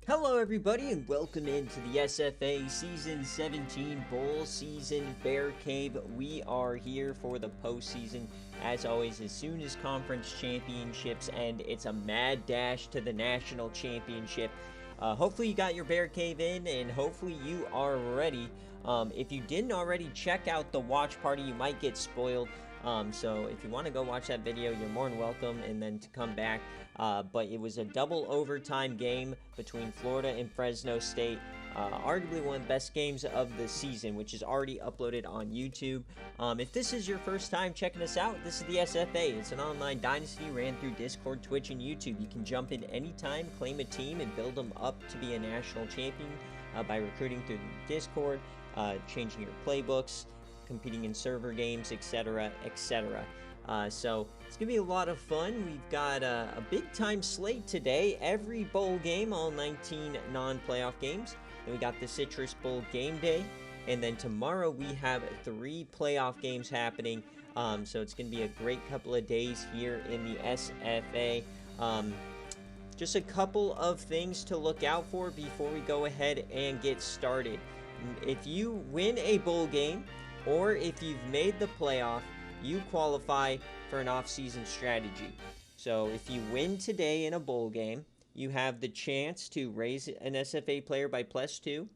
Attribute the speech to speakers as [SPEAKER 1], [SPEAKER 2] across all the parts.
[SPEAKER 1] Hello everybody and welcome into the SFA Season 17 Bowl Season BearCave. We are here for the postseason. As always, as soon as conference championships end, it's a mad dash to the national championship. Hopefully you got your BearCave in and hopefully you are ready. If you didn't already, check out the watch party. You might get spoiled. So if you want to go watch that video, you're more than welcome, and then to come back. But it was a double overtime game between Florida and Fresno State. Arguably one of the best games of the season, which is already uploaded on YouTube. If this is your first time checking us out, this is the SFA. It's an online dynasty ran through Discord, Twitch, and YouTube. You can jump in anytime, claim a team, and build them up to be a national champion by recruiting through Discord, changing your playbooks, competing in server games, etc., etc. So it's gonna be a lot of fun. We've got a big time slate today. Every bowl game, all 19 non-playoff games. Then we got the Citrus Bowl game day, and then tomorrow we have 3 playoff games happening. So it's gonna be a great couple of days here in the SFA. Just a couple of things to look out for before we go ahead and get started. If you win a bowl game, or if you've made the playoff, you qualify for an off-season strategy. So if you win today in a bowl game, you have the chance to raise an SFA player by +2,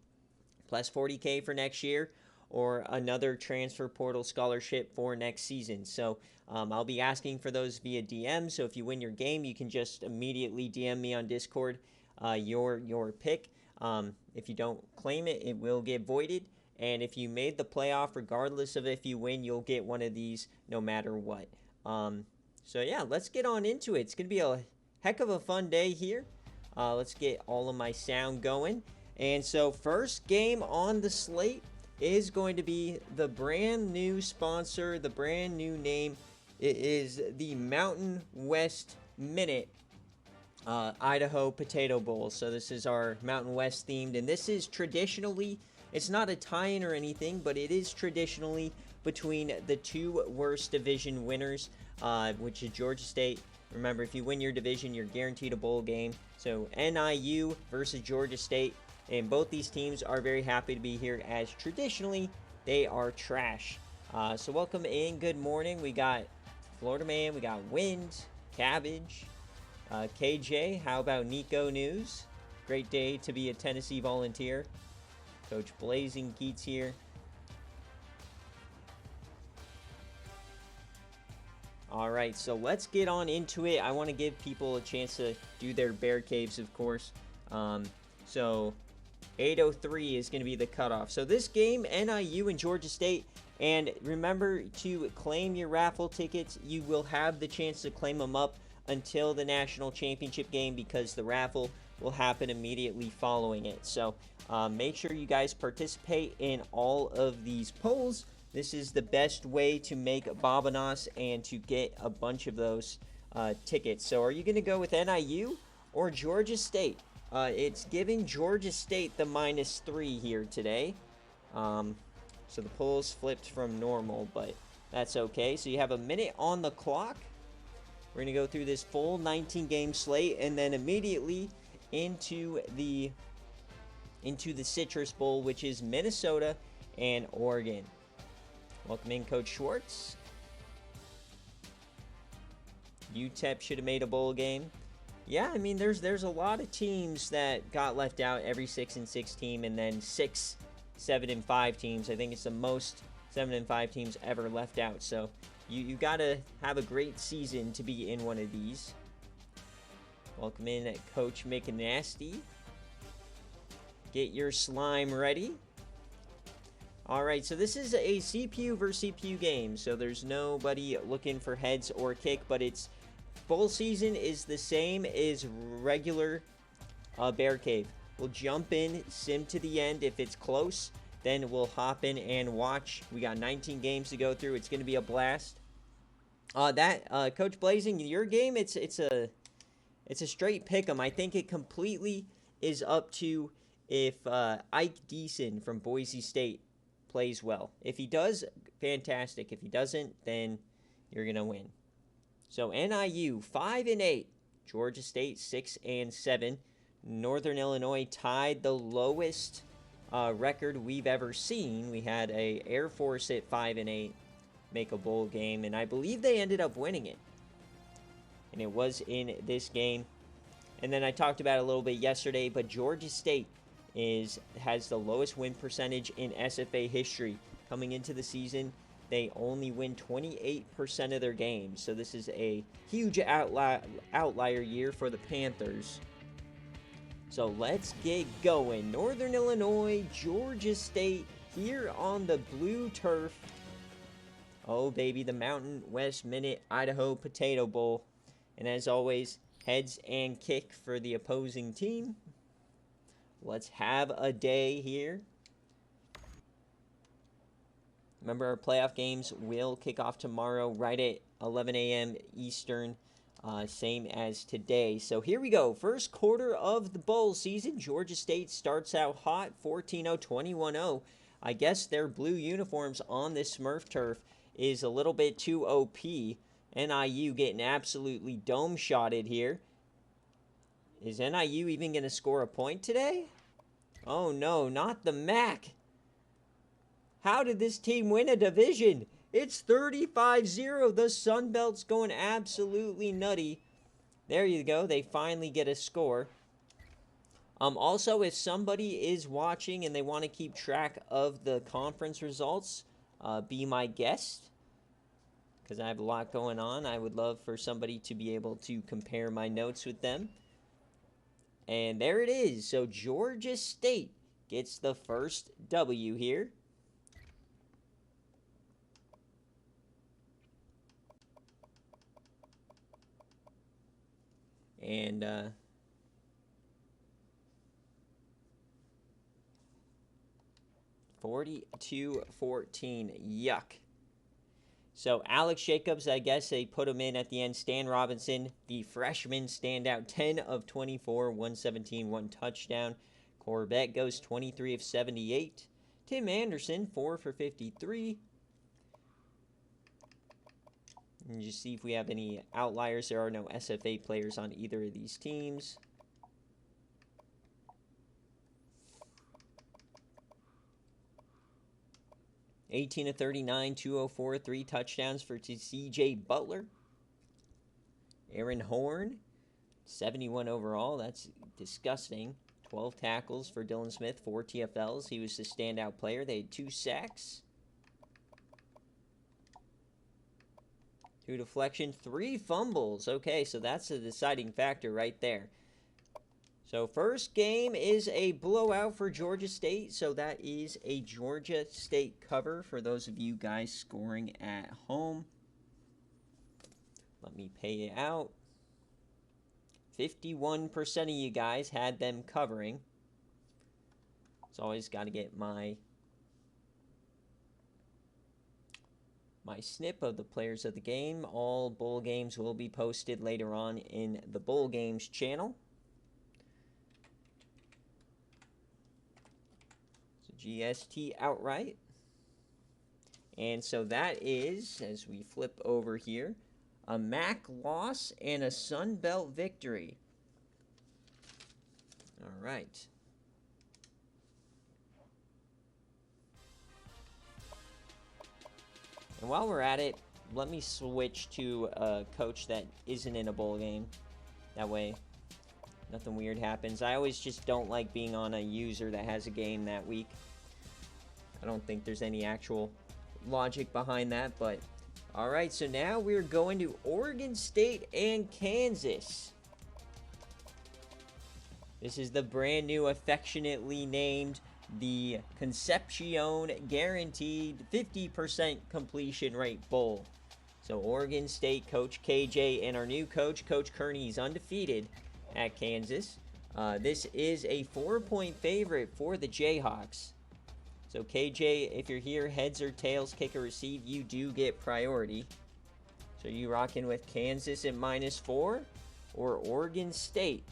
[SPEAKER 1] plus 40K for next year, or another transfer portal scholarship for next season. So I'll be asking for those via DM. So if you win your game, you can just immediately DM me on Discord your pick. If you don't claim it, it will get voided. And if you made the playoff, regardless of if you win, you'll get one of these no matter what. So yeah, let's get on into it. It's going to be a heck of a fun day here. Let's get all of my sound going. And so first game on the slate is going to be the brand new sponsor, the brand new name. It is the Mountain West Minute Idaho Potato Bowl. So this is our Mountain West themed, and this is traditionally, it's not a tie-in or anything, but it is traditionally between the 2 worst division winners, which is Georgia State. Remember, if you win your division, you're guaranteed a bowl game. So NIU versus Georgia State, and both these teams are very happy to be here, as traditionally they are trash. So welcome in, good morning. We got Florida Man, we got Wind, Cabbage, KJ, how about Nico News? Great day to be a Tennessee Volunteer. Coach Blazing Geets here. Alright, so let's get on into it. I want to give people a chance to do their bear caves, of course. So 8:03 is going to be the cutoff. So this game, NIU and Georgia State. And remember to claim your raffle tickets. You will have the chance to claim them up until the national championship game, because the raffle will happen immediately following it. So make sure you guys participate in all of these polls. This is the best way to make Bobanos and to get a bunch of those tickets. So are you going to go with NIU or Georgia State? It's giving Georgia State the -3 here today. So the polls flipped from normal, but that's okay. So you have a minute on the clock. We're going to go through this full 19-game slate and then immediately into the Citrus Bowl, which is Minnesota and Oregon. Welcome in, Coach Schwartz. UTEP should have made a bowl game. Yeah, I mean, there's a lot of teams that got left out, every 6-6 team, and then 6 7-5 teams. I think it's the most 7-5 teams ever left out. So you gotta have a great season to be in one of these. Welcome in, Coach McNasty. Get your slime ready. Alright, so this is a CPU versus CPU game, so there's nobody looking for heads or kick, but it's bowl season is the same as regular BearCave. We'll jump in, sim to the end. If it's close, then we'll hop in and watch. We got 19 games to go through. It's going to be a blast. Coach Blazing, your game, it's a straight pick 'em. I think it completely is up to if Ike Deason from Boise State plays well. If he does, fantastic. If he doesn't, then you're going to win. So NIU 5-8, Georgia State 6-7. Northern Illinois tied the lowest record we've ever seen. We had a Air Force at 5-8 make a bowl game, and I believe they ended up winning it. And it was in this game. And then I talked about it a little bit yesterday, but Georgia State has the lowest win percentage in SFA history. Coming into the season, they only win 28% of their games. So this is a huge outlier year for the Panthers. So let's get going. Northern Illinois, Georgia State, here on the blue turf. Oh, baby, the Mountain West Minute Idaho Potato Bowl. And as always, heads and kick for the opposing team. Let's have a day here. Remember, our playoff games will kick off tomorrow right at 11 a.m. Eastern. Same as today. So here we go. First quarter of the bowl season. Georgia State starts out hot, 14-0, 21-0. I guess their blue uniforms on this Smurf turf is a little bit too OP. NIU getting absolutely dome-shotted here. Is NIU even going to score a point today? Oh no, not the MAC. How did this team win a division? It's 35-0. The Sun Belt's going absolutely nutty. There you go. They finally get a score. Also, if somebody is watching and they want to keep track of the conference results, be my guest. Because I have a lot going on. I would love for somebody to be able to compare my notes with them. And there it is. So Georgia State gets the first W here. And 42-14. Yuck. So Alex Jacobs, I guess they put him in at the end. Stan Robinson, the freshman standout, 10 of 24, 117, 1 touchdown. Corbett goes 23 of 78. Tim Anderson, 4 for 53. And just see if we have any outliers. There are no SFA players on either of these teams. $18 of 39, 204, 3 touchdowns for C.J. Butler. Aaron Horn, 71 overall. That's disgusting. 12 tackles for Dylan Smith, 4 TFLs. He was the standout player. They had 2 sacks. 2 deflection, 3 fumbles. Okay, so that's a deciding factor right there. So first game is a blowout for Georgia State. So that is a Georgia State cover for those of you guys scoring at home. Let me pay it out. 51% of you guys had them covering. It's always got to get my snip of the players of the game. All bowl games will be posted later on in the Bowl Games channel. So GST outright. And so that is, as we flip over here, a MAC loss and a Sun Belt victory. All right. And while we're at it, let me switch to a coach that isn't in a bowl game. That way, nothing weird happens. I always just don't like being on a user that has a game that week. I don't think there's any actual logic behind that, but all right, so now we're going to Oregon State and Kansas. This is the brand new, affectionately named the Concepcion Guaranteed 50% Completion Rate Bowl. So Oregon State coach KJ and our new coach, Coach Kearney, is undefeated at Kansas. This is a 4-point favorite for the Jayhawks. So KJ, if you're here, heads or tails, kick or receive, you do get priority. So you rocking with Kansas at -4 or Oregon State?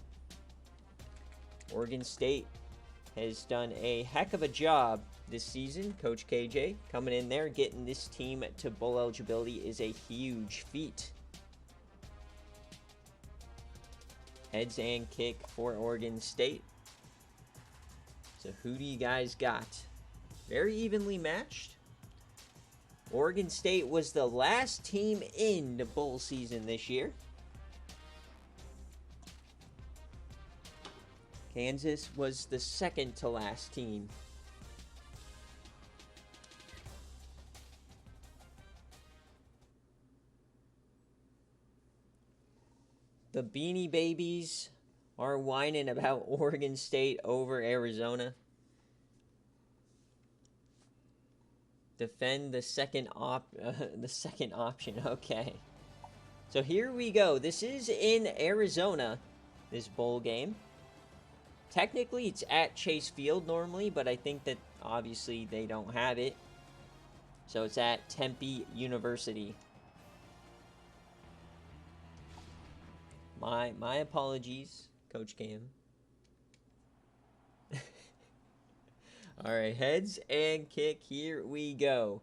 [SPEAKER 1] Oregon State has done a heck of a job this season. Coach KJ coming in there, getting this team to bowl eligibility is a huge feat. Heads and kick for Oregon State. So who do you guys got? Very evenly matched. Oregon State was the last team in the bowl season this year. Kansas was the second to last team. The Beanie Babies are whining about Oregon State over Arizona. Defend the second option. Okay. So here we go. This is in Arizona, this bowl game. Technically, it's at Chase Field normally, but I think that obviously they don't have it. So it's at Tempe University. My apologies, Coach Cam. All right, heads and kick. Here we go.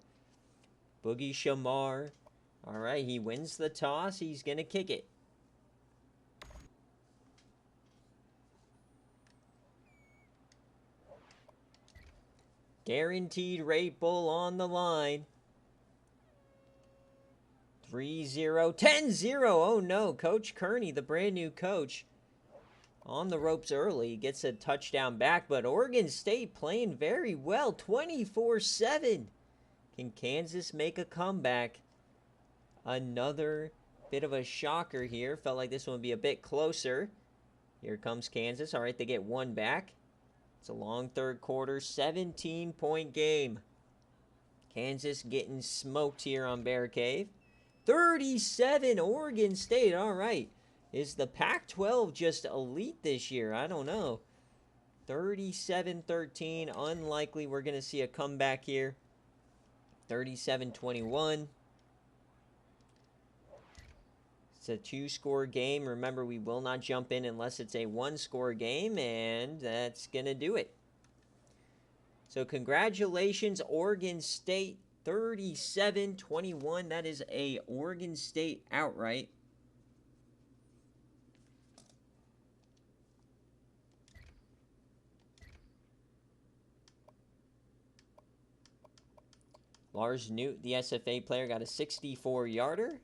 [SPEAKER 1] Boogie Shamar. All right, he wins the toss. He's going to kick it. Guaranteed rate bull on the line. 3-0, 10-0. Oh no, Coach Kearney, the brand new coach, on the ropes early, gets a touchdown back, but Oregon State playing very well, 24-7. Can Kansas make a comeback? Another bit of a shocker here. Felt like this one would be a bit closer. Here comes Kansas. All right, they get one back. It's a long third quarter, 17-point game. Kansas getting smoked here on BearCave. 37, Oregon State. All right. Is the Pac-12 just elite this year? I don't know. 37-13. Unlikely we're going to see a comeback here. 37-21. It's a two-score game. Remember, we will not jump in unless it's a one-score game, and that's going to do it. So congratulations, Oregon State. 37-21. That is a Oregon State outright. Lars Newt, the SFA player, got a 64-yarder.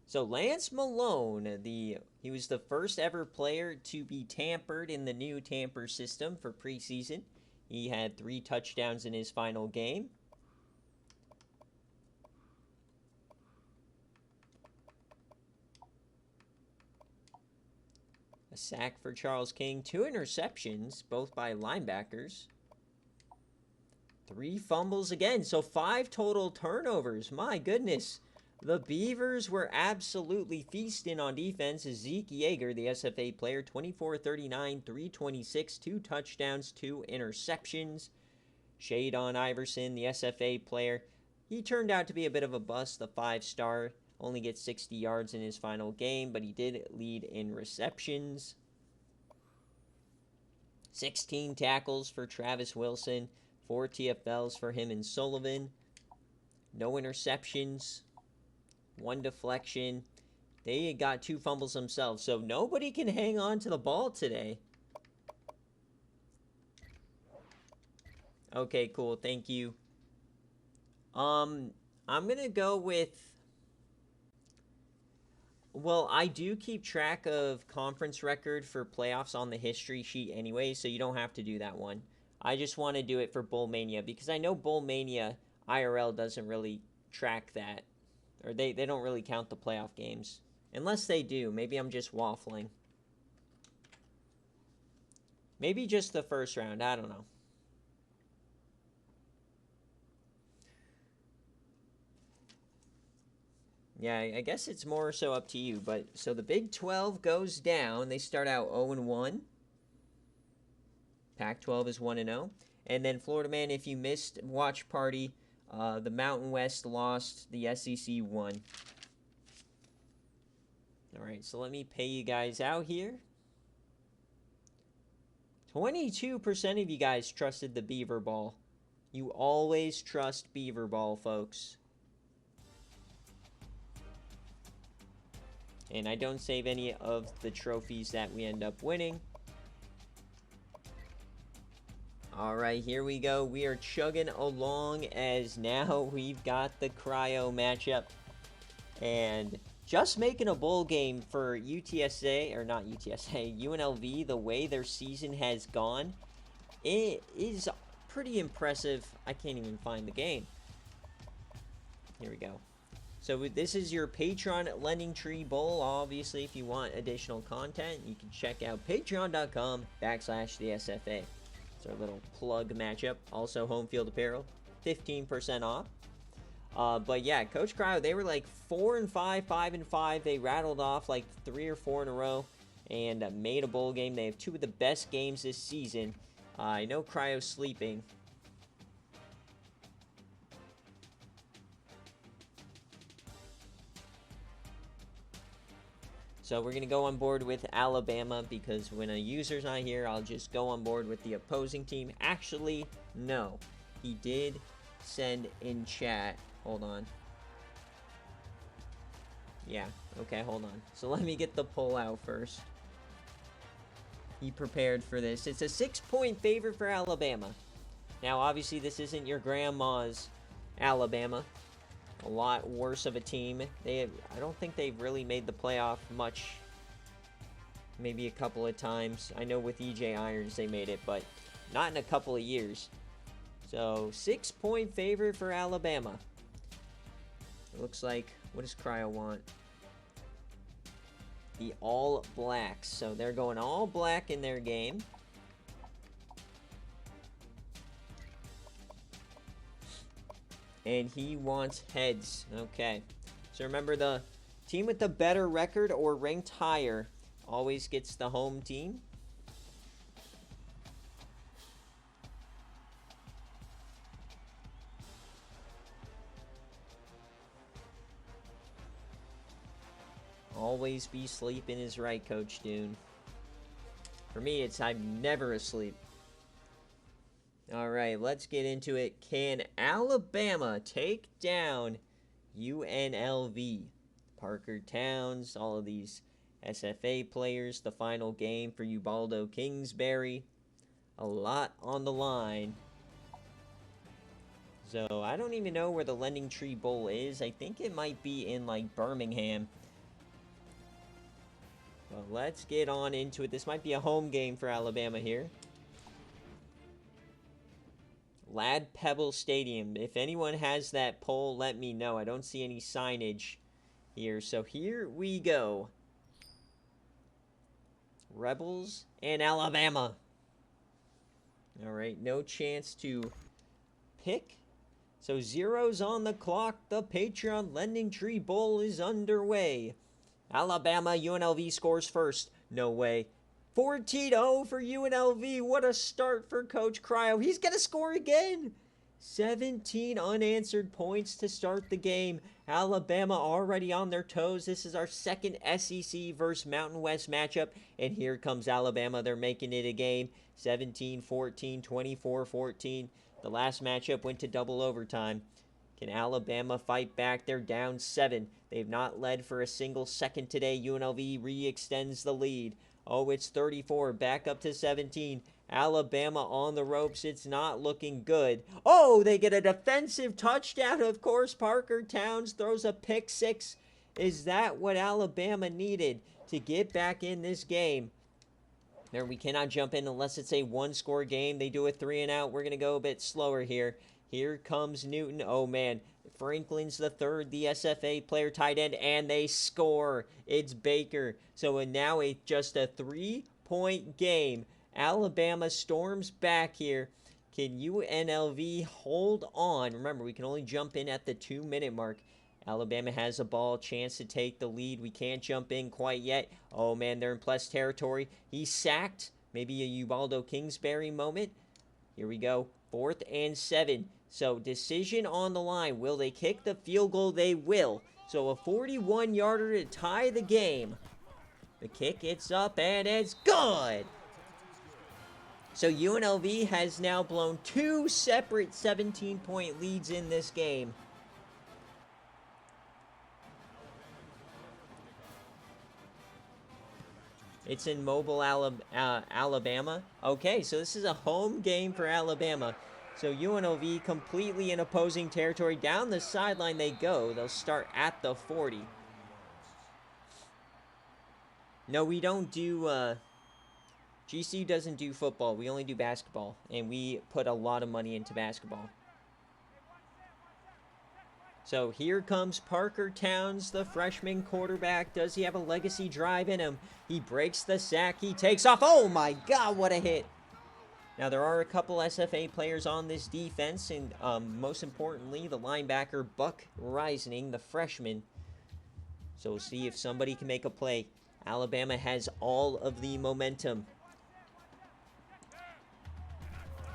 [SPEAKER 1] So Lance Malone, he was the first ever player to be tampered in the new tamper system for preseason. He had 3 touchdowns in his final game. A sack for Charles King. 2 interceptions, both by linebackers. 3 fumbles again. So 5 total turnovers. My goodness. The Beavers were absolutely feasting on defense. Zeke Yeager, the SFA player, 24-39, 326, 2 touchdowns, 2 interceptions. Shadon Iverson, the SFA player, he turned out to be a bit of a bust, the 5-star. Only gets 60 yards in his final game, but he did lead in receptions. 16 tackles for Travis Wilson, 4 TFLs for him and Sullivan. No interceptions. 1 deflection. They got 2 fumbles themselves, so nobody can hang on to the ball today. Okay, cool. Thank you. I'm going to go with... Well, I do keep track of conference record for playoffs on the history sheet anyway, so you don't have to do that one. I just want to do it for Bowl Mania, because I know Bowl Mania IRL doesn't really track that. Or they don't really count the playoff games. Unless they do. Maybe I'm just waffling. Maybe just the first round. I don't know. Yeah, I guess it's more so up to you. But so the Big 12 goes down. They start out 0-1. Pac-12 is 1-0. And then Florida Man, if you missed watch party, the Mountain West lost, the SEC won. All right, so let me pay you guys out here. 22% of you guys trusted the Beaver Ball. You always trust Beaver Ball, folks. And I don't save any of the trophies that we end up winning. Alright, here we go. We are chugging along as now we've got the cryo matchup. And just making a bowl game for UTSA, or not UTSA, UNLV, the way their season has gone, it is pretty impressive. I can't even find the game. Here we go. So this is your Patreon Lending Tree Bowl. Obviously, if you want additional content, you can check out patreon.com/the SFA. It's our little plug matchup. Also, home field apparel, 15% off. But yeah, Coach Cryo, they were like 4-5, 5-5. They rattled off like 3 or 4 in a row and made a bowl game. They have 2 of the best games this season. I know Cryo's sleeping. So we're going to go on board with Alabama because when a user's not here, I'll just go on board with the opposing team. Actually, no. He did send in chat. Hold on. Yeah, okay, hold on. So let me get the poll out first. He prepared for this. It's a 6-point favorite for Alabama. Now, obviously, this isn't your grandma's Alabama. A lot worse of a team. I don't think they've really made the playoff much. Maybe a couple of times. I know with EJ Irons they made it, but not in a couple of years. So, 6-point favorite for Alabama. It looks like, what does Cryo want? The All Blacks. So, they're going all black in their game. And he wants heads. Okay. So remember, the team with the better record or ranked higher always gets the home team. Always be sleeping is right, Coach Dune. For me, it's I'm never asleep. Alright, let's get into it. Can Alabama take down UNLV? Parker Towns, all of these SFA players, the final game for Ubaldo Kingsbury. A lot on the line. So, I don't even know where the Lending Tree Bowl is. I think it might be in, like, Birmingham. Well, let's get on into it. This might be a home game for Alabama here. Lad Pebble Stadium. If anyone has that poll, let me know. I don't see any signage here. So here we go. Rebels and Alabama. Alright, no chance to pick. So zeros on the clock. The Patreon Lending Tree Bowl is underway. Alabama, UNLV scores first. No way. 14-0 for UNLV. What a start for Coach Cryo. He's going to score again. 17 unanswered points to start the game. Alabama already on their toes. This is our second SEC versus Mountain West matchup. And here comes Alabama. They're making it a game. 17-14, 24-14. The last matchup went to double overtime. Can Alabama fight back? They're down 7. They've not led for a single second today. UNLV re-extends the lead. Oh, it's 34, back up to 17. Alabama on the ropes. It's not looking good. Oh, they get a defensive touchdown. Of course, Parker Towns throws a pick 6. Is that what Alabama needed to get back in this game? There, we cannot jump in unless it's a one-score game. They do a 3 and out. We're going to go a bit slower here. Here comes Newton. Oh, man. Franklin's the third, the SFA player tight end, and they score. It's Baker. So now just a 3-point game. Alabama storms back here. Can UNLV hold on? Remember, we can only jump in at the 2-minute mark. Alabama has a ball, chance to take the lead. We can't jump in quite yet. Oh, man, they're in plus territory. He's sacked. Maybe a Ubaldo Kingsbury moment. Here we go. 4th and 7. So, decision on the line. Will they kick the field goal? They will. So, a 41-yarder to tie the game. The kick, it's up, and it's good. So, UNLV has now blown 2 separate 17-point leads in this game. It's in Mobile, Alabama. Okay, so this is a home game for Alabama. So UNLV completely in opposing territory. Down the sideline they go. They'll start at the 40. No, we don't do... GCU doesn't do football. We only do basketball. And we put a lot of money into basketball. So here comes Parker Towns, the freshman quarterback. Does he have a legacy drive in him? He breaks the sack. He takes off. Oh my God, what a hit. Now there are a couple SFA players on this defense. And most importantly, the linebacker, Buck Reisning, the freshman. So we'll see if somebody can make a play. Alabama has all of the momentum.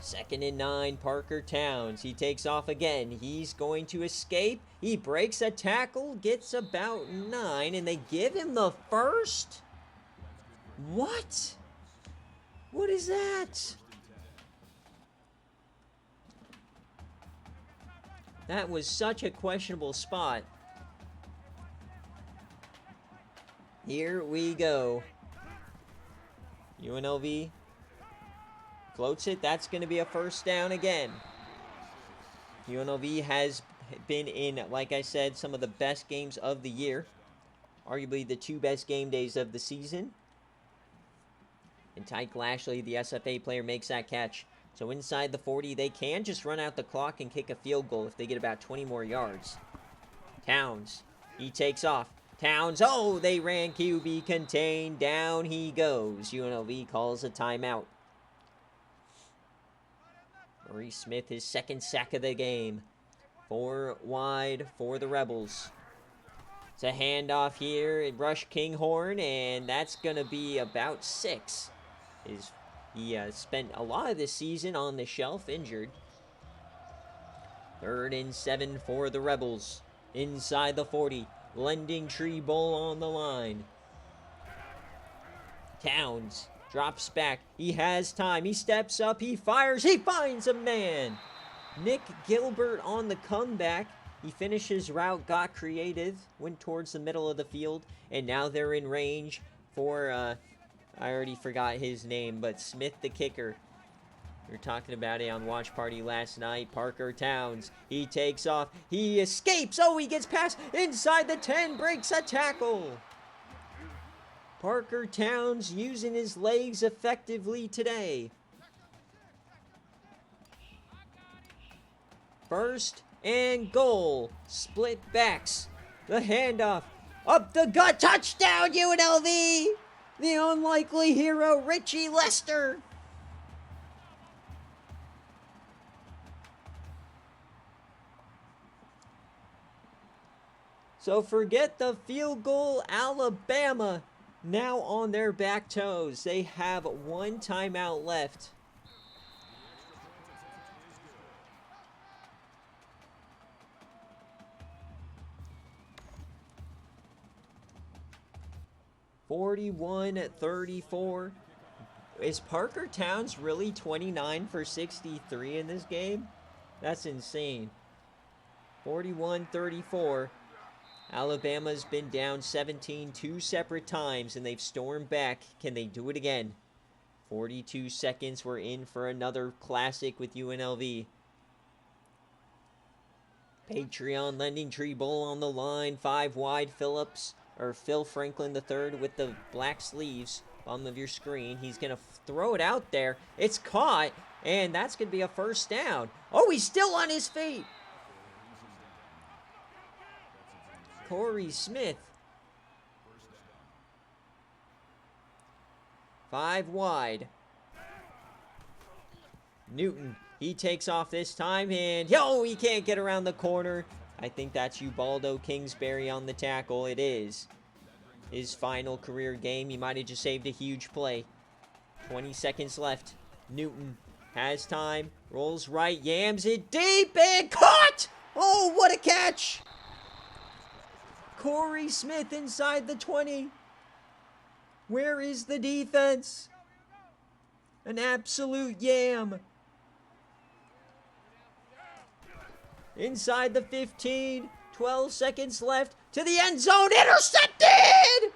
[SPEAKER 1] 2nd and 9, Parker Towns. He takes off again. He's going to escape. He breaks a tackle, gets about 9, and they give him the first? What? What is that? That was such a questionable spot. Here we go. UNLV floats it. That's going to be a first down again. UNLV has been in, like I said, some of the best games of the year. Arguably the 2 best game days of the season. And Tyke Lashley, the SFA player, makes that catch. So inside the 40, they can just run out the clock and kick a field goal if they get about 20 more yards. Towns, he takes off. Towns, oh, they ran QB contained. Down he goes. UNLV calls a timeout. Maurice Smith, his 2nd sack of the game. 4 wide for the Rebels. It's a handoff here. Rush Kinghorn, and that's going to be about 6. He spent a lot of this season on the shelf, injured. 3rd and 7 for the Rebels. Inside the 40. Lending Tree Bowl on the line. Towns drops back. He has time. He steps up. He fires. He finds a man. Nick Gilbert on the comeback. He finished his route, got creative, went towards the middle of the field, and now they're in range for, I already forgot his name, but Smith the kicker. We were talking about it on Watch Party last night. Parker Towns, he takes off. He escapes. Oh, he gets past inside the 10, breaks a tackle. Parker Towns using his legs effectively today. 1st and goal. Split backs. The handoff. Up the gut. Touchdown, UNLV. The unlikely hero, Richie Lester. So forget the field goal. Alabama now on their back toes. They have 1 timeout left. (41-34). Is Parker Towns really 29 for 63 in this game? That's insane. 41-34. Alabama's been down 17 2 separate times, and they've stormed back. Can they do it again? 42 seconds. We're in for another classic with UNLV. Patreon Lending Tree Bowl on the line. 5 wide. Phil Franklin III with the black sleeves. Bottom of your screen. He's going to throw it out there. It's caught, and that's going to be a first down. Oh, he's still on his feet. Corey Smith. 5 wide. Newton. He takes off this time, and he can't get around the corner. I think that's Ubaldo Kingsbury on the tackle. It is his final career game. He might have just saved a huge play. 20 seconds left. Newton has time. Rolls right. Yams it deep and caught! Oh, what a catch! Corey Smith inside the 20. Where is the defense? An absolute yam. Inside the 15. 12 seconds left. To the end zone. Intercepted!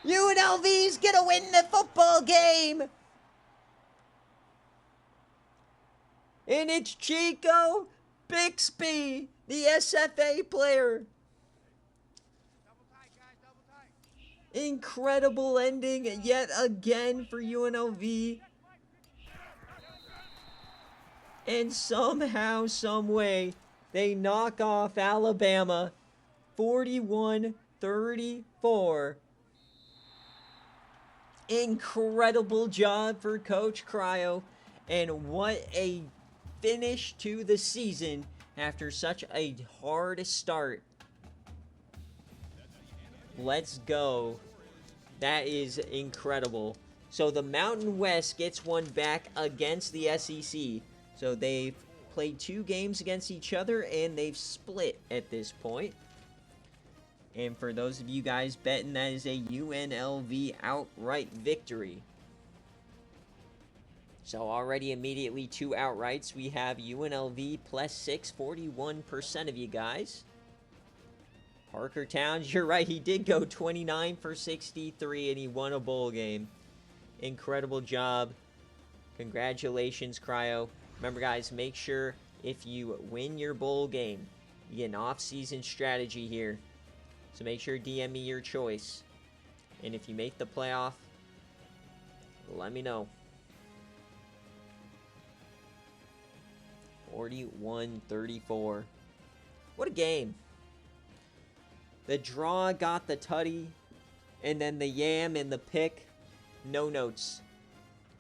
[SPEAKER 1] UNLV's gonna win the football game! And it's Chico Bixby, the SFA player. Incredible ending yet again for UNLV. And somehow, someway, they knock off Alabama 41-34. Incredible job for Coach Cryo. And what a finish to the season after such a hard start. Let's go. That is incredible. So the Mountain West gets one back against the SEC. So they've played 2 games against each other and they've split at this point. And for those of you guys betting, that is a UNLV outright victory. So already immediately 2 outrights. We have UNLV +6, 41% of you guys. Parker Towns, you're right, he did go 29 for 63 and he won a bowl game. Incredible job. Congratulations, Cryo. Remember, guys, make sure if you win your bowl game, you get an off-season strategy here. So make sure DM me your choice. And if you make the playoff, let me know. 41-34. What a game. The draw got the tutty, and then the yam and the pick, no notes.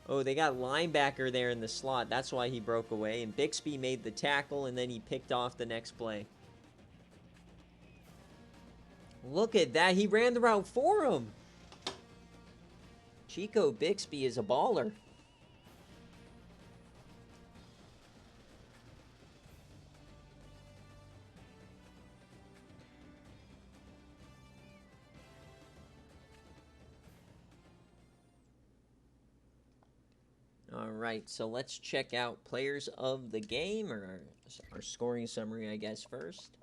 [SPEAKER 1] Oh, they got linebacker there in the slot. That's why he broke away. And Bixby made the tackle, and then he picked off the next play. Look at that. He ran the route for him. Chico Bixby is a baller. Alright, so let's check out players of the game, or our scoring summary, I guess, first.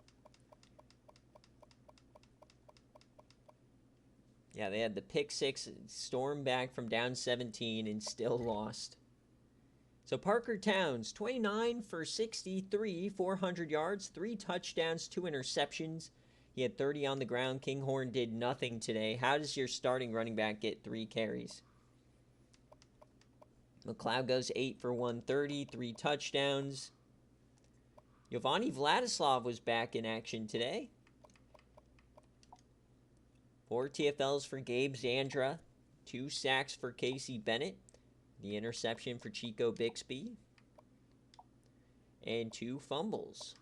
[SPEAKER 1] Yeah, they had the pick 6, storm back from down 17, and still lost. So Parker Towns, 29 for 63, 400 yards, 3 touchdowns, 2 interceptions. He had 30 on the ground. Kinghorn did nothing today. How does your starting running back get 3 carries? McLeod goes 8 for 130, 3 touchdowns. Giovanni Vladislav was back in action today. 4 TFLs for Gabe Zandra, 2 sacks for Casey Bennett, the interception for Chico Bixby, and 2 fumbles.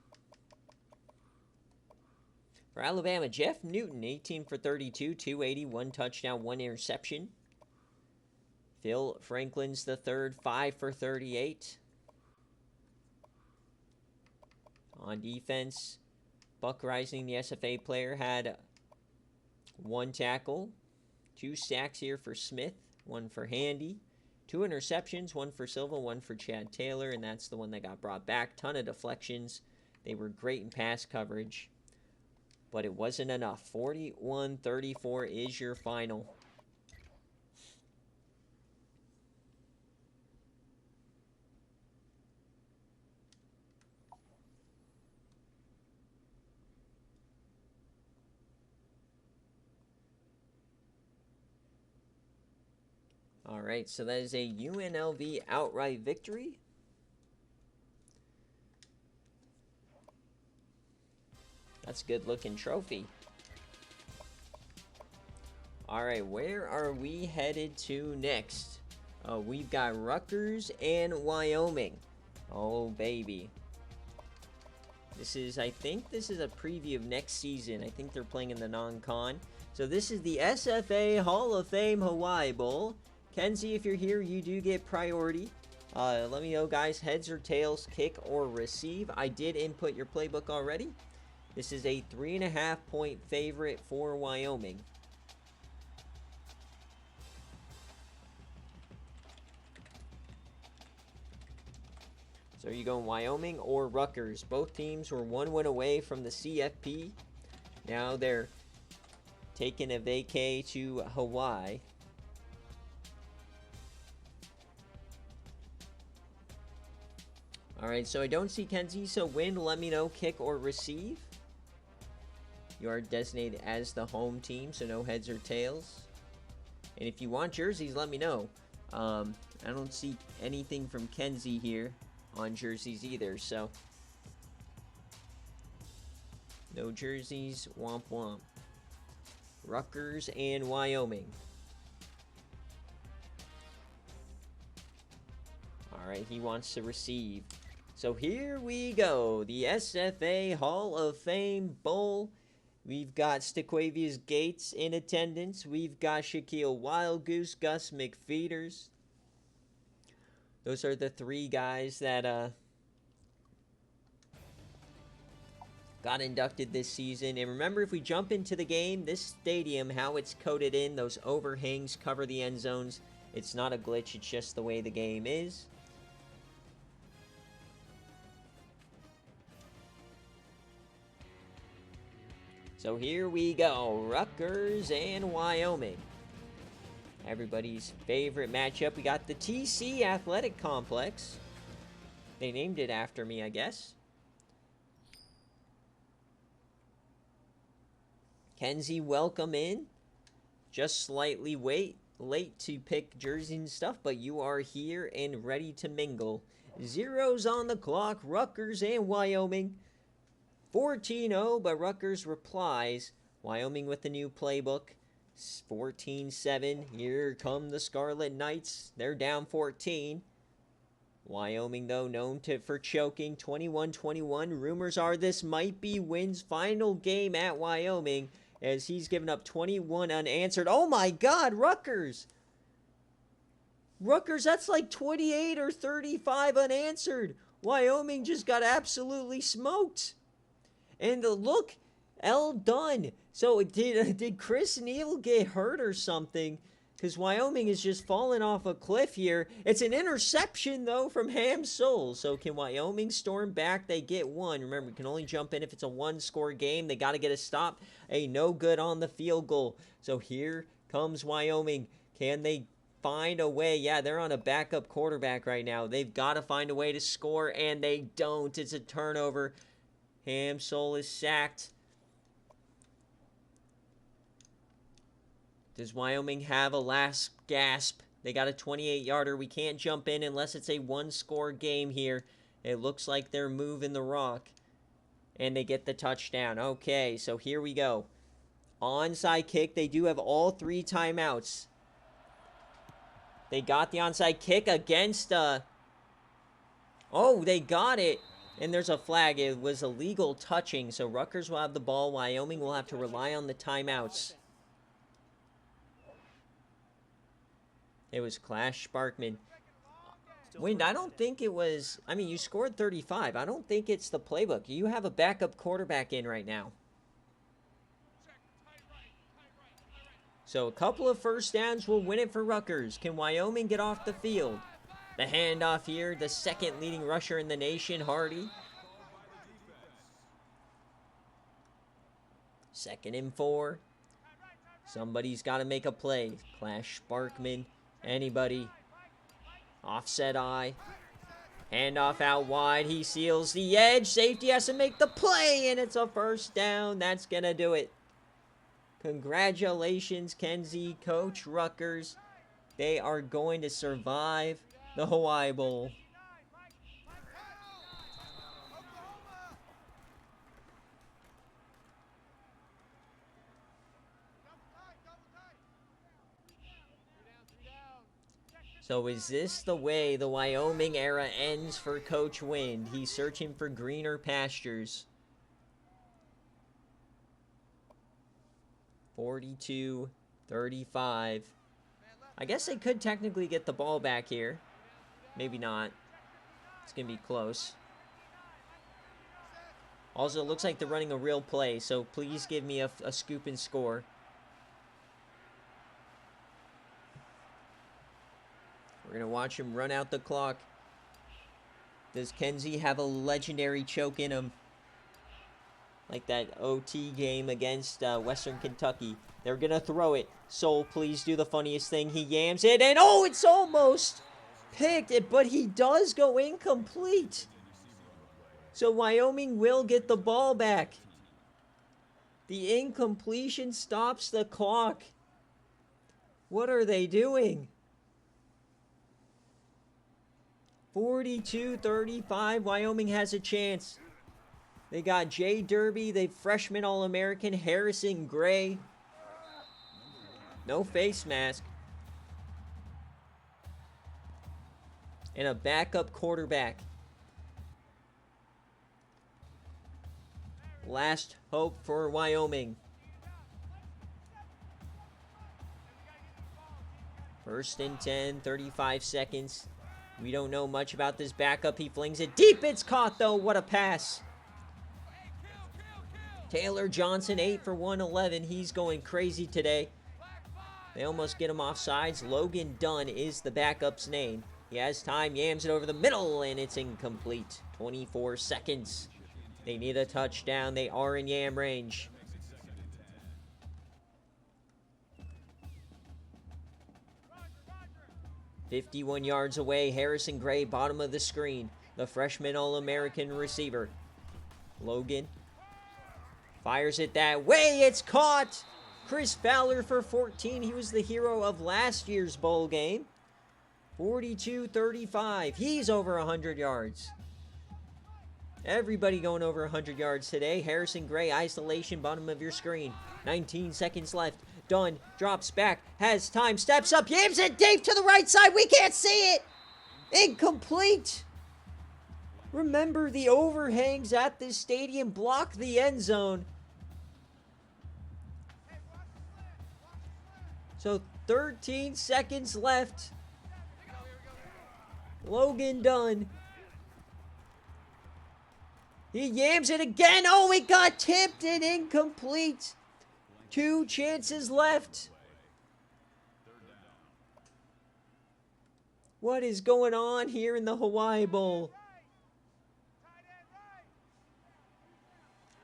[SPEAKER 1] For Alabama, Jeff Newton, 18 for 32, 280, 1 touchdown, 1 interception. Phil Franklin's the third, 5 for 38. On defense, Buck Rising, the SFA player, had 1 tackle, 2 sacks here for Smith, 1 for Handy, 2 interceptions, 1 for Silva, 1 for Chad Taylor, and that's the one that got brought back. Ton of deflections. They were great in pass coverage, but it wasn't enough. 41-34 is your final. All right, so that is a UNLV outright victory. That's a good-looking trophy. All right, where are we headed to next? We've got Rutgers and Wyoming. Oh, baby. I think this is a preview of next season. I think they're playing in the non-con. So this is the SFA Hall of Fame Hawaii Bowl. Kenzie, if you're here, you do get priority. Let me know, guys, heads or tails, kick or receive. I did input your playbook already. This is a 3.5-point favorite for Wyoming. So are you going Wyoming or Rutgers? Both teams were 1 win away from the CFP. Now they're taking a vacay to Hawaii. Alright, so I don't see Kenzie, so win, let me know, kick or receive. You are designated as the home team, so no heads or tails. And if you want jerseys, let me know. I don't see anything from Kenzie here on jerseys either, so. No jerseys, womp womp. Rutgers and Wyoming. Alright, he wants to receive. So here we go, the SFA Hall of Fame Bowl. We've got Stequavius Gates in attendance. We've got Shaquille Wildgoose, Gus McFeeters. Those are the three guys that got inducted this season. And remember, if we jump into the game, this stadium, how it's coated in, those overhangs cover the end zones. It's not a glitch, it's just the way the game is. So here we go, Rutgers and Wyoming. Everybody's favorite matchup. We got the TC Athletic Complex. They named it after me, I guess. Kenzie, welcome in. Just slightly late to pick jersey and stuff, but you are here and ready to mingle. Zeros on the clock, Rutgers and Wyoming. 14-0, but Rutgers replies. Wyoming with the new playbook. 14-7. Here come the Scarlet Knights. They're down 14. Wyoming, though, known for choking. 21-21. Rumors are this might be Wynn's final game at Wyoming, as he's given up 21 unanswered. Oh my God, Rutgers! Rutgers, that's like 28 or 35 unanswered. Wyoming just got absolutely smoked. And look, L done. So did Chris Neal get hurt or something? Because Wyoming is just falling off a cliff here. It's an interception, though, from Ham Soul. So can Wyoming storm back? They get one. Remember, we can only jump in if it's a one-score game. They got to get a stop. A no good on the field goal. So here comes Wyoming. Can they find a way? Yeah, they're on a backup quarterback right now. They've got to find a way to score, and they don't. It's a turnover. Ham Soul is sacked. Does Wyoming have a last gasp? They got a 28-yarder. We can't jump in unless it's a one-score game here. It looks like they're moving the rock. And they get the touchdown. Okay, so here we go. Onside kick. They do have all three timeouts. They got the onside kick against... Oh, they got it. And there's a flag. It was illegal touching. So Rutgers will have the ball. Wyoming will have to rely on the timeouts. It was Clash Sparkman. Wind, I don't think it was... I mean, you scored 35. I don't think it's the playbook. You have a backup quarterback in right now. So a couple of first downs will win it for Rutgers. Can Wyoming get off the field? The handoff here. The second leading rusher in the nation, Hardy. 2nd and 4. Somebody's got to make a play. Clash Sparkman. Anybody. Offset eye. Handoff out wide. He seals the edge. Safety has to make the play, and it's a first down. That's going to do it. Congratulations, Kenzie, Coach Rutgers. They are going to survive the Hawaii Bowl. So is this the way the Wyoming era ends for Coach Wind? He's searching for greener pastures. 42-35. I guess they could technically get the ball back here. Maybe not. It's going to be close. Also, it looks like they're running a real play, so please give me a scoop and score. We're going to watch him run out the clock. Does Kenzie have a legendary choke in him? Like that OT game against Western Kentucky. They're going to throw it. Soul, please do the funniest thing. He yams it, and oh, it's almost picked it, but he does go incomplete. So Wyoming will get the ball back. The incompletion stops the clock. What are they doing? 42-35. Wyoming has a chance. They got Jay Derby, the freshman All-American, Harrison Gray. No face mask. And a backup quarterback. Last hope for Wyoming. First and 10, 35 seconds. We don't know much about this backup. He flings it deep. It's caught, though. What a pass. Taylor Johnson, 8 for 111. He's going crazy today. They almost get him off sides. Logan Dunn is the backup's name. He has time, yams it over the middle, and it's incomplete. 24 seconds. They need a touchdown. They are in yam range. "51 yards away, Harrison Gray, bottom of the screen. The freshman All-American receiver. Logan fires it that way. It's caught. Chris Fowler for 14. He was the hero of last year's bowl game. 42-35. He's over 100 yards. Everybody going over 100 yards today. Harrison Gray, isolation, bottom of your screen. 19 seconds left. Dunn drops back, has time, steps up, yams it deep to the right side. We can't see it. Incomplete. Remember, the overhangs at this stadium block the end zone. So 13 seconds left. Logan Dunn. He yams it again. Oh, it got tipped and incomplete. 2 chances left. What is going on here in the Hawaii Bowl?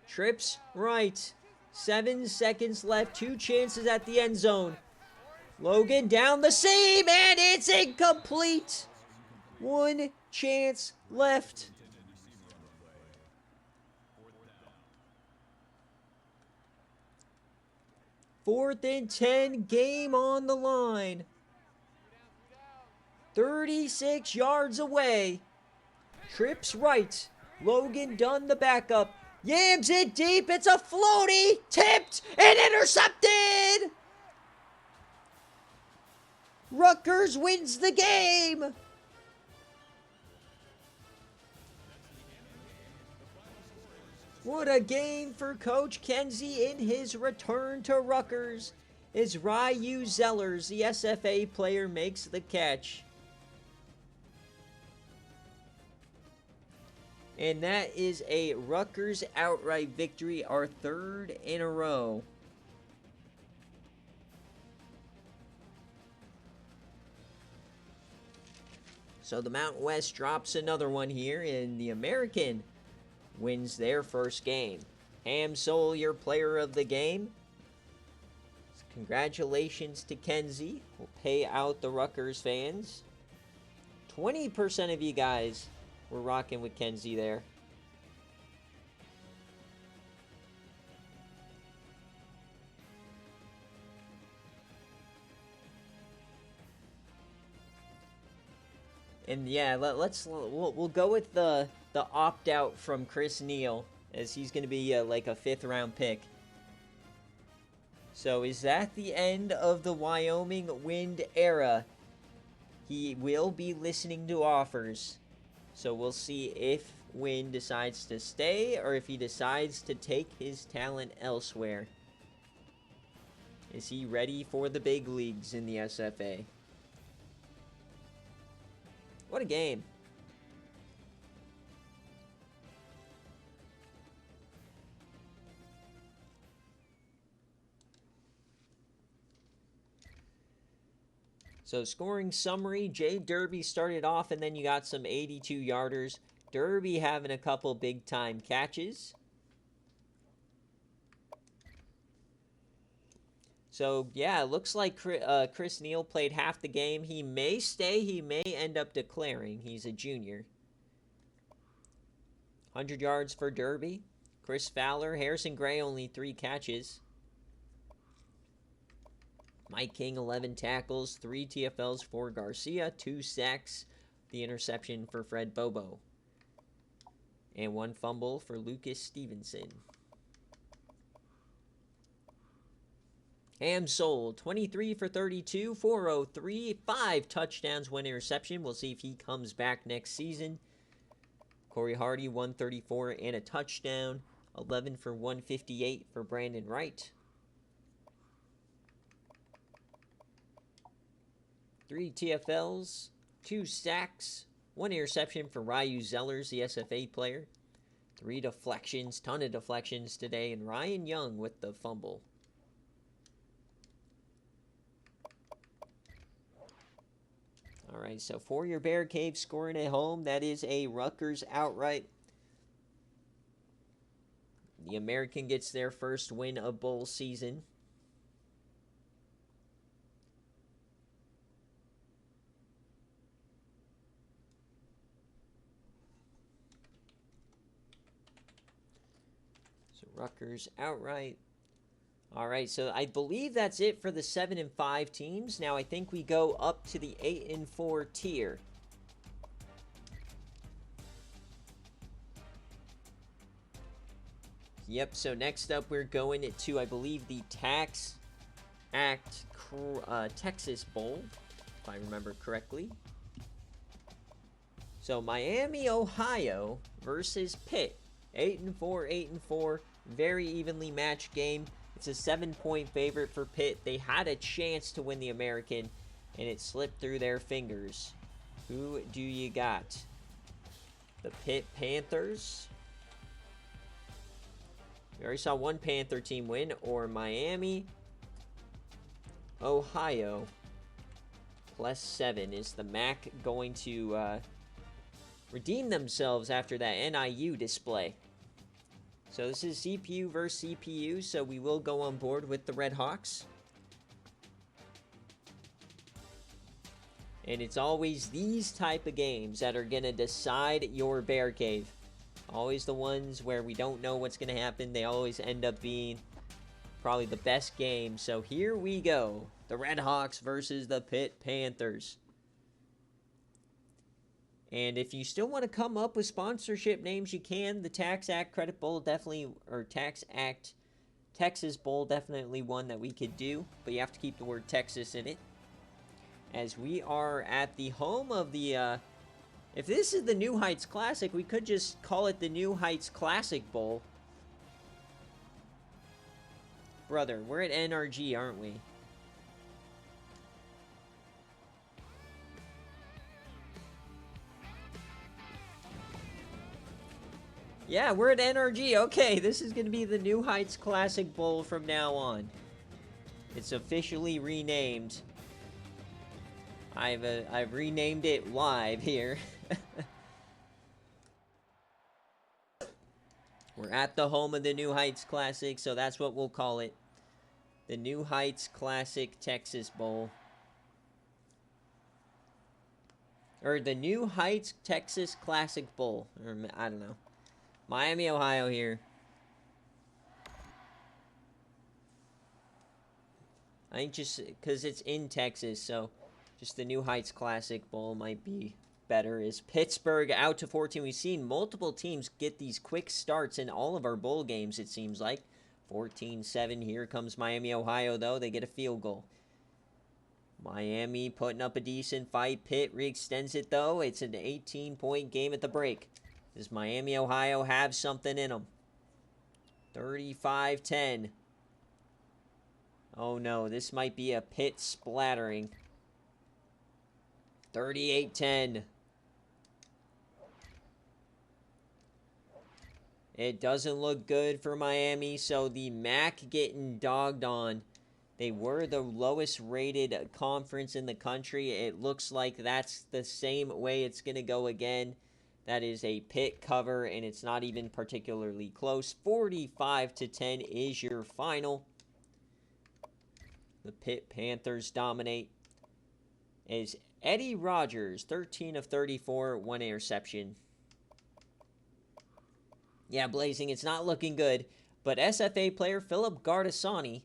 [SPEAKER 1] Trips right. 7 seconds left. 2 chances at the end zone. Logan down the seam, and it's incomplete. 1 chance left. Fourth and 10, game on the line. 36 yards away. Trips right. Logan Dunn, the backup. Yams it deep. It's a floaty. Tipped and intercepted. Rutgers wins the game. What a game for Coach Kenzie in his return to Rutgers, as Ryu Zellers, the SFA player, makes the catch. And that is a Rutgers outright victory, our 3rd in a row. So the Mountain West drops another one here, and the American wins their first game. Ham Soul, your player of the game. Congratulations to Kenzie. We'll pay out the Rutgers fans. 20% of you guys were rocking with Kenzie there. And yeah, we'll go with the opt-out from Chris Neal, as he's going to be like a 5th round pick. So is that the end of the Wyoming Wind era? He will be listening to offers. So we'll see if Wind decides to stay or if he decides to take his talent elsewhere. Is he ready for the big leagues in the SFA? What a game. So scoring summary, Jay Derby started off, and then you got some 82-yarders. Derby having a couple big-time catches. So, yeah, it looks like Chris Neal played half the game. He may stay. He may end up declaring. He's a junior. 100 yards for Derby. Chris Fowler. Harrison Gray, only 3 catches. Mike King, 11 tackles. 3 TFLs for Garcia. 2 sacks. The interception for Fred Bobo. And 1 fumble for Lucas Stevenson. Ham sold 23 for 32, 403, 5 touchdowns, 1 interception. We'll see if he comes back next season. Corey Hardy, 134 and a touchdown. 11 for 158 for Brandon Wright. 3 TFLs, 2 sacks, 1 interception for Ryu Zellers, the SFA player. 3 deflections, ton of deflections today, and Ryan Young with the fumble. All right, so for your BearCave scoring at home, that is a Rutgers outright. The American gets their first win of bowl season. So Rutgers outright. All right, so I believe that's it for the 7 and 5 teams. Now I think we go up to the 8 and 4 tier. Yep, so next up we're going to, I believe, the Tax Act Texas Bowl, if I remember correctly. So Miami, Ohio versus Pitt. 8 and 4, 8 and 4. Very evenly matched game. It's a 7-point favorite for Pitt. They had a chance to win the American, and it slipped through their fingers. Who do you got? The Pitt Panthers. We already saw one Panther team win. Or Miami, Ohio. +7. Is the MAC going to redeem themselves after that NIU display? So this is CPU versus CPU, so we will go on board with the Red Hawks. And it's always these type of games that are going to decide your BearCave. Always the ones where we don't know what's going to happen. They always end up being probably the best game. So here we go. The Red Hawks versus the Pitt Panthers. And if you still want to come up with sponsorship names, you can. The Tax Act Credit Bowl definitely, or Tax Act Texas Bowl, definitely one that we could do. But you have to keep the word Texas in it. As we are at the home of the, if this is the New Heights Classic, we could just call it the New Heights Classic Bowl. Brother, we're at NRG, aren't we? Yeah, we're at NRG. Okay, this is going to be the New Heights Classic Bowl from now on. It's officially renamed. I've renamed it live here. We're at the home of the New Heights Classic, so that's what we'll call it. The New Heights Classic Texas Bowl. Or the New Heights Texas Classic Bowl. Or, I don't know. Miami, Ohio here. I think just because it's in Texas, so just the New Heights Classic Bowl might be better. Is Pittsburgh out to 14? We've seen multiple teams get these quick starts in all of our bowl games, it seems like. 14-7. Here comes Miami, Ohio, though. They get a field goal. Miami putting up a decent fight. Pitt re-extends it, though. It's an 18-point game at the break. Does Miami, Ohio have something in them? 35-10. Oh, no. This might be a Pitt splattering. 38-10. It doesn't look good for Miami, so the MAC getting dogged on. They were the lowest rated conference in the country. It looks like that's the same way it's going to go again. That is a Pitt cover, and it's not even particularly close. 45-10 is your final. The Pitt Panthers dominate. Is Eddie Rogers, 13 of 34, 1 interception. Yeah, Blazing, it's not looking good. But SFA player Philip Gardasani,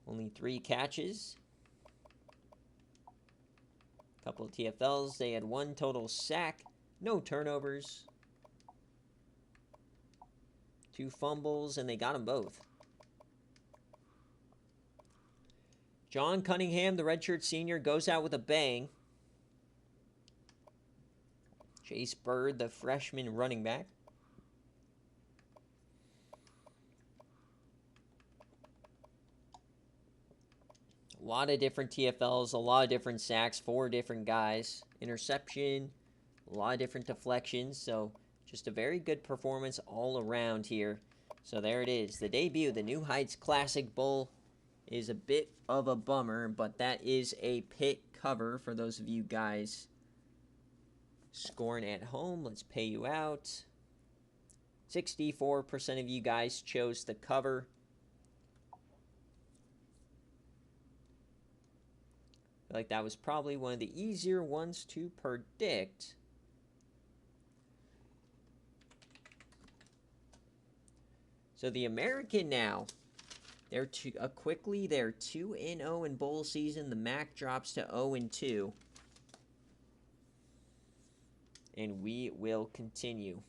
[SPEAKER 1] only 3 catches. Couple of TFLs. They had 1 total sack. No turnovers. 2 fumbles, and they got them both. John Cunningham, the redshirt senior, goes out with a bang. Chase Bird, the freshman running back. A lot of different TFLs, a lot of different sacks, 4 different guys. Interception, a lot of different deflections. So just a very good performance all around here. So there it is. The debut, the New Heights Classic Bowl, is a bit of a bummer, but that is a Pitt cover for those of you guys scoring at home. Let's pay you out. 64% of you guys chose the cover. I feel like that was probably one of the easier ones to predict. So the American now, they're quickly they're 2-0 in bowl season. The MAC drops to 0-2. And we will continue.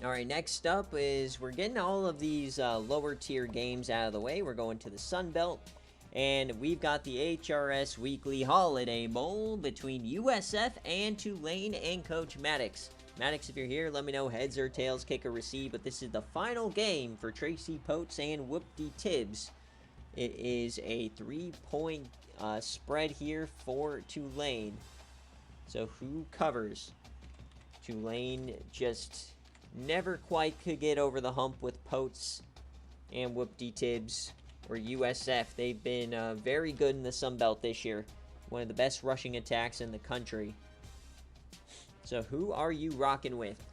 [SPEAKER 1] All right, next up is we're getting all of these lower tier games out of the way. We're going to the Sun Belt. And we've got the HRS Weekly Holiday Bowl between USF and Tulane and Coach Maddox. Maddox, if you're here, let me know heads or tails, kick or receive. But this is the final game for Tracy Potes and Whoop-de Tibbs. It is a 3-point spread here for Tulane. So who covers? Tulane just never quite could get over the hump with Potes and Whoop-de Tibbs. Or USF. They've been very good in the Sun Belt this year. One of the best rushing attacks in the country. So who are you rocking with?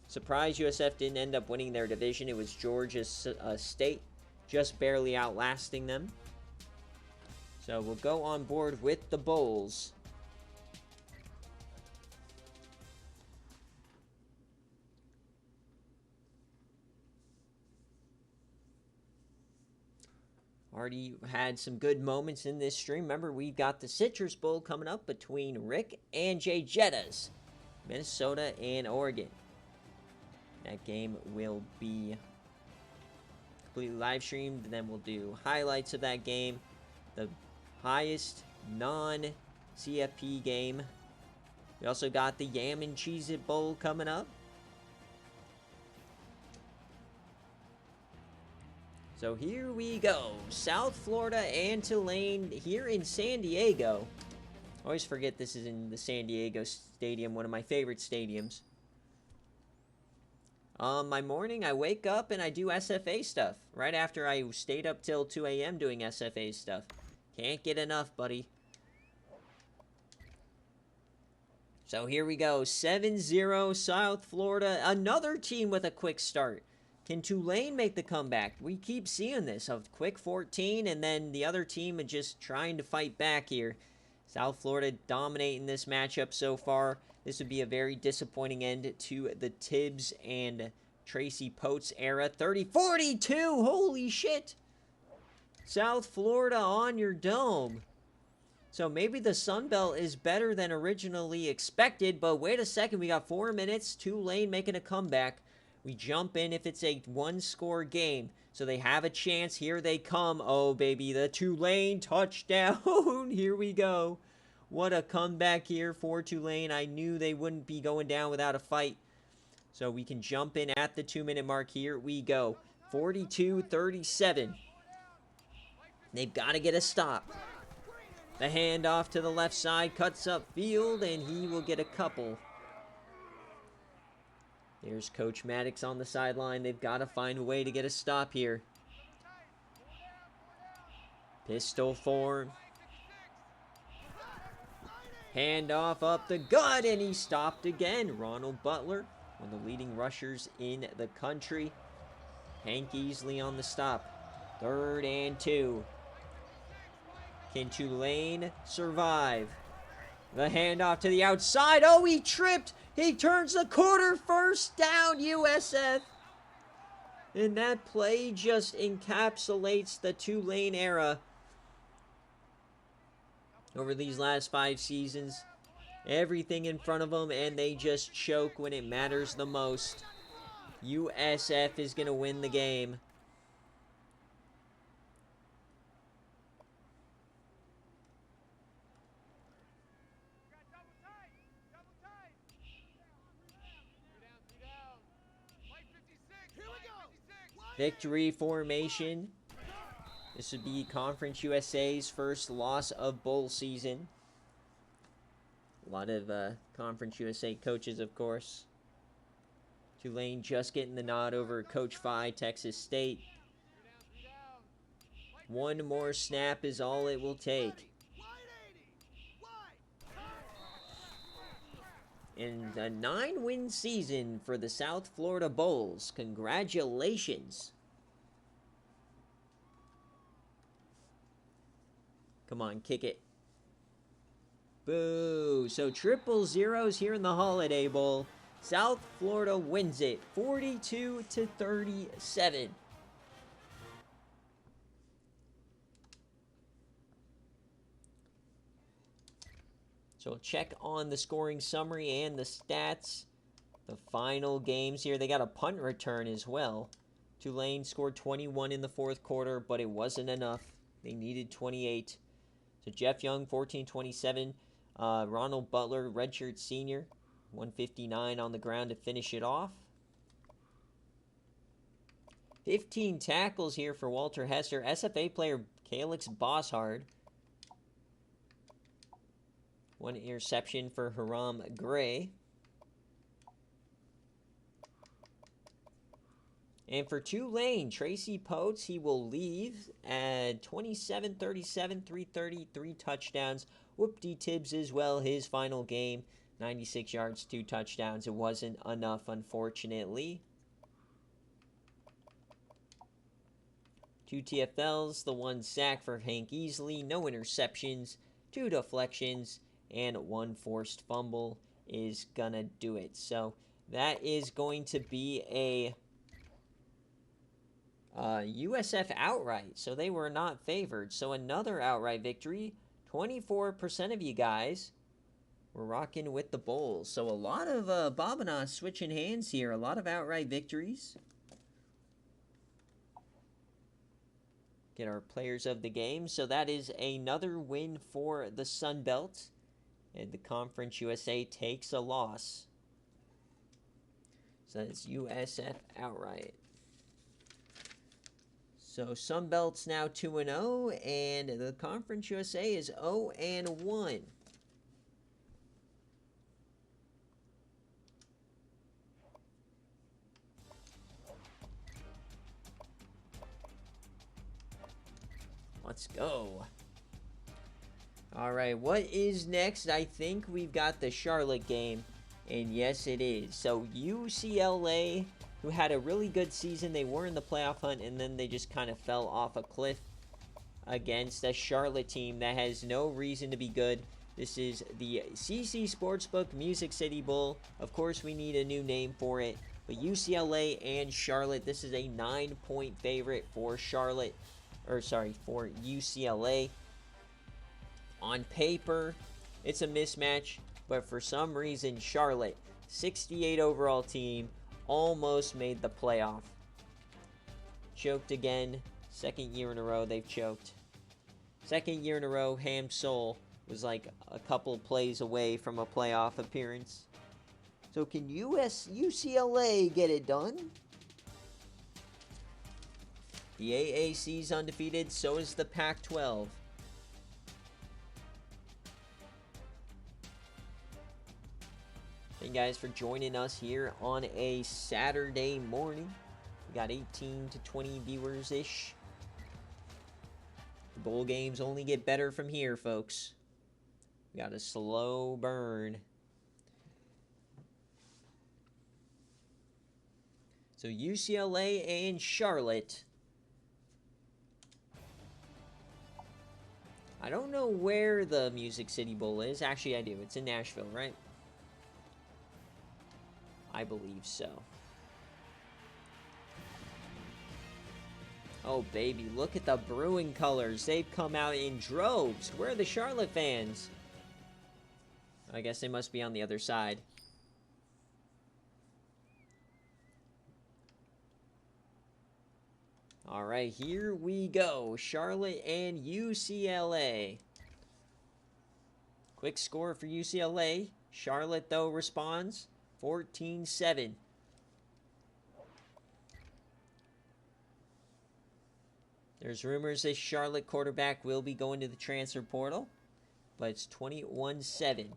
[SPEAKER 1] Surprised USF didn't end up winning their division. It was Georgia State just barely outlasting them. So we'll go on board with the Bulls. Already had some good moments in this stream. Remember, we've got the Citrus Bowl coming up between Rick and Jay Jettas, Minnesota and Oregon. That game will be completely live streamed. And then we'll do highlights of that game. The highest non-CFP game. We also got the Yam and Cheez-It Bowl coming up. So here we go. South Florida and Tulane here in San Diego. Always forget this is in the San Diego Stadium, one of my favorite stadiums. My morning, I wake up and I do SFA stuff. Right after I stayed up till 2 a.m. doing SFA stuff. Can't get enough, buddy. So here we go. 7-0 South Florida. Another team with a quick start. Can Tulane make the comeback? We keep seeing this. A quick 14, and then the other team is just trying to fight back here. South Florida dominating this matchup so far. This would be a very disappointing end to the Tibbs and Tracy Potes era. 30-42! Holy shit! South Florida on your dome. So maybe the Sun Belt is better than originally expected, but wait a second. We got 4 minutes. Tulane making a comeback. We jump in if it's a one-score game. So they have a chance. Here they come. Oh, baby, the Tulane touchdown. Here we go. What a comeback here for Tulane. I knew they wouldn't be going down without a fight. So we can jump in at the 2-minute mark. Here we go. 42-37. They've got to get a stop. The handoff to the left side. Cuts up field, and he will get a couple. There's Coach Maddox on the sideline. They've got to find a way to get a stop here. Pistol form. Handoff up the gut, and he stopped again. Ronald Butler, one of the leading rushers in the country. Hank Easley on the stop. 3rd and 2. Can Tulane survive? The handoff to the outside. Oh, he tripped. He turns the corner. 1st down, USF. And that play just encapsulates the Tulane era over these last 5 seasons. Everything in front of them, and they just choke when it matters the most. USF is going to win the game. Victory formation. This would be Conference USA's first loss of bowl season. A lot of Conference USA coaches, of course. Tulane just getting the nod over Coach Phi, Texas State. 1 more snap is all it will take. And a 9-win season for the South Florida Bulls. Congratulations. Come on, kick it. Boo. So 0-0 here in the Holiday Bowl. South Florida wins it 42-37. So check on the scoring summary and the stats. The final games here. They got a punt return as well. Tulane scored 21 in the 4th quarter, but it wasn't enough. They needed 28. So Jeff Young, 14-27. Ronald Butler, redshirt senior, 159 on the ground to finish it off. 15 tackles here for Walter Hester. SFA player Calix Bosshard. 1 interception for Haram Gray. And for Tulane, Tracy Potes, he will leave at 27-37, 330, 3 touchdowns. Whoop-de-Tibbs as well, his final game. 96 yards, 2 touchdowns. It wasn't enough, unfortunately. 2 TFLs, the 1 sack for Hank Easley, no interceptions, 2 deflections, and 1 forced fumble is gonna do it. So that is going to be a USF outright. So they were not favored. So another outright victory. 24% of you guys were rocking with the Bulls. So a lot of Bobinas switching hands here. A lot of outright victories. Get our players of the game. So that is another win for the Sun Belt. And the Conference USA takes a loss. So that's USF outright. So Sun Belt's now 2-0, and the Conference USA is 0-1. Let's go. All right, what is next? I think we've got the Charlotte game, and yes, it is. So UCLA, who had a really good season, they were in the playoff hunt, and then they just kind of fell off a cliff against a Charlotte team that has no reason to be good. This is the CC Sportsbook Music City Bowl. Of course, we need a new name for it, but UCLA and Charlotte, this is a 9-point favorite for Charlotte, or sorry, for UCLA. On paper, it's a mismatch, but for some reason, Charlotte, 68 overall team, almost made the playoff. Choked again. 2nd year in a row they've choked. 2nd year in a row, Ham Soul was like a couple plays away from a playoff appearance. So can UCLA get it done? The AAC's undefeated, so is the Pac-12. Thank you guys for joining us here on a Saturday morning. We got 18 to 20 viewers-ish. The bowl games only get better from here, folks. Got a slow burn. So UCLA and Charlotte. I don't know where the Music City Bowl is. Actually, I do. It's in Nashville, right? I believe so. Oh, baby, look at the Bruin colors. They've come out in droves. Where are the Charlotte fans? I guess they must be on the other side. All right, here we go. Charlotte and UCLA. Quick score for UCLA. Charlotte, though, responds 14-7. There's rumors this Charlotte quarterback will be going to the transfer portal, but it's 21-7.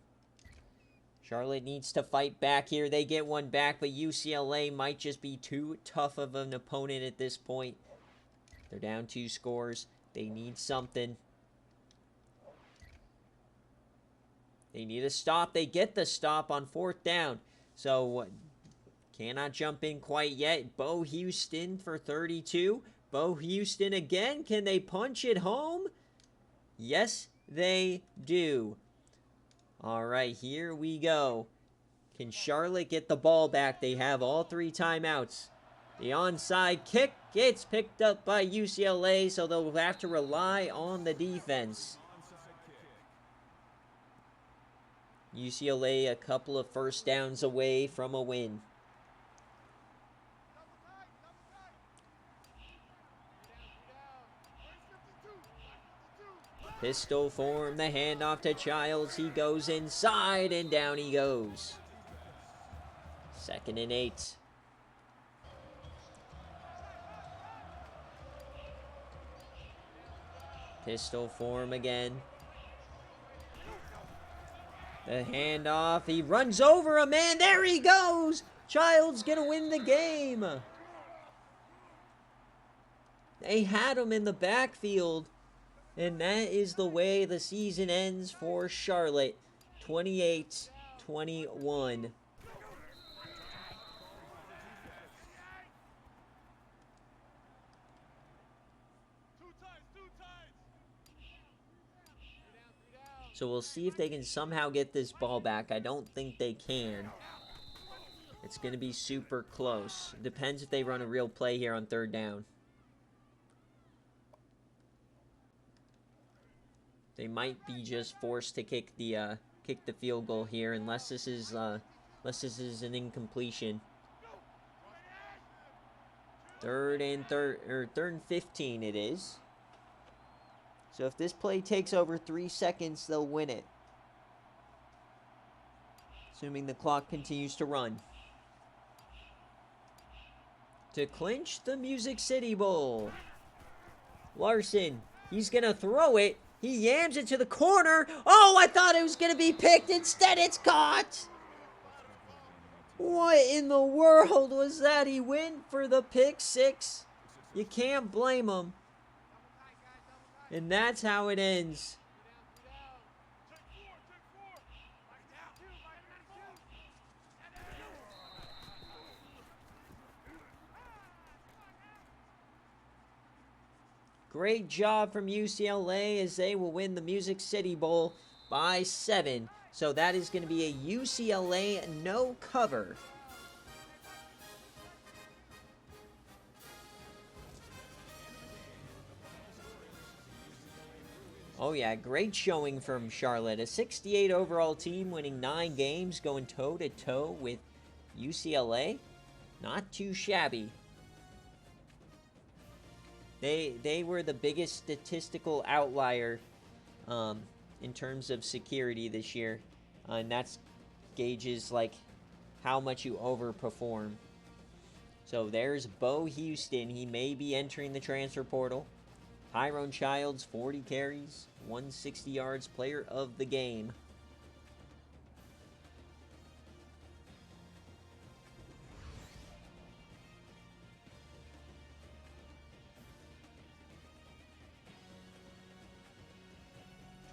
[SPEAKER 1] Charlotte needs to fight back here. They get one back, but UCLA might just be too tough of an opponent at this point. They're down 2 scores. They need something. They need a stop. They get the stop on 4th down. So, cannot jump in quite yet. Bo Houston for 32. Bo Houston again. Can they punch it home? Yes, they do. All right, here we go. Can Charlotte get the ball back? They have all 3 timeouts. The onside kick gets picked up by UCLA, so they'll have to rely on the defense. UCLA a couple of first downs away from a win. Pistol form, the handoff to Childs. He goes inside, and down he goes. 2nd and 8. Pistol form again. The handoff. He runs over a man. There he goes. Childs gonna win the game. They had him in the backfield. And that is the way the season ends for Charlotte. 28-21. So we'll see if they can somehow get this ball back. I don't think they can. It's going to be super close. Depends if they run a real play here on 3rd down. They might be just forced to kick the field goal here, unless this is an incompletion. 3rd and 15 it is. So if this play takes over 3 seconds, they'll win it. Assuming the clock continues to run. To clinch the Music City Bowl. Larson, he's going to throw it. He yams it to the corner. Oh, I thought it was going to be picked. Instead, it's caught. What in the world was that? He went for the pick 6. You can't blame him. And that's how it ends. Great job from UCLA as they will win the Music City Bowl by 7. So that is going to be a UCLA no cover. Oh yeah, great showing from Charlotte. A 68 overall team winning 9 games, going toe-to-toe with UCLA. Not too shabby. They were the biggest statistical outlier in terms of security this year. And that's gauges like how much you overperform. So there's Bo Houston. He may be entering the transfer portal. Tyrone Childs, 40 carries, 160 yards, player of the game.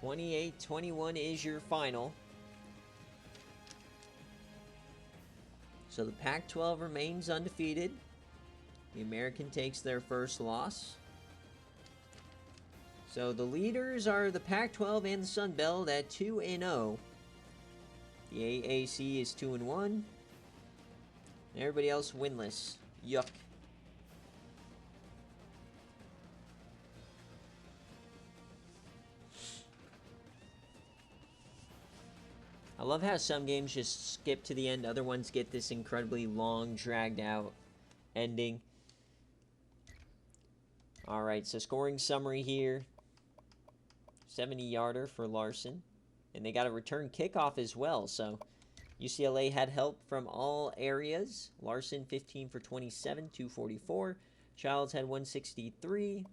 [SPEAKER 1] 28-21 is your final. So the Pac-12 remains undefeated. The American takes their first loss. So the leaders are the Pac-12 and the Sun Belt at 2-0. The AAC is 2-1. And everybody else winless. Yuck. I love how some games just skip to the end. Other ones get this incredibly long, dragged out ending. Alright, so scoring summary here. 70-yarder for Larson. And they got a return kickoff as well. So UCLA had help from all areas. Larson 15 for 27, 244. Childs had 163.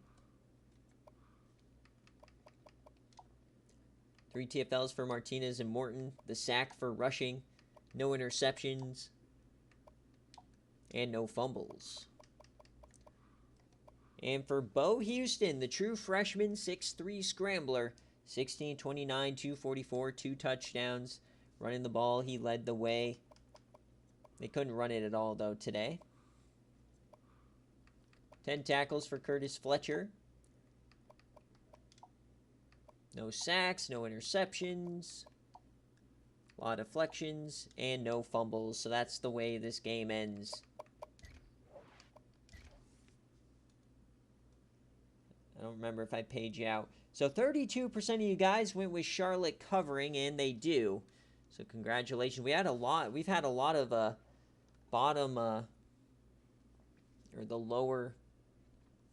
[SPEAKER 1] 3 TFLs for Martinez and Morton. The sack for rushing. No interceptions. And no fumbles. And for Bo Houston, the true freshman 6'3 scrambler. 16, 29, 244, 2 touchdowns. Running the ball, he led the way. They couldn't run it at all, though, today. 10 tackles for Curtis Fletcher. No sacks, no interceptions. A lot of deflections, and no fumbles. So that's the way this game ends. I don't remember if I paid you out. So 32% of you guys went with Charlotte covering, and they do. So congratulations. We've had a lot of bottom or the lower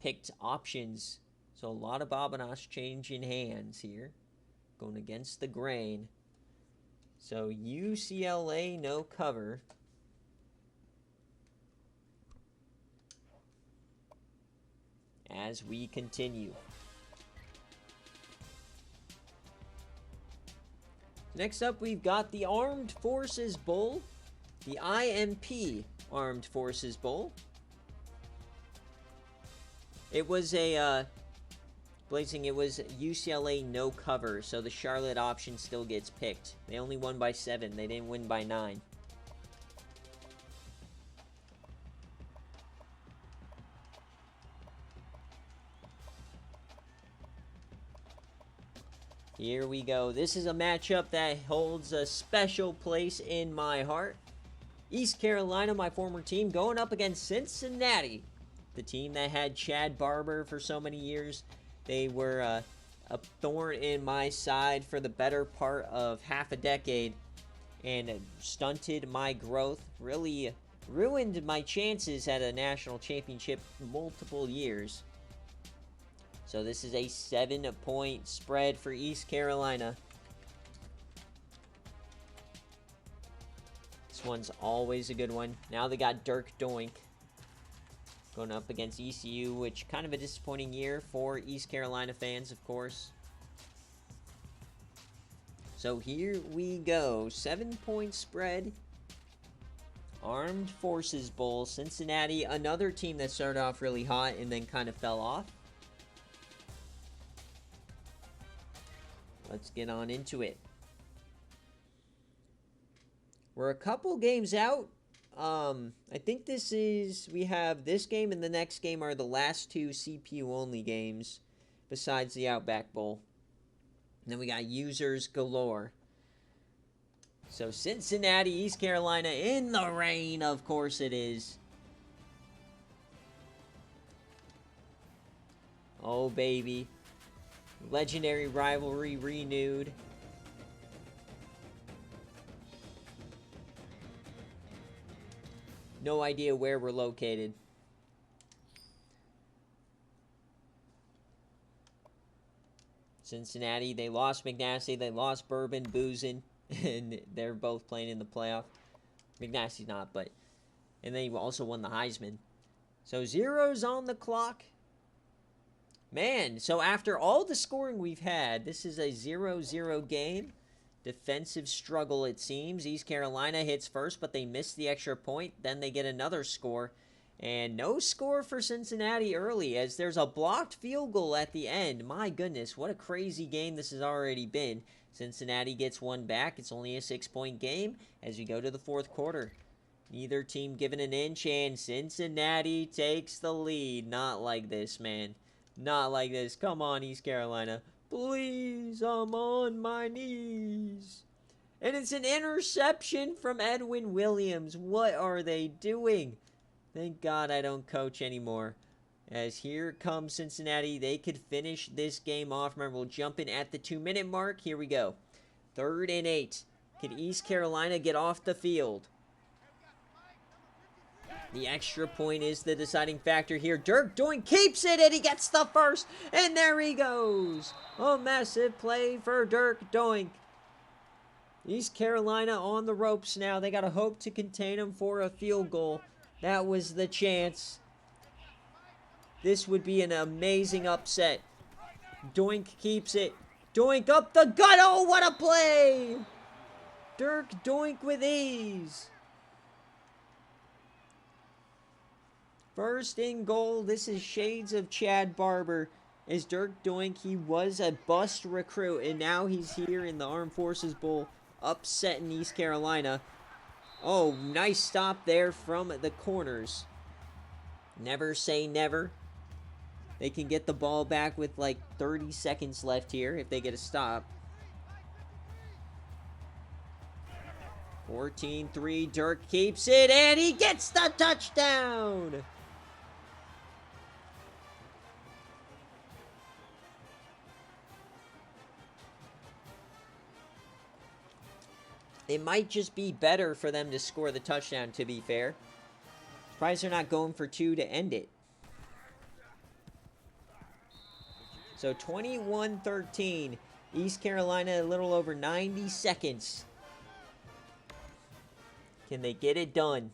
[SPEAKER 1] picked options. So a lot of Bobinas changing hands here. Going against the grain. So UCLA no cover. As we continue. Next up, we've got the Armed Forces Bowl. The IMP Armed Forces Bowl. It was a, Blazing, it was UCLA no cover, so the Charlotte option still gets picked. They only won by 7. They didn't win by 9. Here we go. This is a matchup that holds a special place in my heart. East Carolina, my former team, going up against Cincinnati. The team that had Chad Barber for so many years. They were a thorn in my side for the better part of half a decade. And stunted my growth. Really ruined my chances at a national championship multiple years. So this is a 7-point spread for East Carolina. This one's always a good one. Now they got Dirk Doink going up against ECU, which kind of a disappointing year for East Carolina fans, of course. So here we go. 7-point spread. Armed Forces Bowl. Cincinnati, another team that started off really hot and then kind of fell off. Let's get on into it. We're a couple games out. I think we have this game and the next game are the last 2 CPU-only games besides the Outback Bowl. And then we got users galore. So Cincinnati, East Carolina in the rain, of course it is. Oh, baby. Legendary rivalry renewed. No idea where we're located. Cincinnati, they lost McNasty, they lost Bourbon, Boozin, and they're both playing in the playoff. McNasty's not, but... And they also won the Heisman. So, 0's on the clock. Man, so after all the scoring we've had, this is a 0-0 game. Defensive struggle, it seems. East Carolina hits first, but they miss the extra point. Then they get another score. And no score for Cincinnati early, as there's a blocked field goal at the end. My goodness, what a crazy game this has already been. Cincinnati gets one back. It's only a 6-point game as we go to the fourth quarter. Neither team given an inch, and Cincinnati takes the lead. Not like this, man. Not like this. Come on, East Carolina. Please, I'm on my knees. And it's an interception from Edwin Williams. What are they doing? Thank God I don't coach anymore. As here comes Cincinnati. They could finish this game off. Remember, we'll jump in at the 2-minute mark. Here we go. 3rd and 8. Can East Carolina get off the field? The extra point is the deciding factor here. Dirk Doink keeps it, and he gets the first. And there he goes. A massive play for Dirk Doink. East Carolina on the ropes now. They got to hope to contain him for a field goal. That was the chance. This would be an amazing upset. Doink keeps it. Doink up the gut. Oh, what a play! Dirk Doink with ease. 1st and goal. This is shades of Chad Barber. As Dirk Doink, he was a bust recruit, and now he's here in the Armed Forces Bowl, upsetting East Carolina. Oh, nice stop there from the corners. Never say never. They can get the ball back with like 30 seconds left here if they get a stop. 14-3, Dirk keeps it, and he gets the touchdown! It might just be better for them to score the touchdown, to be fair. Surprised they're not going for 2 to end it. So 21-13. East Carolina, a little over 90 seconds. Can they get it done?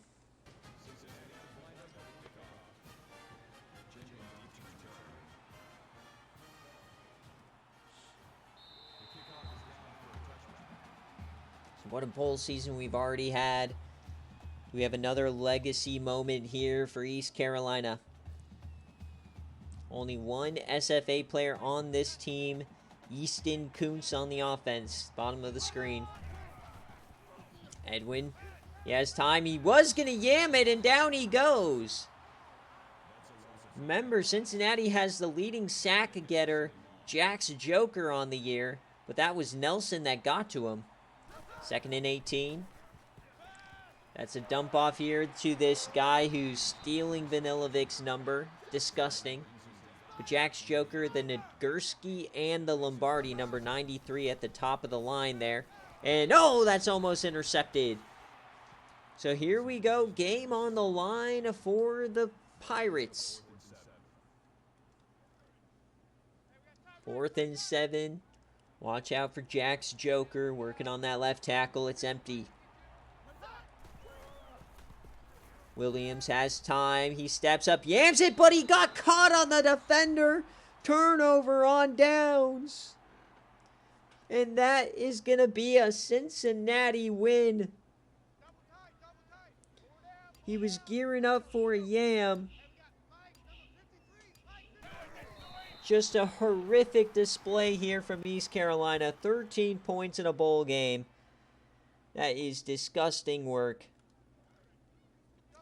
[SPEAKER 1] What a bowl season we've already had. We have another legacy moment here for East Carolina. Only one SFA player on this team. Easton Kuntz on the offense. Bottom of the screen. Edwin. He has time. He was going to yam it, and down he goes. Remember, Cincinnati has the leading sack getter, Jax Joker, on the year. But that was Nelson that got to him. 2nd and 18. That's a dump off here to this guy who's stealing Vanilovic's number. Disgusting. But Jax Joker, the Nagurski, and the Lombardi, number 93 at the top of the line there. And oh, that's almost intercepted. So here we go. Game on the line for the Pirates. 4th and 7. Watch out for Jax Joker working on that left tackle. It's empty. Williams has time. He steps up, yams it, but he got caught on the defender. Turnover on downs. And that is going to be a Cincinnati win. He was gearing up for a yam. Just a horrific display here from East Carolina. 13 points in a bowl game. That is disgusting work.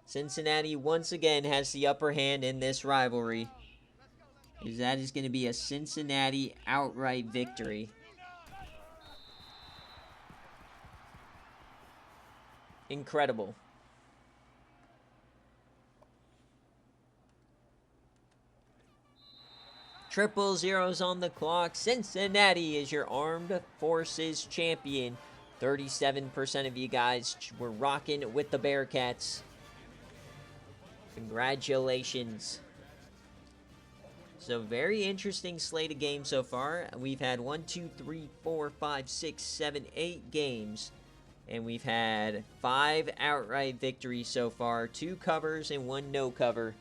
[SPEAKER 1] Cincinnati once again has the upper hand in this rivalry. That is going to be a Cincinnati outright victory. Incredible. Triple zeros on the clock. Cincinnati is your Armed Forces champion. 37% of you guys were rocking with the Bearcats. Congratulations. So very interesting slate of games so far. We've had 1, 2, 3, 4, 5, 6, 7, 8 games. And we've had 5 outright victories so far. 2 covers and 1 no cover.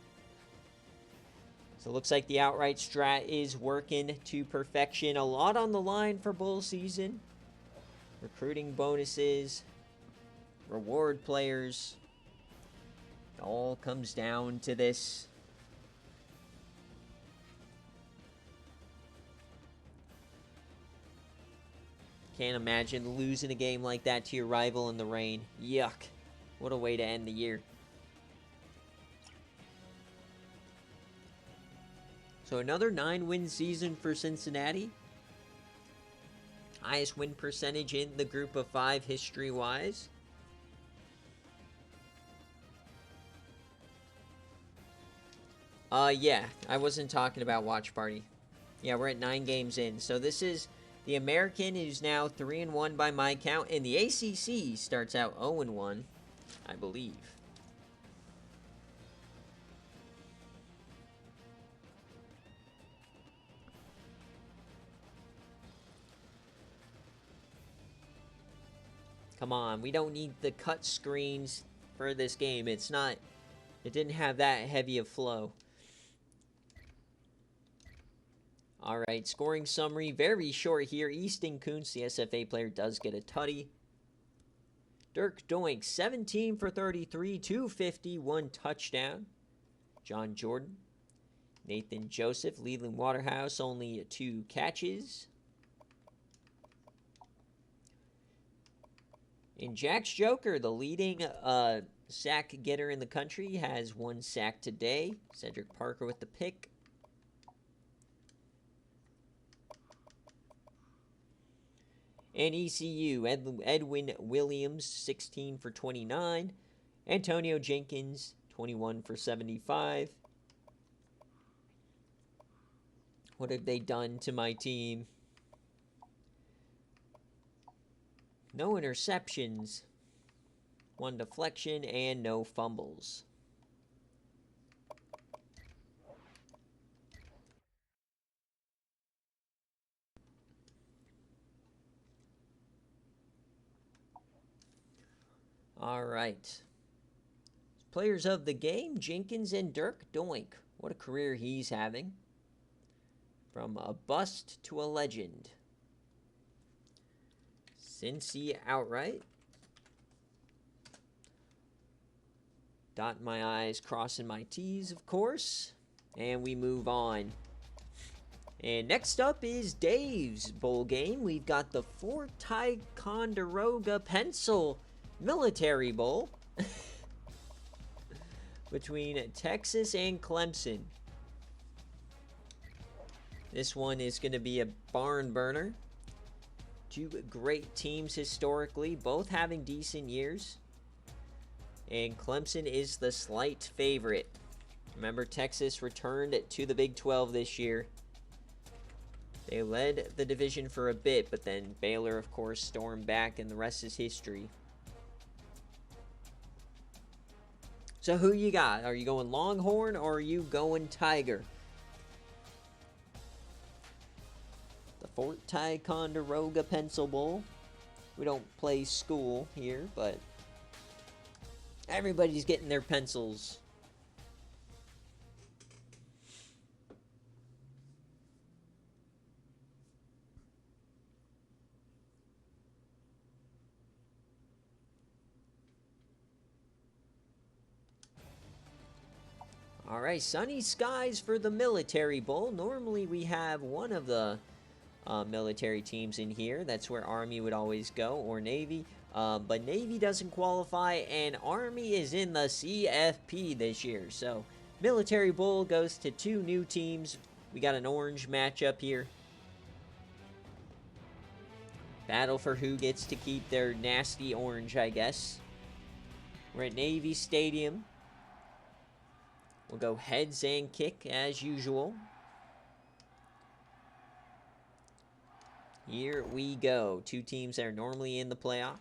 [SPEAKER 1] So it looks like the outright strat is working to perfection. A lot on the line for bowl season. Recruiting bonuses. Reward players. It all comes down to this. Can't imagine losing a game like that to your rival in the rain. Yuck. What a way to end the year. So another 9-win season for Cincinnati. Highest win percentage in the group of 5 history-wise. Yeah, I wasn't talking about Watch Party. Yeah, we're at 9 games in. So this is the American, who's now 3-1 by my count. And the ACC starts out 0-1, I believe. Come on, we don't need the cut screens for this game. It didn't have that heavy of flow. All right, scoring summary, very short here. Easton Kuntz, the SFA player, does get a tutty. Dirk Doink, 17 for 33, 250, 1 touchdown. John Jordan. Nathan Joseph, Leland Waterhouse, only 2 catches. And Jack's Joker, the leading sack getter in the country, has 1 sack today. Cedric Parker with the pick. And ECU, Edwin Williams, 16 for 29. Antonio Jenkins, 21 for 75. What have they done to my team? No interceptions, 1 deflection, and no fumbles. All right. Players of the game, Jenkins and Dirk Doink. What a career he's having. From a bust to a legend. Cincy outright. Dotting my I's, crossing my T's, of course. And we move on. And next up is Dave's bowl game. We've got the Fort Ticonderoga Pencil Military Bowl. Between Texas and Clemson. This one is going to be a barn burner. 2 great teams historically, both having decent years. And Clemson is the slight favorite. Remember, Texas returned to the Big 12 this year. They led the division for a bit, but then Baylor, of course, stormed back, and the rest is history. So who you got? Are you going Longhorn or are you going Tiger? The Fort Ticonderoga Pencil Bowl. We don't play school here, but everybody's getting their pencils. All right, sunny skies for the Military Bowl. Normally we have one of the military teams in here. That's where Army would always go, or Navy. But Navy doesn't qualify, and Army is in the CFP this year. So Military Bowl goes to 2 new teams. We got an orange matchup here. Battle for who gets to keep their nasty orange, I guess. We're at Navy Stadium. We'll go heads and kick as usual. Here we go. 2 teams that are normally in the playoff,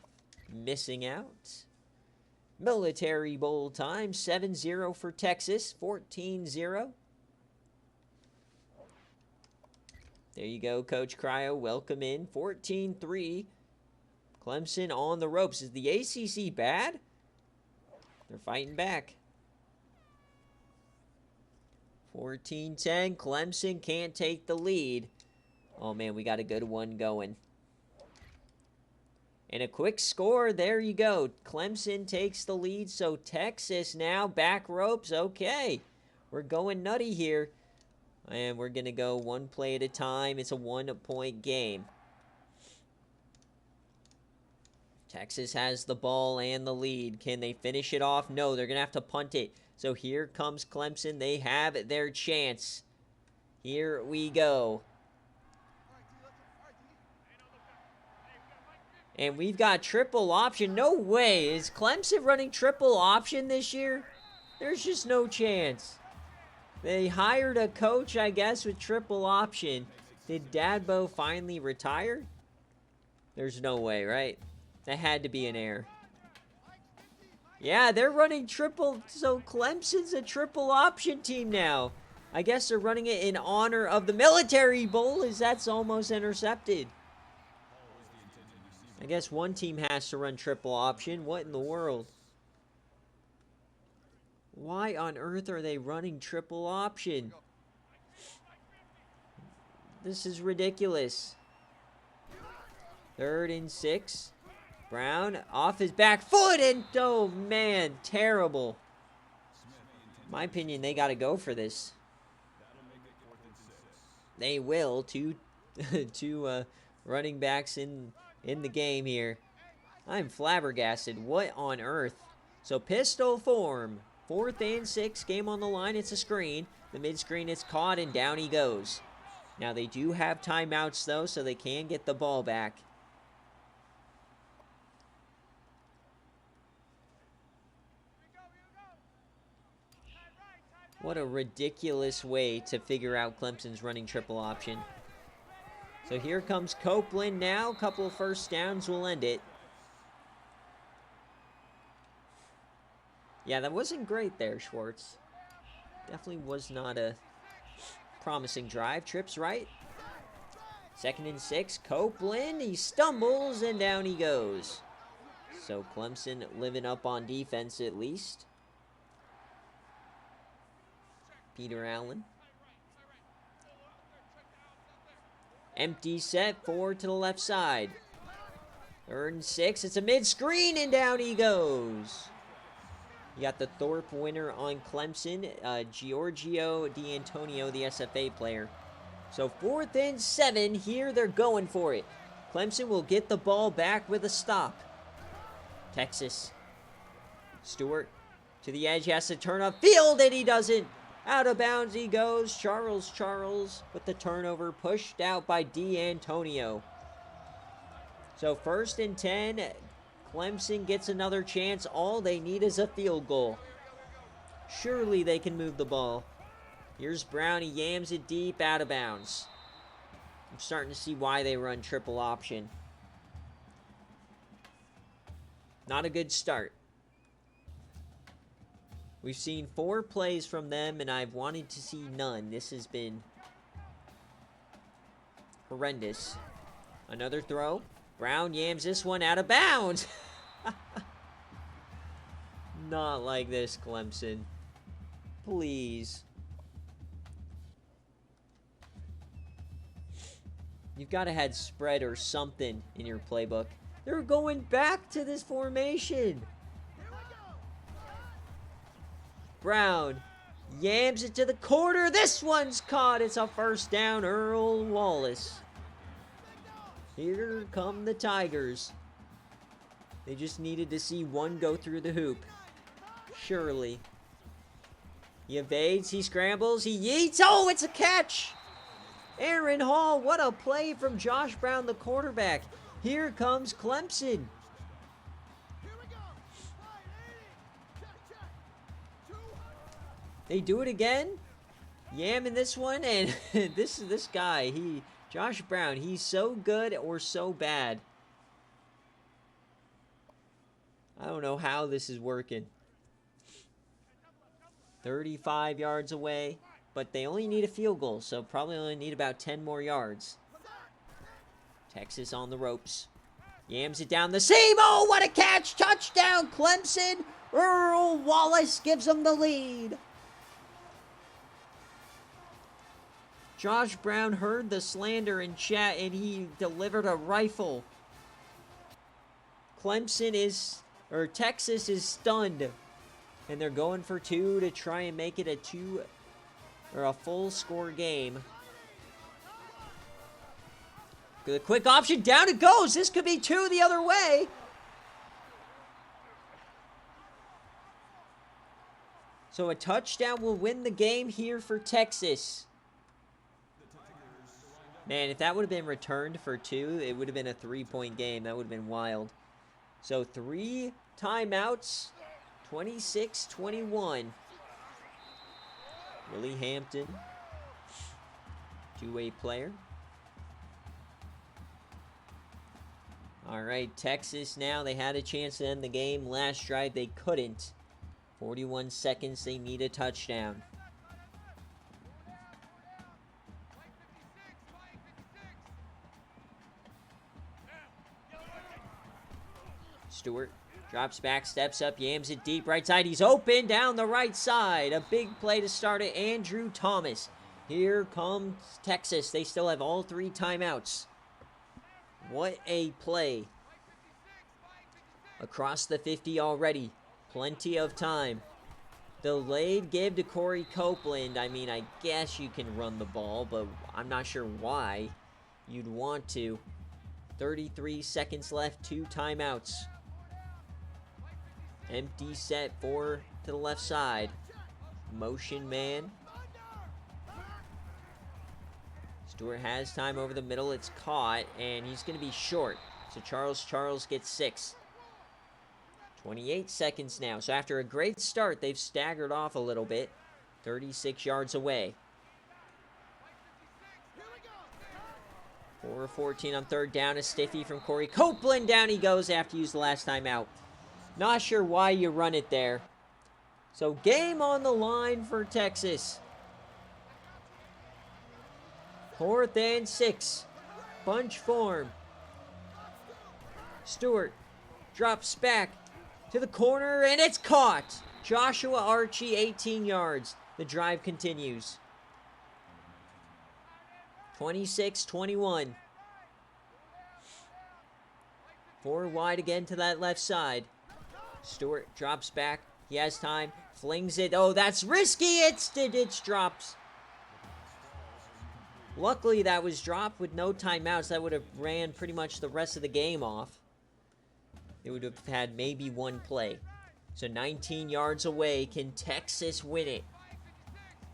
[SPEAKER 1] missing out. Military Bowl time, 7-0 for Texas, 14-0. There you go, Coach Cryo. Welcome in. 14-3. Clemson on the ropes. Is the ACC bad? They're fighting back. 14-10. Clemson can't take the lead. Oh, man, we got a good one going. And a quick score, there you go. Clemson takes the lead, so Texas now back ropes. Okay, we're going nutty here. And we're going to go one play at a time. It's a 1-point game. Texas has the ball and the lead. Can they finish it off? No, they're going to have to punt it. So here comes Clemson. They have their chance. Here we go. And we've got triple option. No way. Is Clemson running triple option this year? There's just no chance. They hired a coach, I guess, with triple option. Did Dadbo finally retire? There's no way, right? That had to be an error. Yeah, they're running triple. So Clemson's a triple option team now. I guess they're running it in honor of the Military Bowl, as that's almost intercepted. I guess one team has to run triple option. What in the world? Why on earth are they running triple option? This is ridiculous. 3rd and 6. Brown off his back foot, and oh man, terrible. My opinion, they got to go for this. They will. Two running backs in the game here. I'm flabbergasted. What on earth? So pistol form. 4th and 6. Game on the line. It's a screen. The mid-screen is caught, and down he goes. Now they do have timeouts though, so they can get the ball back. What a ridiculous way to figure out Clemson's running triple option. So here comes Copeland now. A couple of first downs will end it. Yeah, that wasn't great there, Schwartz. Definitely was not a promising drive. Trips right. 2nd and 6. Copeland, he stumbles, and down he goes. So Clemson living up on defense at least. Peter Allen. Empty set, 4 to the left side. 3rd and 6. It's a mid-screen, and down he goes. You got the Thorpe winner on Clemson, Giorgio D'Antonio, the SFA player. So 4th and 7. Here they're going for it. Clemson will get the ball back with a stop. Texas. Stewart to the edge, has to turn upfield, and he doesn't. Out of bounds he goes. Charles with the turnover, pushed out by D'Antonio. So 1st and 10. Clemson gets another chance. All they need is a field goal. Surely they can move the ball. Here's Brown. He yams it deep, out of bounds. I'm starting to see why they run triple option. Not a good start. We've seen 4 plays from them, and I've wanted to see none. This has been horrendous. Another throw. Brown yams this one out of bounds. Not like this, Clemson. Please. You've got to have spread or something in your playbook. They're going back to this formation. Brown yams it to the corner. This one's caught. It's a first down. Earl Wallace. Here come the Tigers. They just needed to see one go through the hoop. Surely. He evades. He scrambles. He yeets. Oh, it's a catch. Aaron Hall. What a play from Josh Brown, the quarterback. Here comes Clemson. They do it again. Yam in this one, and this guy, Josh Brown, he's so good or so bad. I don't know how this is working. 35 yards away, but they only need a field goal, so probably only need about 10 more yards. Texas on the ropes. Yams it down the seam. Oh, what a catch! Touchdown, Clemson! Earl Wallace gives them the lead. Josh Brown heard the slander in chat, and he delivered a rifle. Texas is stunned. And they're going for 2 to try and make it a full score game. The quick option, down it goes. This could be 2 the other way. So a touchdown will win the game here for Texas. Man, if that would have been returned for 2, it would have been a 3-point game. That would have been wild. So 3 timeouts, 26-21. Willie Hampton, two-way player. All right, Texas now, they had a chance to end the game. Last drive, they couldn't. 41 seconds, they need a touchdown. Stewart drops back, steps up, yams it deep, right side. He's open down the right side. A big play to start it, Andrew Thomas. Here comes Texas. They still have all 3 timeouts. What a play. Across the 50 already. Plenty of time. Delayed give to Corey Copeland. I mean, I guess you can run the ball, but I'm not sure why you'd want to. 33 seconds left, 2 timeouts. Empty set, 4 to the left side. Motion man. Stewart has time over the middle. It's caught, and he's going to be short. So Charles gets 6. 28 seconds now. So after a great start, they've staggered off a little bit. 36 yards away. 4-14 on 3rd down. A stiffy from Corey Copeland. Down he goes after he used the last time out. Not sure why you run it there. So game on the line for Texas. 4th and 6. Bunch form. Stewart drops back to the corner, and it's caught. Joshua Archie, 18 yards. The drive continues. 26-21. 4 wide again to that left side. Stewart drops back. He has time. Flings it. Oh, that's risky. It's drops. Luckily, that was dropped with no timeouts. That would have ran pretty much the rest of the game off. It would have had maybe 1 play. So 19 yards away. Can Texas win it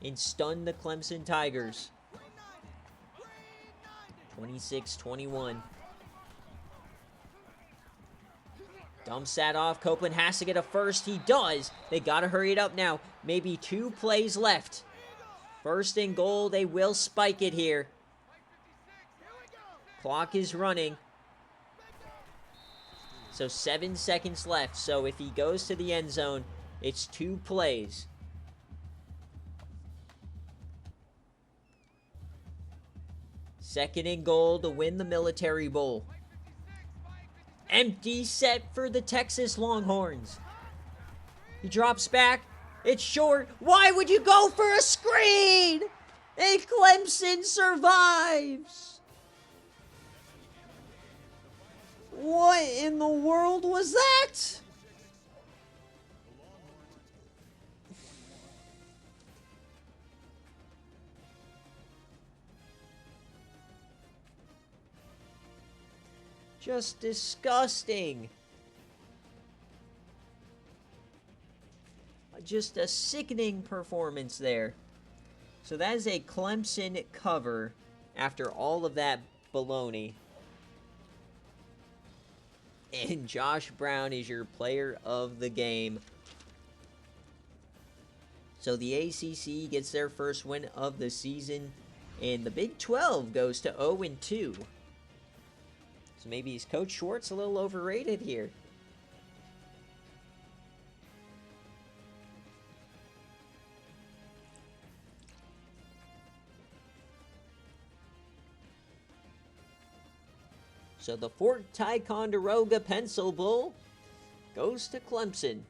[SPEAKER 1] and stun the Clemson Tigers? 26-21. Dumps that off. Copeland has to get a first. He does. They got to hurry it up now. Maybe 2 plays left. 1st and goal. They will spike it here. Clock is running. So 7 seconds left. So if he goes to the end zone, it's 2 plays. Second and goal to win the Military Bowl. Empty set for the Texas Longhorns. He drops back. It's short. Why would you go for a screen? And Clemson survives. What in the world was that? Just disgusting. Just a sickening performance there. So that is a Clemson cover after all of that baloney. And Josh Brown is your player of the game. So the ACC gets their first win of the season. And the Big 12 goes to 0-2. So maybe is Coach Schwartz a little overrated here? So the Fort Ticonderoga Pencil Bowl goes to Clemson.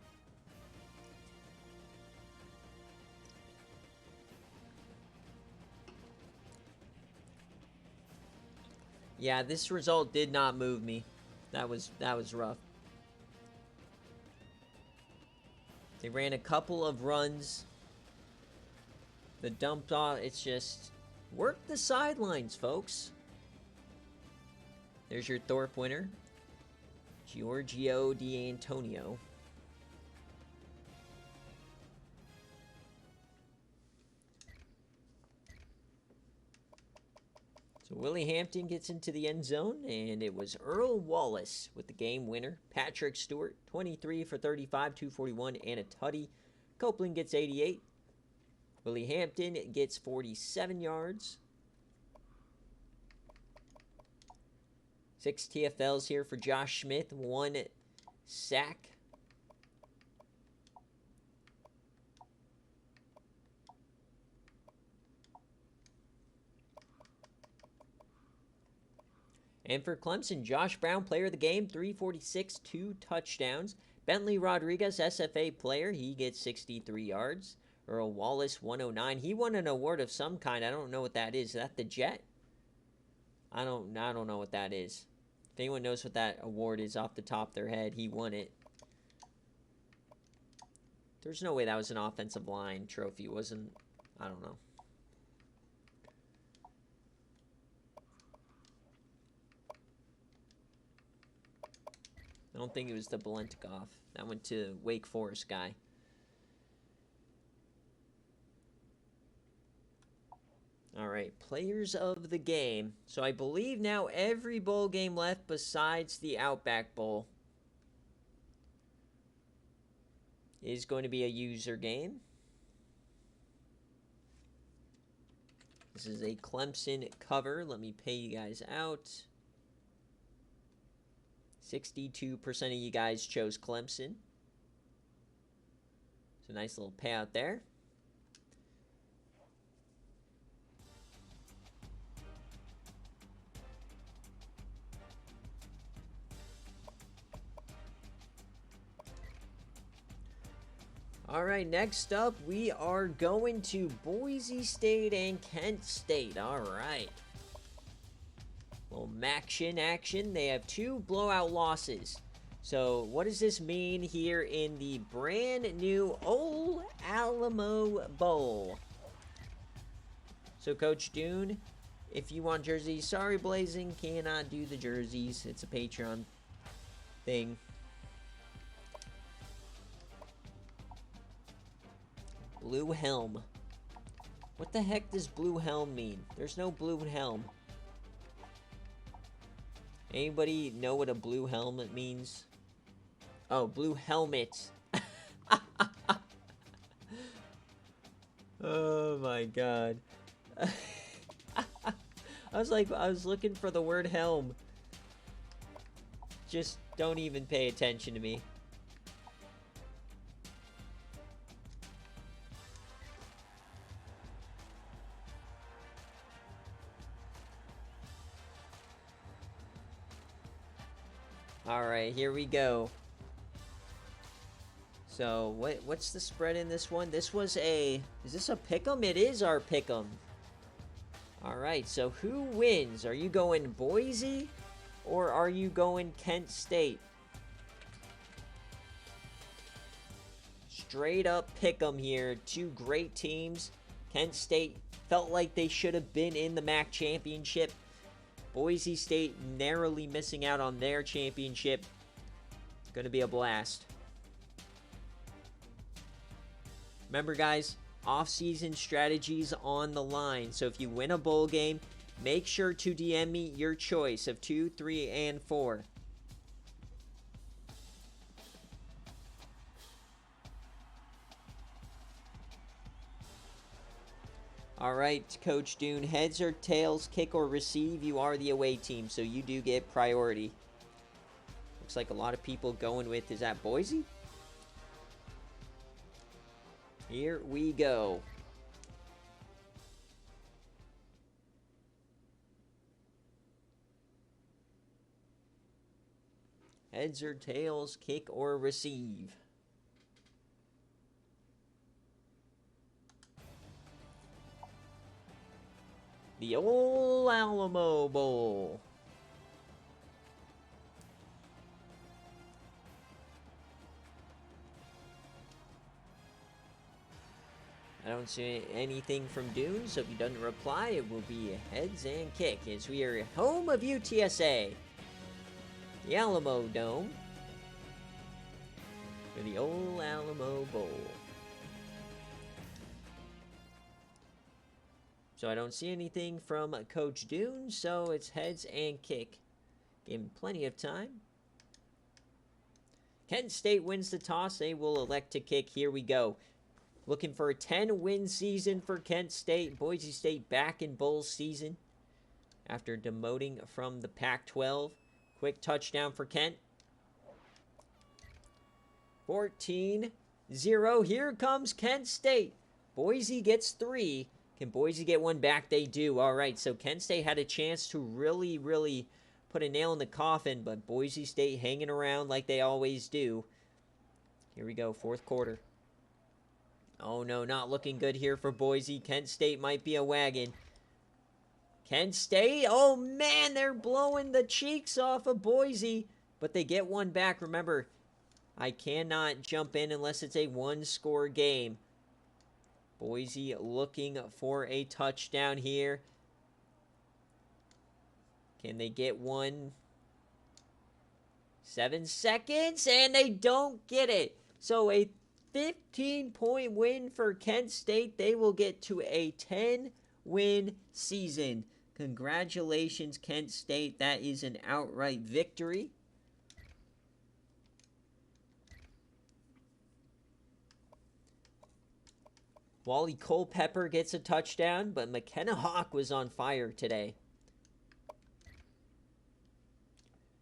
[SPEAKER 1] Yeah, this result did not move me. That was rough. They ran a couple of runs. The dump off, it's just work the sidelines, folks. There's your Thorpe winner, Giorgio D'Antonio. So Willie Hampton gets into the end zone, and it was Earl Wallace with the game winner. Patrick Stewart, 23 for 35, 241, and a tutty. Copeland gets 88. Willie Hampton gets 47 yards. 6 TFLs here for Josh Smith, 1 sack. And for Clemson, Josh Brown, player of the game, 346, 2 touchdowns. Bentley Rodriguez, SFA player, he gets 63 yards. Earl Wallace, 109. He won an award of some kind. I don't know what that is. Is that the Jet? I don't know what that is. If anyone knows what that award is off the top of their head, he won it. There's no way that was an offensive line trophy. It wasn't. I don't know. I don't think it was the Balentikoff. That went to Wake Forest guy. All right, players of the game. So I believe now every bowl game left besides the Outback Bowl is going to be a user game. This is a Clemson cover. Let me pay you guys out. 62% of you guys chose Clemson. So nice little payout there. All right, next up, we are going to Boise State and Kent State. All right. Little Maction action. They have 2 blowout losses. So what does this mean here in the brand new Old Alamo Bowl? So Coach Dune, if you want jerseys, sorry Blazing, cannot do the jerseys. It's a Patreon thing. Blue helm. What the heck does blue helm mean? There's no blue helm. Anybody know what a blue helmet means? Oh, blue helmet. Oh my god. I was looking for the word helm. Just don't even pay attention to me. Alright, here we go. So, what's the spread in this one? This was a... Is this a pick'em? It is our pick'em. Alright, so who wins? Are you going Boise? Or are you going Kent State? Straight up pick'em here. 2 great teams. Kent State felt like they should have been in the MAC championship. Boise State narrowly missing out on their championship. Going to be a blast. Remember, guys, off-season strategies on the line. So if you win a bowl game, make sure to DM me your choice of 2, 3, and 4. All right, Coach Dune, heads or tails, kick or receive, you are the away team, so you do get priority. Looks like a lot of people going with, is that Boise? Here we go. Heads or tails, kick or receive. The Old Alamo Bowl. don't see anything from Dune, so if he doesn't reply, it will be heads and kick as we are home of UTSA. The Alamo Dome for the old Alamo Bowl. So I don't see anything from Coach Dune, so it's heads and kick. Give him plenty of time. Kent State wins the toss. They will elect to kick. Here we go. Looking for a 10-win season for Kent State. Boise State back in bowl season after demoting from the Pac-12. Quick touchdown for Kent. 14-0. Here comes Kent State. Boise gets 3. Can Boise get one back? They do. All right, so Kent State had a chance to really put a nail in the coffin, but Boise State hanging around like they always do. Here we go, fourth quarter. Oh, no, not looking good here for Boise. Kent State might be a wagon. Kent State, oh, man, they're blowing the cheeks off of Boise, but they get one back. Remember, I cannot jump in unless it's a one-score game. Boise looking for a touchdown here. Can they get one? 7 seconds, and they don't get it. So a 15-point win for Kent State. They will get to a 10-win season. Congratulations, Kent State. That is an outright victory. Wally Culpepper gets a touchdown, but McKenna Hawk was on fire today.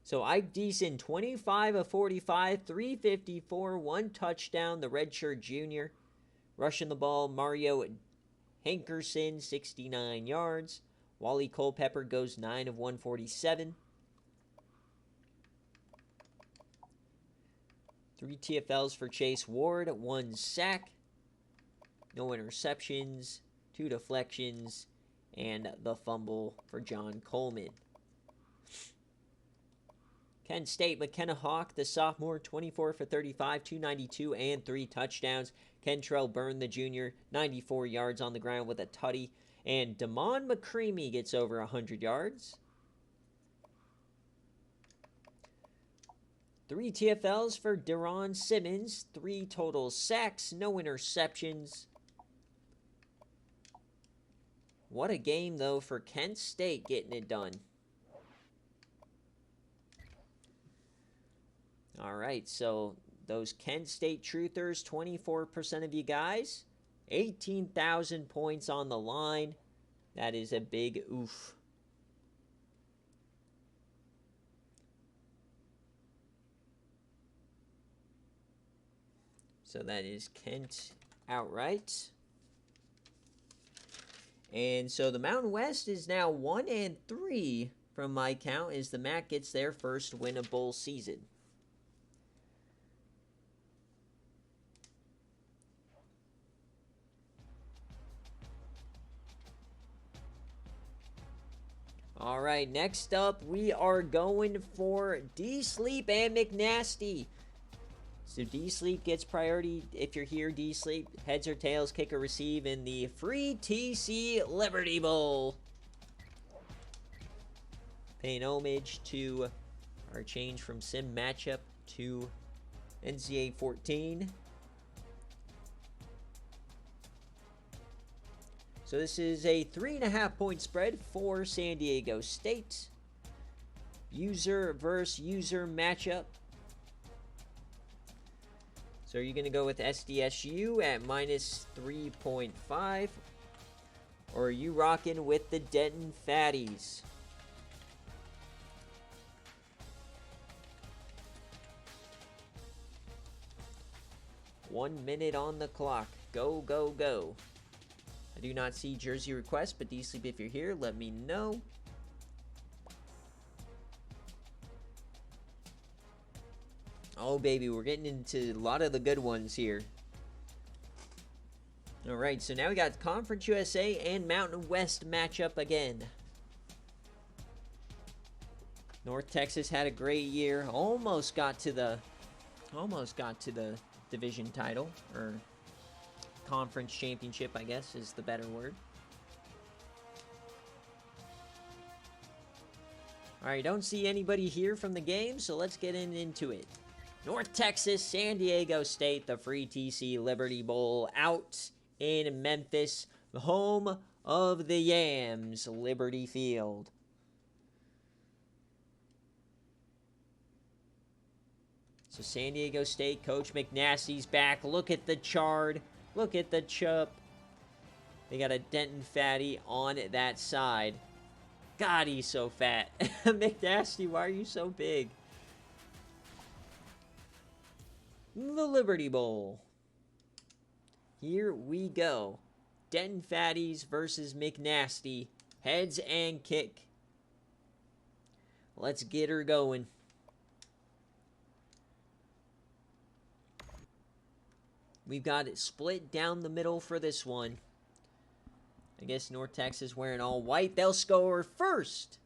[SPEAKER 1] So Ike Deason, 25 of 45, 354, 1 touchdown, the redshirt junior. Rushing the ball, Mario Hankerson, 69 yards. Wally Culpepper goes 9 of 147. 3 TFLs for Chase Ward, 1 sack. No interceptions, 2 deflections, and the fumble for John Coleman. Kent State, McKenna Hawk, the sophomore, 24 for 35, 292, and 3 touchdowns. Kentrell Byrne, the junior, 94 yards on the ground with a tutty. And Damon McCreamy gets over 100 yards. 3 TFLs for Deron Simmons, 3 total sacks, no interceptions. What a game, though, for Kent State getting it done. All right, so those Kent State truthers, 24% of you guys, 18,000 points on the line. That is a big oof. So that is Kent outright. And so the Mountain West is now 1-3 from my count as the MAC gets their first win of bowl season. All right, next up we are going for D-Sleep and McNasty. So D-Sleep gets priority if you're here, D-Sleep. Heads or tails, kick or receive in the free TC Liberty Bowl. Paying homage to our change from Sim matchup to NCAA 14. So this is a 3.5-point spread for San Diego State. User versus user matchup. So are you going to go with SDSU at minus 3.5? Or are you rocking with the Denton Fatties? One minute on the clock. Go, go, go. I do not see jersey requests, but D-Sleep, if you're here, let me know. Oh, baby, we're getting into a lot of the good ones here. All right, so now we got Conference USA and Mountain West matchup again. North Texas had a great year. Almost got to the division title, or conference championship, I guess, is the better word. Alright, don't see anybody here from the game, so let's get into it. North Texas, San Diego State, the free TC Liberty Bowl out in Memphis, the home of the Yams, Liberty Field. So San Diego State, Coach McNasty's back. Look at the chard. Look at the chup. They got a Denton fatty on that side. God, he's so fat. McNasty, why are you so big? The Liberty Bowl. Here we go. Denton Fatties versus McNasty. Heads and kick. Let's get her going. We've got it split down the middle for this one. I guess North Texas wearing all white. They'll score first.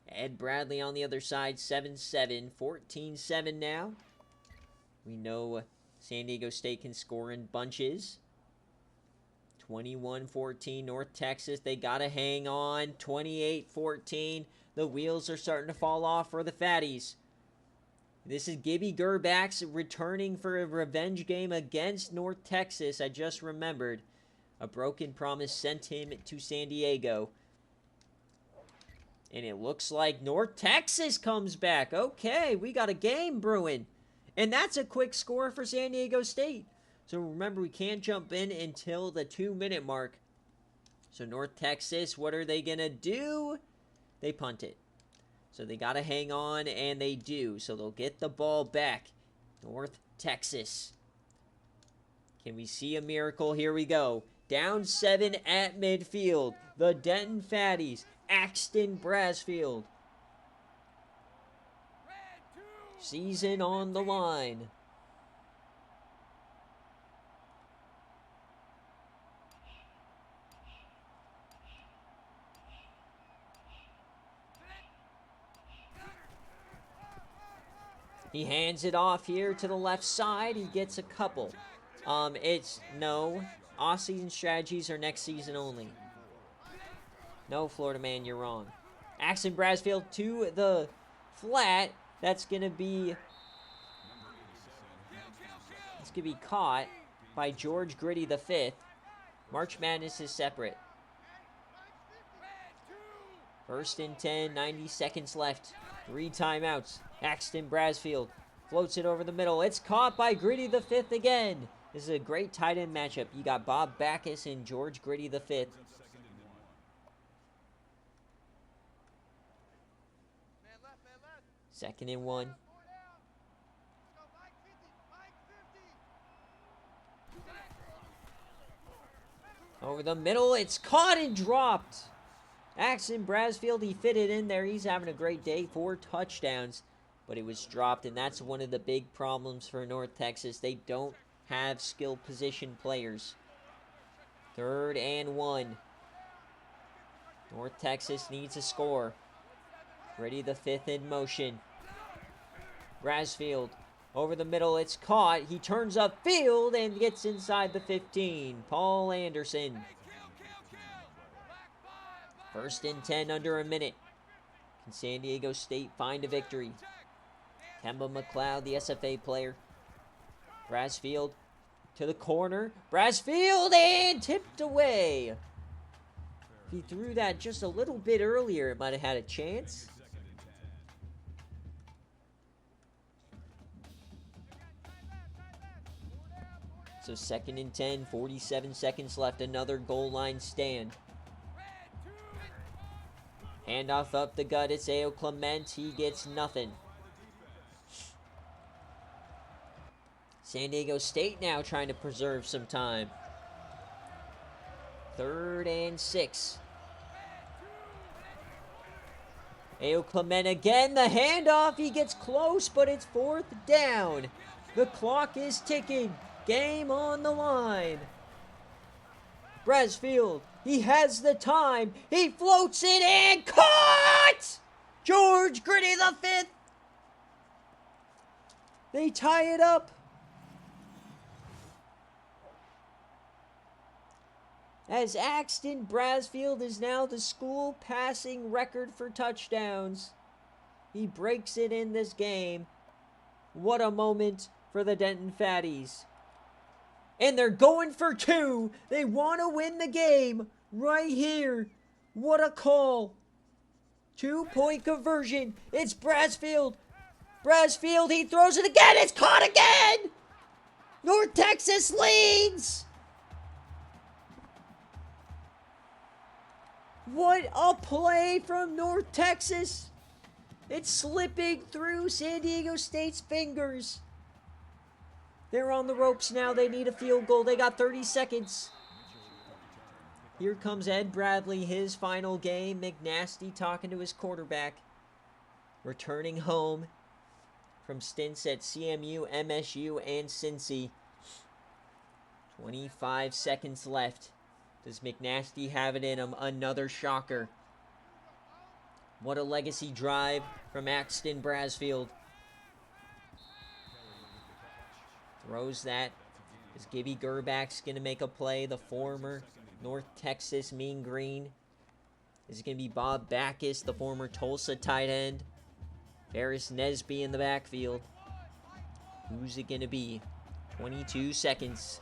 [SPEAKER 1] Ed Bradley on the other side, 7-7. 14-7 now. We know San Diego State can score in bunches. 21-14, North Texas. They got to hang on. 28-14. The wheels are starting to fall off for the Fatties. This is Gibby Gerbax returning for a revenge game against North Texas. I just remembered. A broken promise sent him to San Diego. And it looks like North Texas comes back. Okay, we got a game brewing. And that's a quick score for San Diego State. So remember, we can't jump in until the 2-minute mark. So North Texas, what are they going to do? They punt it. So they got to hang on, and they do. So they'll get the ball back. North Texas. Can we see a miracle? Here we go. Down 7 at midfield. The Denton Fatties. Axton Brasfield. Season on the line. He hands it off here to the left side. He gets a couple. It's no. Off-season strategies are next season only. No, Florida man, you're wrong. Axton Brasfield to the flat. That's going to be... It's going to be caught by George Gritty the Fifth. March Madness is separate. 1st and 10, 90 seconds left. 3 timeouts. Axton Brasfield floats it over the middle. It's caught by Gritty the Fifth again. This is a great tight end matchup. You got Bob Backus and George Gritty the Fifth. Second and 1. Over the middle. It's caught and dropped. Axton Brasfield, he fit it in there. He's having a great day. 4 touchdowns. But it was dropped, and that's one of the big problems for North Texas. They don't have skill position players. 3rd and 1. North Texas needs a score. Ready the Fifth in motion. Brasfield over the middle. It's caught. He turns upfield and gets inside the 15. Paul Anderson. 1st and 10 under a minute. Can San Diego State find a victory? Kemba McLeod, the SFA player. Brasfield to the corner. Brasfield and tipped away. If he threw that just a little bit earlier, it might have had a chance. So 2nd and 10, 47 seconds left. Another goal line stand. Handoff up the gut. It's A.O. Clement. He gets nothing. San Diego State now trying to preserve some time. 3rd and 6. A.O. Clement again. The handoff. He gets close, but it's 4th down. The clock is ticking. Game on the line. Brasfield. He has the time. He floats it and caught! George Gritty the Fifth. They tie it up. as Axton Brasfield is now the school passing record for touchdowns. He breaks it in this game. What a moment for the Denton Fatties. And they're going for two. They want to win the game right here. What a call. 2-point conversion. It's Brasfield. Brasfield, he throws it again. It's caught again. North Texas leads. What a play from North Texas. It's slipping through San Diego State's fingers. They're on the ropes now. They need a field goal. They got 30 seconds. Here comes Ed Bradley, his final game. McNasty talking to his quarterback. Returning home from stints at CMU, MSU, and Cincy. 25 seconds left. Does McNasty have it in him? Another shocker. What a legacy drive from Axton Brasfield. Throws that. Is Gibby Gerbach's going to make a play? The former North Texas Mean Green. Is it going to be Bob Backus, the former Tulsa tight end? Ferris Nesby in the backfield. Who's it going to be? 22 seconds.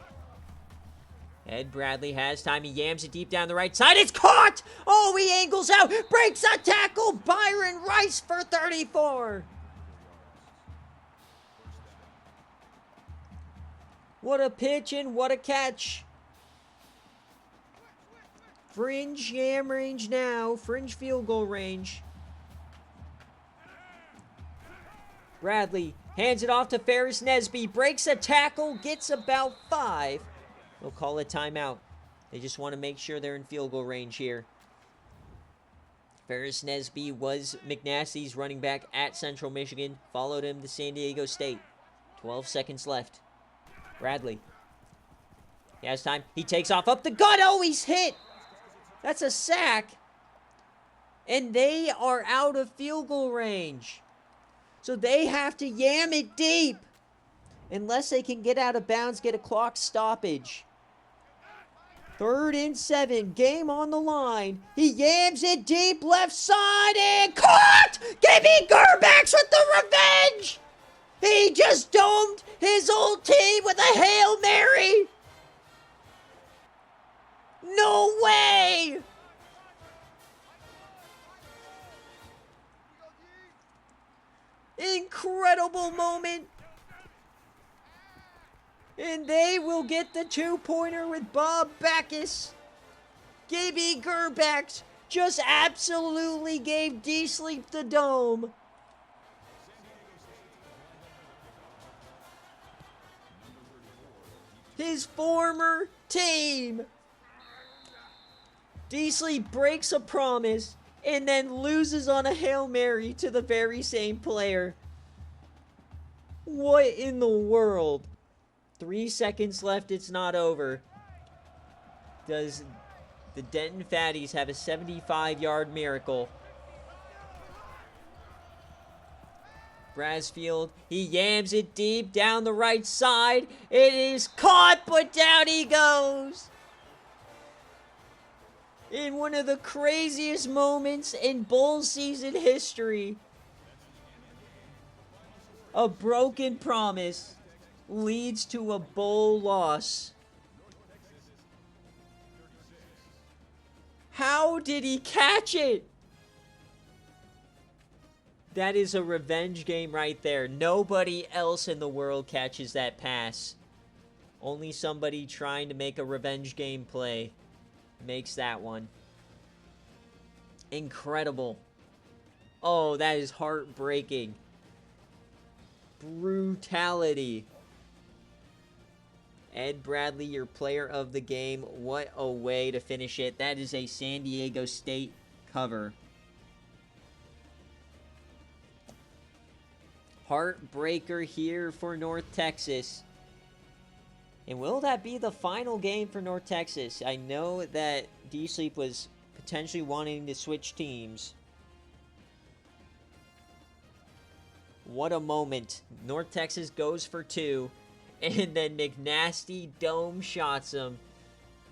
[SPEAKER 1] Ed Bradley has time. He yams it deep down the right side. It's caught! Oh, he angles out. Breaks a tackle. Byron Rice for 34. What a pitch and what a catch. Fringe yam range now. Fringe field goal range. Bradley hands it off to Ferris Nesby. Breaks a tackle. Gets about 5. They'll call a timeout. They just want to make sure they're in field goal range here. Ferris Nesby was McNasty's running back at Central Michigan. Followed him to San Diego State. 12 seconds left. Bradley. He has time. He takes off up the gut. Oh, he's hit. That's a sack. And they are out of field goal range. So they have to yam it deep. Unless they can get out of bounds, get a clock stoppage. 3rd and 7. Game on the line. He yams it deep left side and caught! Gibby Gerbachs with the revenge! He just domed his old team with a Hail Mary! No way! Incredible moment. And they will get the 2-pointer with Bob Backus. Gibby Gerbachs just absolutely gave D-Sleep the dome. His former team. D-Sleep breaks a promise and then loses on a Hail Mary to the very same player. What in the world? 3 seconds left, it's not over. Does the Denton Fatties have a 75-yard miracle? Brasfield, he yams it deep down the right side. It is caught, but down he goes. In one of the craziest moments in bowl season history. A broken promise leads to a bowl loss. How did he catch it? That is a revenge game right there. Nobody else in the world catches that pass. Only somebody trying to make a revenge game play makes that one. Incredible. Oh, that is heartbreaking. Brutality. Ed Bradley, your player of the game. What a way to finish it. That is a San Diego State cover. Heartbreaker here for North Texas. And will that be the final game for North Texas? I know that D-Sleep was potentially wanting to switch teams. What a moment. North Texas goes for 2. And then McNasty dome shots him.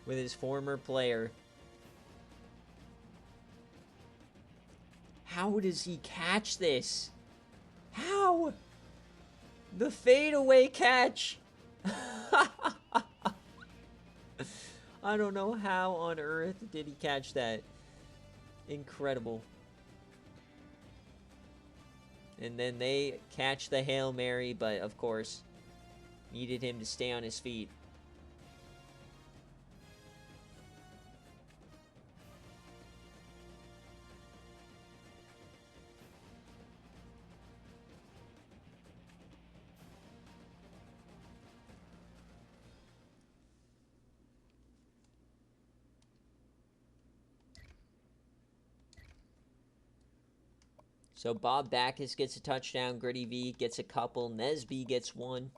[SPEAKER 1] with his former player. How does he catch this? How? The fadeaway catch. I don't know how on earth did he catch that. Incredible. And then they catch the Hail Mary, but of course, needed him to stay on his feet. So Bob Backus gets a touchdown, Gritty V gets a couple, Nesby gets one.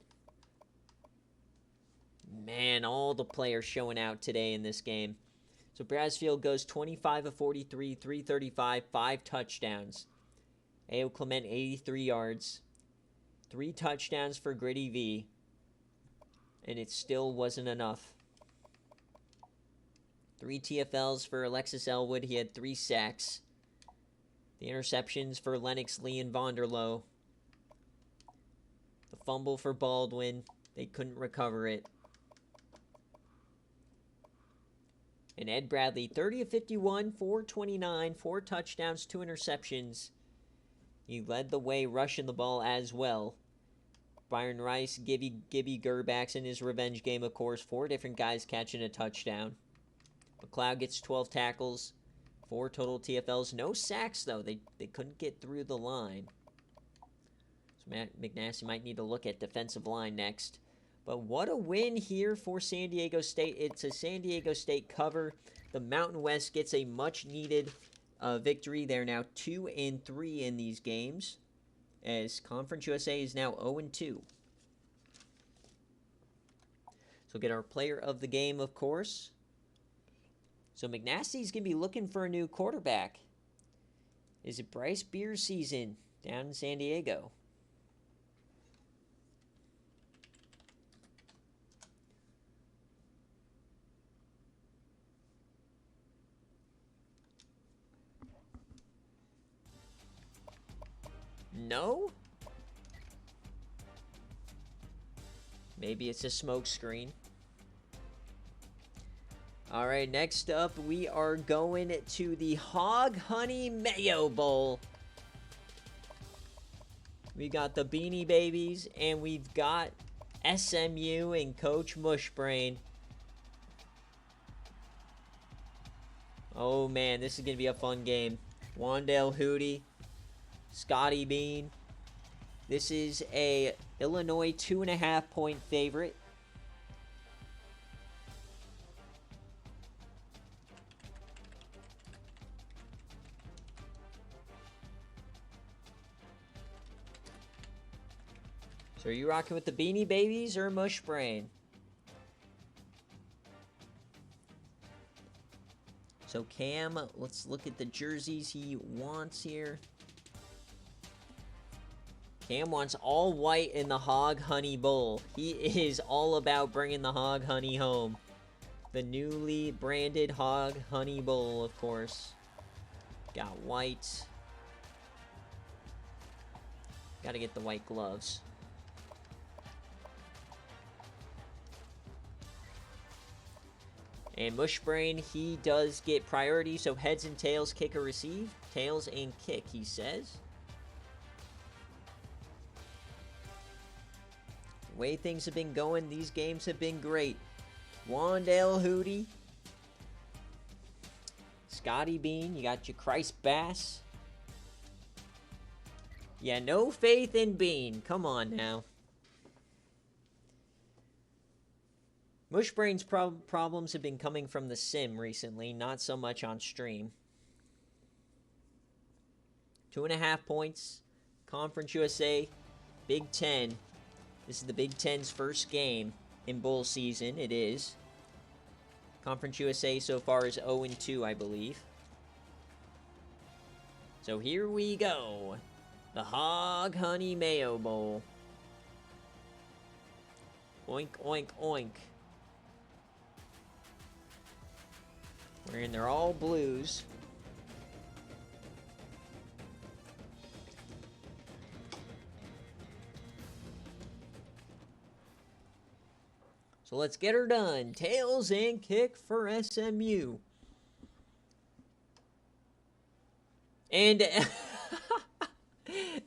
[SPEAKER 1] Man, all the players showing out today in this game. So Brasfield goes 25 of 43, 335, 5 touchdowns. A.O. Clement 83 yards, 3 touchdowns for Gritty V, and it still wasn't enough. 3 TFLs for Alexis Elwood, he had 3 sacks. The interceptions for Lennox Lee and Vonderlo. The fumble for Baldwin. They couldn't recover it. And Ed Bradley, 30 of 51, 429, 4 touchdowns, 2 interceptions. He led the way rushing the ball as well. Byron Rice, Gibby Gerbax in his revenge game, of course. 4 different guys catching a touchdown. McLeod gets 12 tackles. 4 total TFLs. No sacks, though. They couldn't get through the line. So Matt McNasty might need to look at defensive line next. But what a win here for San Diego State. It's a San Diego State cover. The Mountain West gets a much-needed victory. They're now 2-3 in these games, as Conference USA is now 0-2. So get our player of the game, of course. So McNasty's going to be looking for a new quarterback. Is it Bryce Beer's season down in San Diego? No? Maybe it's a smoke screen. All right, next up, we are going to the Hog Honey Mayo Bowl. We got the Beanie Babies, and we've got SMU and Coach Mushbrain. Oh, man, this is going to be a fun game. Wandale Hootie, Scotty Bean. This is a Illinois 2.5-point favorite. So are you rocking with the Beanie Babies or Mushbrain? So Cam, let's look at the jerseys he wants here. Cam wants all white in the Hog Honey Bowl. He is all about bringing the Hog Honey home. The newly branded Hog Honey Bowl, of course. Got white. Gotta get the white gloves. And Mushbrain, he does get priority, so heads and tails, kick or receive. Tails and kick, he says. The way things have been going, these games have been great. Wandale Hootie. Scotty Bean, you got your Christ Bass. Yeah, no faith in Bean. Come on now. Mushbrain's problems have been coming from the sim recently, not so much on stream. 2.5 points. Conference USA, Big Ten. This is the Big Ten's first game in bowl season. It is. Conference USA so far is 0-2, I believe. So here we go. The Hog Honey Mayo Bowl. Oink, oink, oink. Wherein they're all blues. So let's get her done. Tails and kick for SMU. And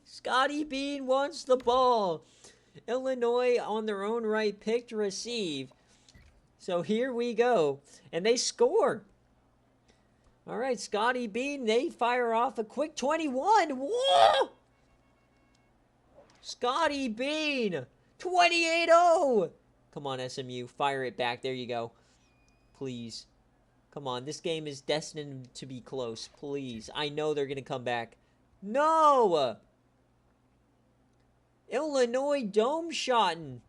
[SPEAKER 1] Scotty Bean wants the ball. Illinois on their own right picked receive. So here we go. And they score. All right, Scotty Bean, they fire off a quick 21. Whoa! Scotty Bean, 28-0. Come on, SMU, fire it back. There you go. Please. Come on, this game is destined to be close. Please. I know they're going to come back. No! Illinois dome shotting.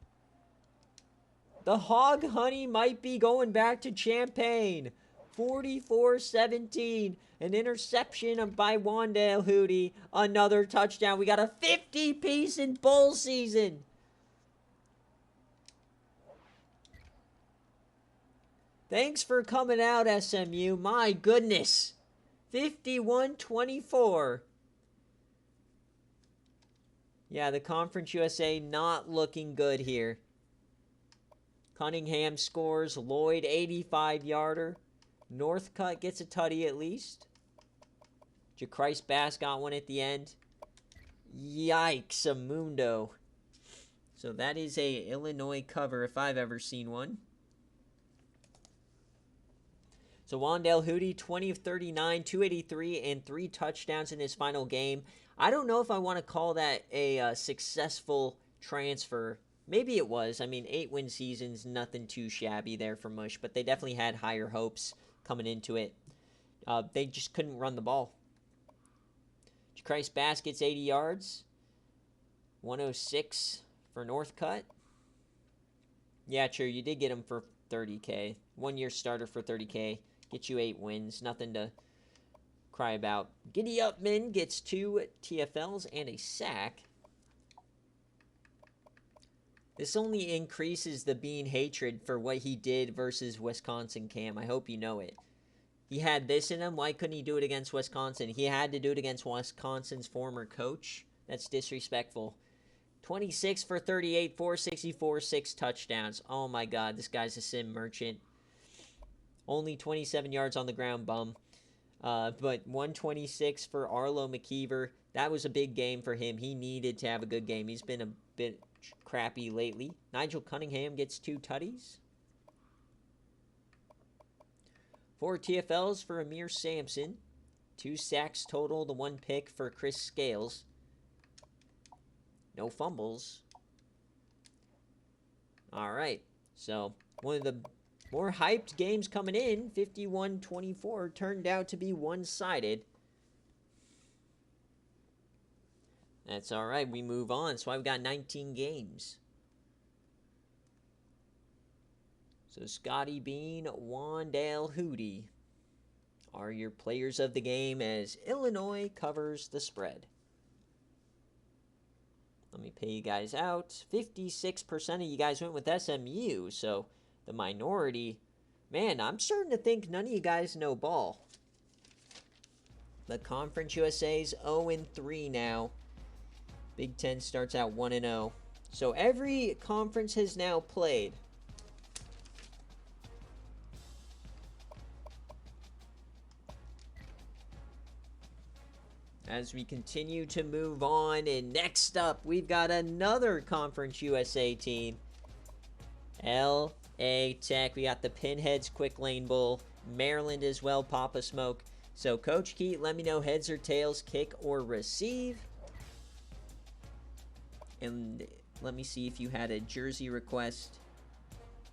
[SPEAKER 1] The Hog Honey might be going back to Champaign. 44-17. An interception by Wandale Hootie. Another touchdown. We got a 50-piece in bowl season. Thanks for coming out, SMU. My goodness. 51-24. Yeah, the Conference USA not looking good here. Cunningham scores. Lloyd, 85-yarder. Northcutt gets a tutty at least. Jacrise Bass got one at the end. Yikes, a mundo. So that is a Illinois cover if I've ever seen one. So Wandale Hootie, 20 of 39, 283, and 3 touchdowns in his final game. I don't know if I want to call that a successful transfer. Maybe it was. I mean, 8-win seasons, nothing too shabby there for Mush, but they definitely had higher hopes coming into it. They just couldn't run the ball. Jacrise Bass gets 80 yards. 106 for Northcutt. Yeah, true. You did get him for $30K. 1-year starter for $30K. Get you 8 wins. Nothing to cry about. Giddy Up Min gets 2 TFLs and a sack. This only increases the Bean hatred for what he did versus Wisconsin Cam. I hope you know it. He had this in him. Why couldn't he do it against Wisconsin? He had to do it against Wisconsin's former coach. That's disrespectful. 26 for 38, 464, 6 touchdowns. Oh my God, this guy's a sim merchant. Only 27 yards on the ground, bum. But 126 for Arlo McKeever. That was a big game for him. He needed to have a good game. He's been a bit crappy lately. Nigel Cunningham gets 2 tutties. 4 TFLs for Amir Sampson. 2 sacks total. The 1 pick for Chris Scales. No fumbles. All right. So, one of the more hyped games coming in, 51-24, turned out to be one-sided. That's all right. We move on. So I've got 19 games. So Scotty Bean, Wandale Hootie are your players of the game as Illinois covers the spread. Let me pay you guys out. 56% of you guys went with SMU, so the minority. Man, I'm starting to think none of you guys know ball. The Conference USA's 0-3 now. Big Ten starts out 1-0. So every conference has now played. As we continue to move on, and next up, we've got another Conference USA team. LA Tech. We got the Pinheads Quick Lane Bowl. Maryland as well, Papa Smoke. So, Coach Keat, let me know heads or tails, kick or receive. And let me see if you had a jersey request.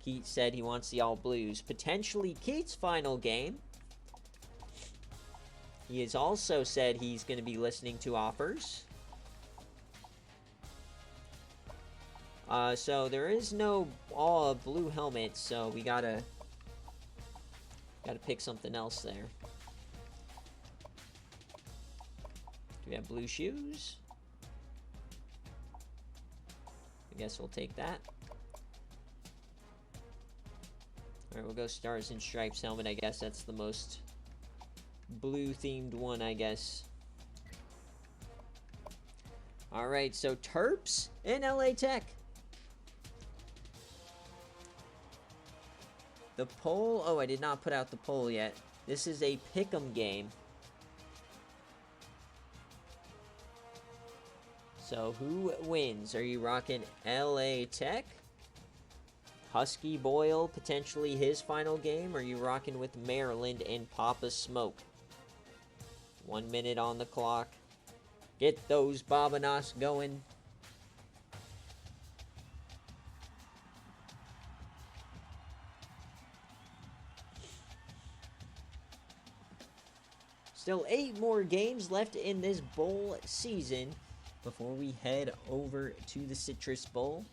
[SPEAKER 1] Keat said he wants the All Blues. Potentially Keat's final game. He has also said he's going to be listening to offers. So there is no all blue helmets, so we gotta pick something else there. Do we have blue shoes? I guess we'll take that. Alright, we'll go Stars and Stripes helmet. I guess that's the most blue-themed one, I guess. Alright, so Terps and LA Tech. The poll... Oh, I did not put out the poll yet. This is a pick'em game. So, who wins? Are you rocking LA Tech? Husky Boyle, potentially his final game? Or are you rocking with Maryland and Papa Smoke? 1 minute on the clock. Get those Bobanos going. Still 8 more games left in this bowl season before we head over to the Citrus Bowl.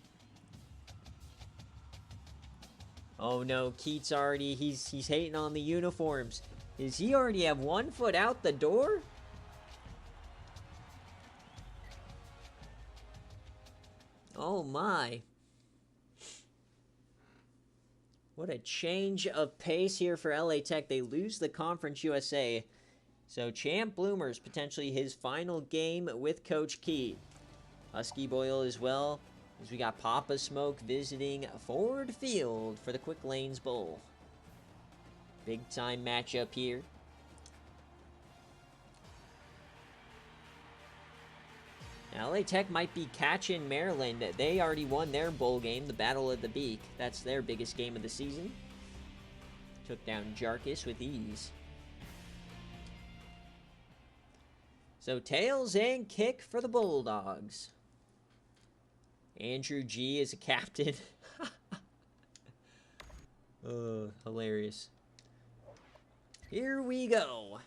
[SPEAKER 1] Oh no, Keats already, he's hating on the uniforms. Does he already have 1 foot out the door? Oh my. What a change of pace here for LA Tech. They lose the Conference USA. So Champ Bloomers, potentially his final game with Coach Keat. Husky Boyle as well, as we got Papa Smoke visiting Ford Field for the Quick Lanes Bowl. Big time matchup here. Now, LA Tech might be catching Maryland. They already won their bowl game, the Battle of the Beak. That's their biggest game of the season. Took down Jarkus with ease. So, tails and kick for the Bulldogs. Andrew G is a captain. Hilarious. Here we go.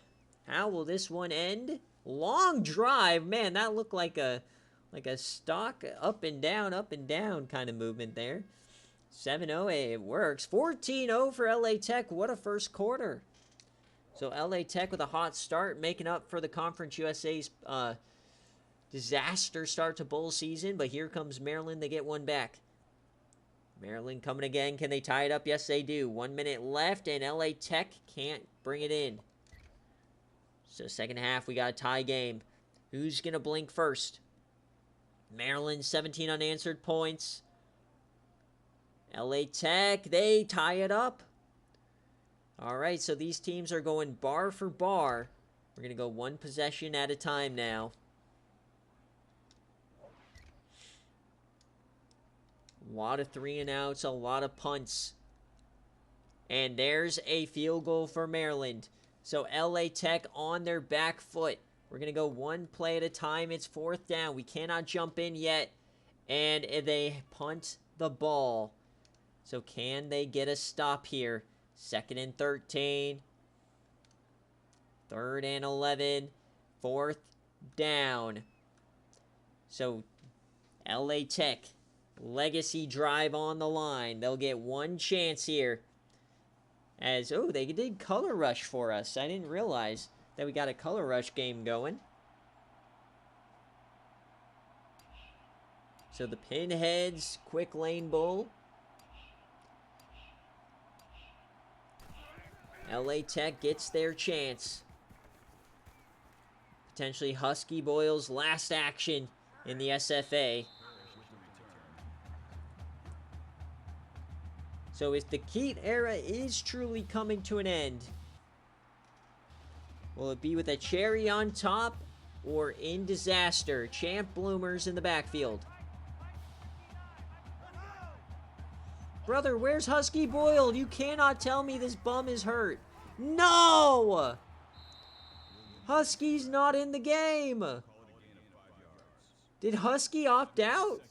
[SPEAKER 1] How will this one end? Long drive. Man, that looked like a stock up and down kind of movement there. 7-0, it works. 14-0 for LA Tech. What a first quarter. So LA Tech with a hot start, making up for the Conference USA's disaster start to bowl season. But here comes Maryland. They get one back. Maryland coming again. Can they tie it up? Yes, they do. 1 minute left, and LA Tech can't bring it in. So second half, we got a tie game. Who's going to blink first? Maryland, 17 unanswered points. LA Tech, they tie it up. All right, so these teams are going bar for bar. We're going to go one possession at a time now. A lot of 3-and-outs, a lot of punts. And there's a field goal for Maryland. So LA Tech on their back foot. We're going to go one play at a time. It's 4th down. We cannot jump in yet. And they punt the ball. So can they get a stop here? 2nd and 13. 3rd and 11. 4th down. So LA Tech, legacy drive on the line. They'll get one chance here. As, oh, they did color rush for us. I didn't realize that we got a color rush game going. So the Pinheads, Quick Lane Bowl. LA Tech gets their chance. Potentially Husky Boyle's last action in the SFA. So if the Keat era is truly coming to an end, will it be with a cherry on top or in disaster? Champ Bloomers in the backfield. Brother, where's Husky Boyle? You cannot tell me this bum is hurt. No! Husky's not in the game. Did Husky opt out?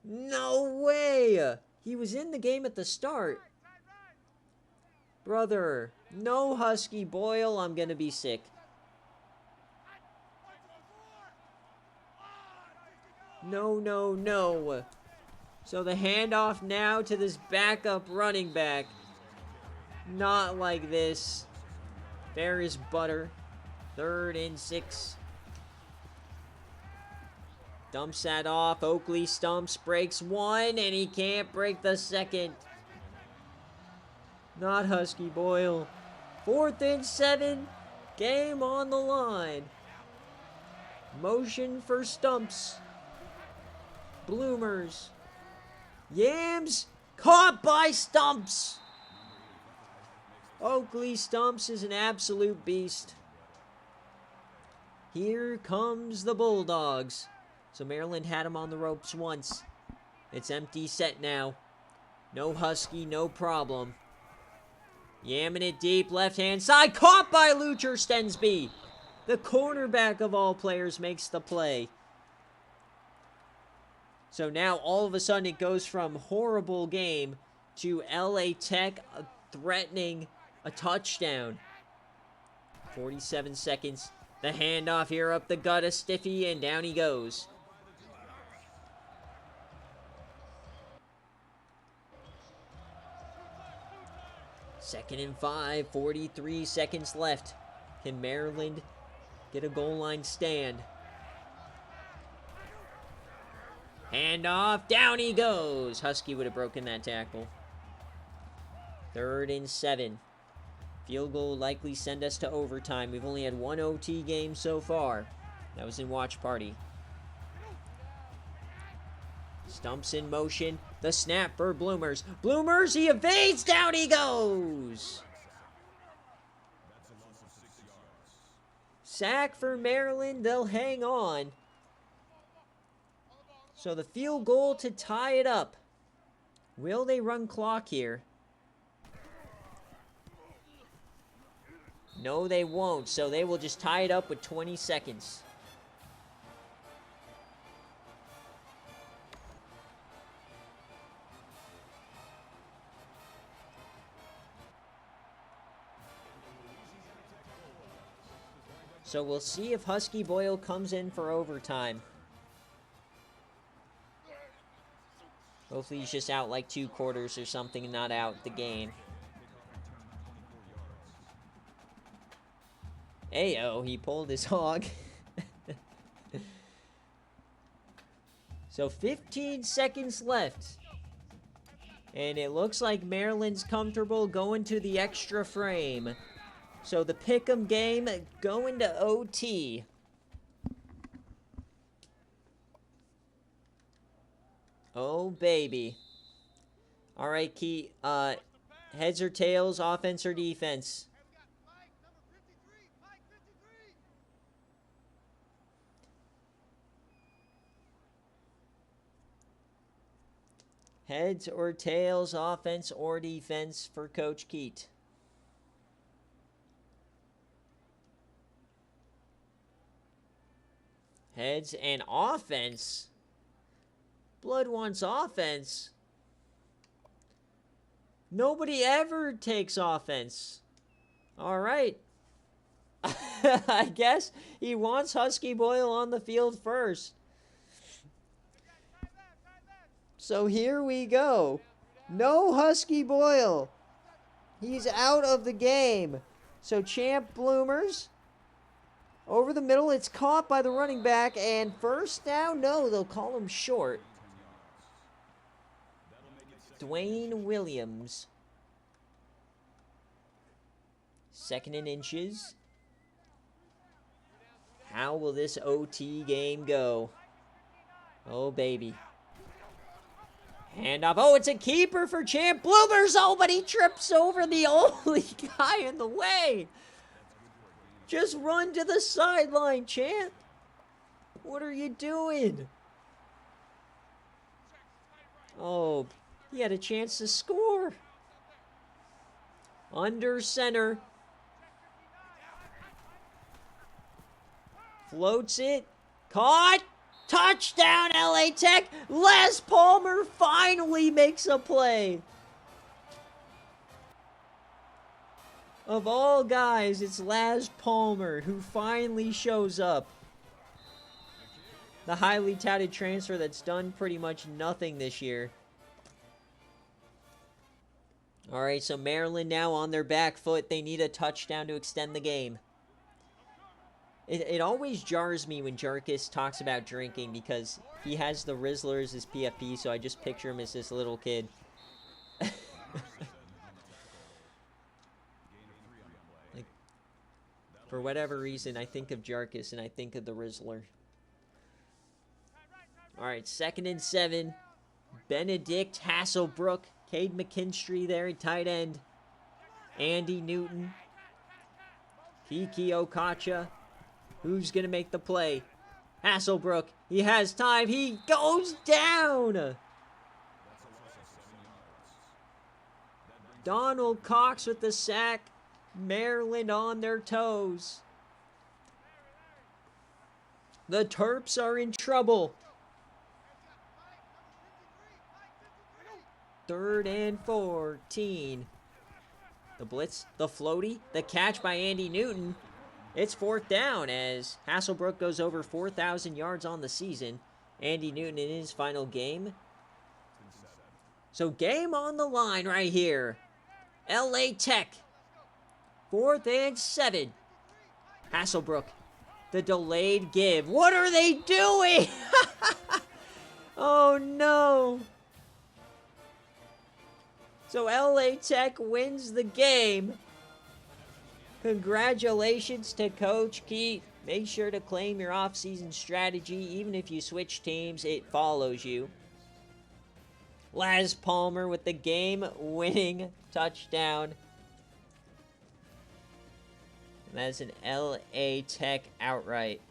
[SPEAKER 1] No way! He was in the game at the start. Brother, no Husky Boyle. I'm going to be sick. No, no, no. So the handoff now to this backup running back. Not like this. There is butter. 3rd and 6. Dumps that off. Oakley stumps, breaks one, and he can't break the second. Not Husky Boyle. 4th and 7. Game on the line. Motion for Stumps. Bloomers. Yams. Caught by Stumps. Oakley Stumps is an absolute beast. Here comes the Bulldogs. So Maryland had him on the ropes once. It's empty set now. No Husky, no problem. Yamming it deep, left-hand side. Caught by Lucher Stensby. The cornerback of all players makes the play. So now all of a sudden it goes from horrible game to LA Tech threatening a touchdown. 47 seconds. The handoff here up the gut of Stiffy, and down he goes. Second and 5, 43 seconds left. Can Maryland get a goal line stand? Handoff, down he goes. Husky would have broken that tackle. 3rd and 7. Field goal likely send us to overtime. We've only had one OT game so far. That was in Watch Party. Stumps in motion. The snap for Bloomers. Bloomers, he evades. Down he goes. Sack for Maryland. They'll hang on. So the field goal to tie it up. Will they run clock here? No, they won't. So they will just tie it up with 20 seconds. So we'll see if Husky Boyle comes in for overtime. Hopefully he's just out like 2 quarters or something and not out the game. Ayo, he pulled his hog. So 15 seconds left. And it looks like Maryland's comfortable going to the extra frame. So the pick'em game going to OT. Oh, baby. All right, Key. Heads or tails, offense or defense? Heads or tails, offense or defense for Coach Keat? Heads and offense? Blood wants offense. Nobody ever takes offense. All right. I guess he wants Husky Boyle on the field first. So here we go. No Husky Boyle. He's out of the game. So Champ Bloomers. Over the middle, it's caught by the running back. And first down, no, they'll call him short. Dwayne Williams. 2nd and inches. How will this OT game go? Oh, baby. Handoff. Oh, it's a keeper for Champ Bloomers. Oh, but he trips over the only guy in the way. Just run to the sideline, Champ. What are you doing? Oh, he had a chance to score. Under center. Floats it. Caught. Touchdown, LA Tech. Les Palmer finally makes a play. Of all guys, it's Laz Palmer who finally shows up. The highly touted transfer that's done pretty much nothing this year. All right, so Maryland now on their back foot. They need a touchdown to extend the game. It always jars me when Jarkus talks about drinking because he has the Rizzler as his PFP, so I just picture him as this little kid. For whatever reason, I think of Jarkus and I think of the Rizzler. All right, 2nd and 7. Benedict Hasselbrook. Cade McKinstry there at tight end. Andy Newton. Kiki Okacha. Who's going to make the play? Hasselbrook. He has time. He goes down. Donald Cox with the sack. Maryland on their toes. The Terps are in trouble. 3rd and 14. The blitz, the floaty, the catch by Andy Newton. It's 4th down as Hasselbrook goes over 4,000 yards on the season. Andy Newton in his final game. So game on the line right here. LA Tech. 4th and 7. Hasselbrook. The delayed give. What are they doing? Oh no. So LA Tech wins the game. Congratulations to Coach Keat. Make sure to claim your offseason strategy. Even if you switch teams, it follows you. Laz Palmer with the game-winning touchdown. And that's an LA Tech outright.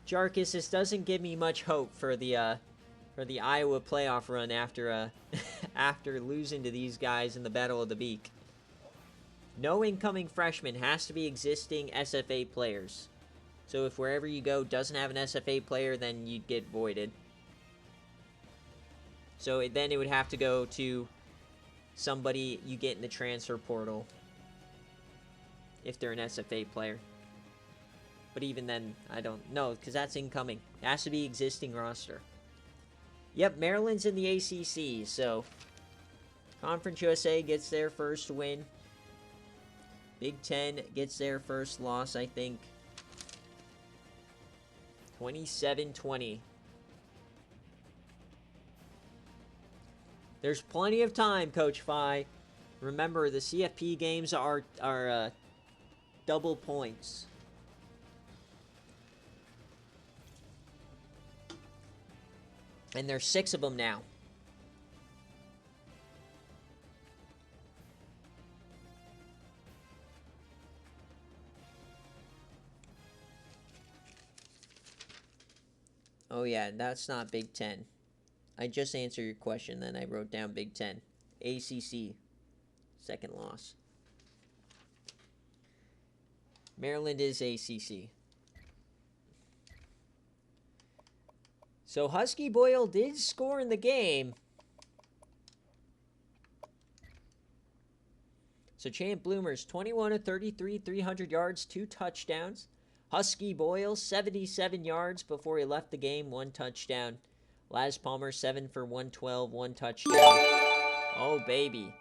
[SPEAKER 1] Jarkus, this doesn't give me much hope for the Iowa playoff run after after losing to these guys in the Battle of the Beak. No incoming freshman, has to be existing SFA players. So if wherever you go doesn't have an SFA player, then you'd get voided. So then it would have to go to somebody you get in the transfer portal if they're an SFA player. But even then, I don't know, because that's incoming. It has to be existing roster. Yep, Maryland's in the ACC, so Conference USA gets their first win. Big Ten gets their first loss, I think. 27-20. There's plenty of time, Coach Phi. Remember, the CFP games are double points. And there's 6 of them now. Oh yeah, that's not Big Ten. I just answered your question, then I wrote down Big Ten. ACC, 2nd loss. Maryland is ACC. So Husky Boyle did score in the game. So Champ Bloomers, 21 of 33, 300 yards, 2 touchdowns. Husky Boyle, 77 yards before he left the game, 1 touchdown. Laz Palmer, 7 for 112, 1 touchdown. Oh, baby.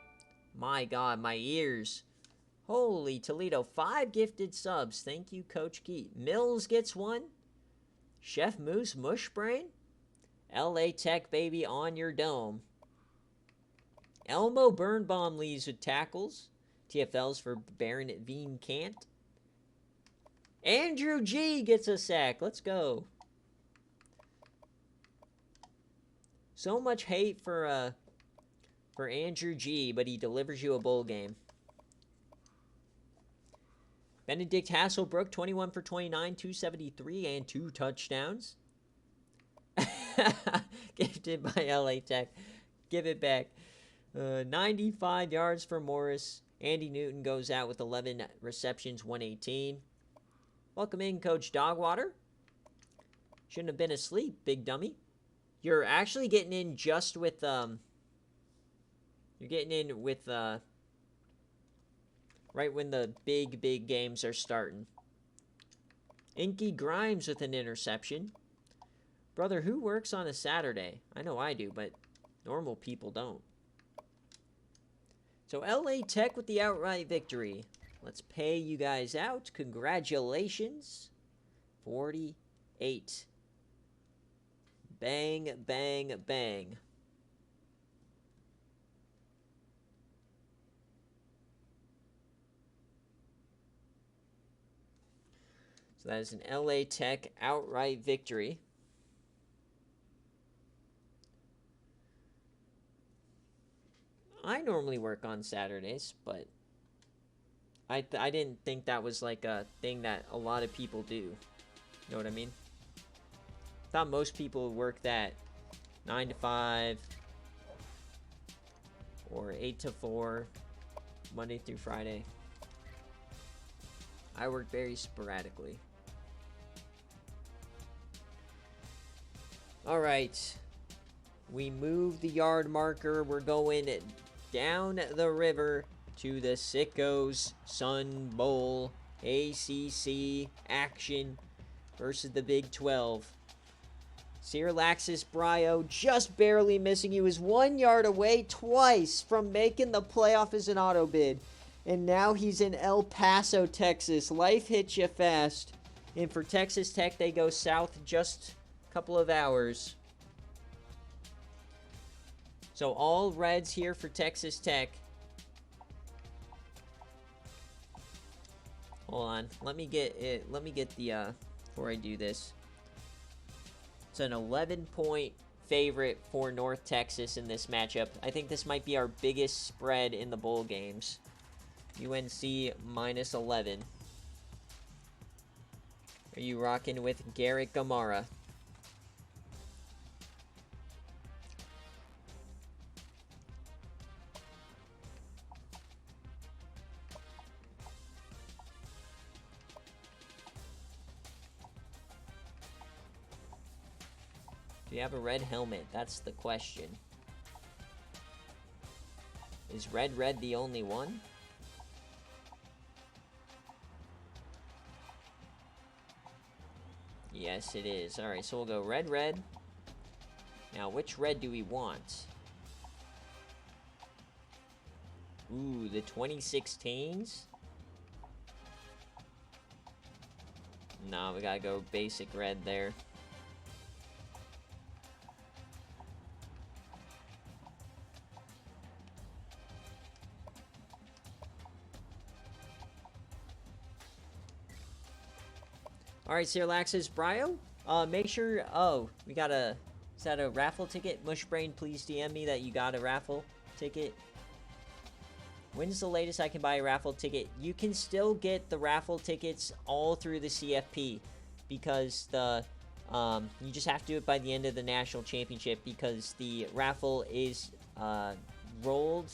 [SPEAKER 1] My God, my ears. Holy Toledo, 5 gifted subs. Thank you, Coach Keat. Mills gets 1. Chef Moose, Mushbrain. LA Tech, baby, on your dome. Elmo Birnbaum leads with tackles. TFLs for Baron Veen Kant. Andrew G gets a sack. Let's go. So much hate for Andrew G, but he delivers you a bowl game. Benedict Hasselbrook, 21 for 29, 273, and 2 touchdowns. Gifted by LA Tech. Give it back. 95 yards for Morris. Andy Newton goes out with 11 receptions, 118. Welcome in, Coach Dogwater. Shouldn't have been asleep, big dummy. You're actually getting in just with, you're getting in with, right when the big games are starting. Inky Grimes with an interception. Brother, who works on a Saturday? I know I do, but normal people don't. So LA Tech with the outright victory. Let's pay you guys out. Congratulations. 48. Bang, bang, bang. So that is an LA Tech outright victory. I normally work on Saturdays, but I didn't think that was like a thing that a lot of people do. You know what I mean? I thought most people would work that 9 to 5 or 8 to 4, Monday through Friday. I work very sporadically. All right. We move the yard marker. We're going down the river to the Sickos Sun Bowl ACC action versus the Big 12. Sirlaxis Brio just barely missing. He was 1 yard away twice from making the playoff as an auto bid. And now he's in El Paso, Texas. Life hits you fast. And for Texas Tech, they go south just a couple of hours. So all reds here for Texas Tech. Hold on. Let me get it. Let me get the before I do this. It's an 11-point favorite for North Texas in this matchup. I think this might be our biggest spread in the bowl games. UNC minus 11. Are you rocking with Garrett Gamara? Do you have a red helmet? That's the question. Is red the only one? Yes, it is. Alright, so we'll go red. Now, which red do we want? Ooh, the 2016s? Nah, we gotta go basic red there. Alright, Sirlaxis Brio. Make sure... Oh, we got a... Is that a raffle ticket? Mushbrain, please DM me that you got a raffle ticket. When's the latest I can buy a raffle ticket? You can still get the raffle tickets all through the CFP. Because the... you just have to do it by the end of the national championship. Because the raffle is rolled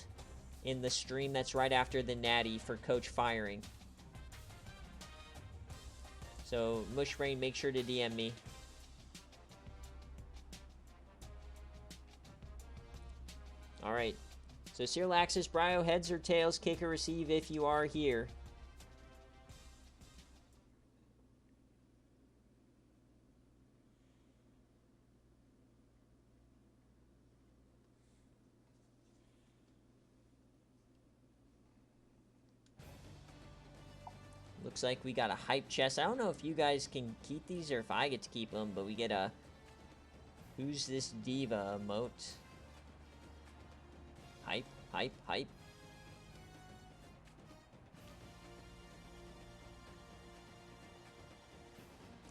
[SPEAKER 1] in the stream that's right after the natty for coach firing. So, Mushbrain, make sure to DM me. Alright. So, Sirlaxis Brio, heads or tails, kick or receive if you are here. Looks like we got a hype chest. I don't know if you guys can keep these or if I get to keep them, but we get a Who's This Diva emote. Hype.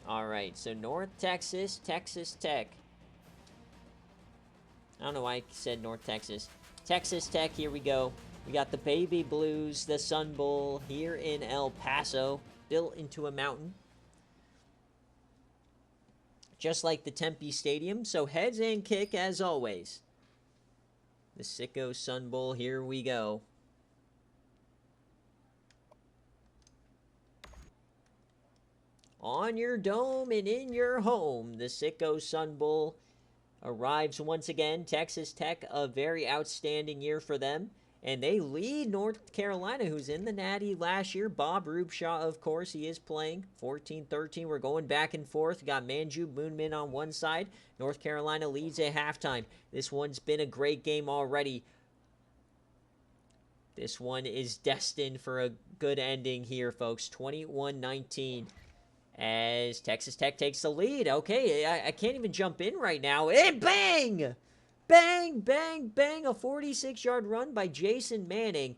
[SPEAKER 1] Alright, so North Texas, Texas Tech. I don't know why I said North Texas. Texas Tech, here we go. We got the Baby Blues, the Sun Bowl, here in El Paso, built into a mountain. Just like the Tempe Stadium, so heads and kick as always. The Sicko Sun Bowl, here we go. On your dome and in your home, the Sicko Sun Bowl arrives once again. Texas Tech, a very outstanding year for them. And they lead North Carolina, who's in the Natty last year. Bob Rubshaw, of course, he is playing 14-13. We're going back and forth. Got Manju Moonman on one side. North Carolina leads at halftime. This one's been a great game already. This one is destined for a good ending here, folks. 21-19 as Texas Tech takes the lead. Okay, I can't even jump in right now. And bang! Bang, bang, bang, a 46-yard run by Jason Manning.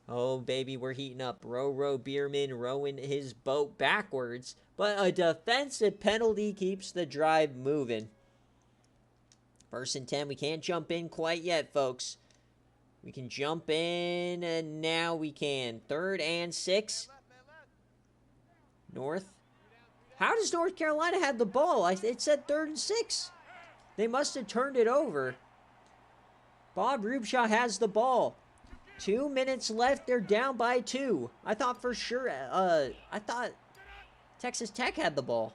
[SPEAKER 1] Oh, baby, we're heating up. Row Bierman rowing his boat backwards. but a defensive penalty keeps the drive moving. 1st and 10. We can't jump in quite yet, folks. We can jump in, and now we can. 3rd and 6. North. How does North Carolina have the ball? It said 3rd and 6. They must have turned it over. Bob Rubeshaw has the ball. 2 minutes left. They're down by 2. I thought for sure, I thought Texas Tech had the ball.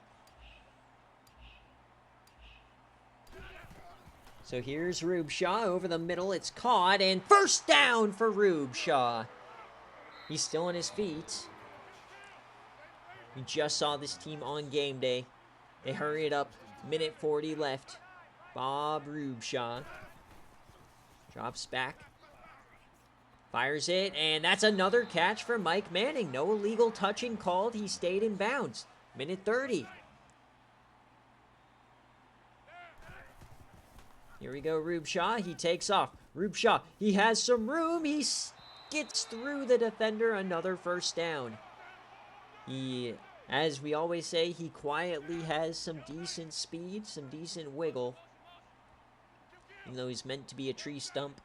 [SPEAKER 1] So here's Rubeshaw over the middle. It's caught, and 1st down for Rubeshaw. He's still on his feet. We just saw this team on game day. They hurry it up. Minute 40 left. Bob Rubeshaw drops back. Fires it, and that's another catch for Mike Manning. No illegal touching called. He stayed in bounds. Minute 30. Here we go, Rubeshaw. He takes off. Rubeshaw, he has some room. He gets through the defender. Another 1st down. He, as we always say, he quietly has some decent speed, some decent wiggle. Even though he's meant to be a tree stump.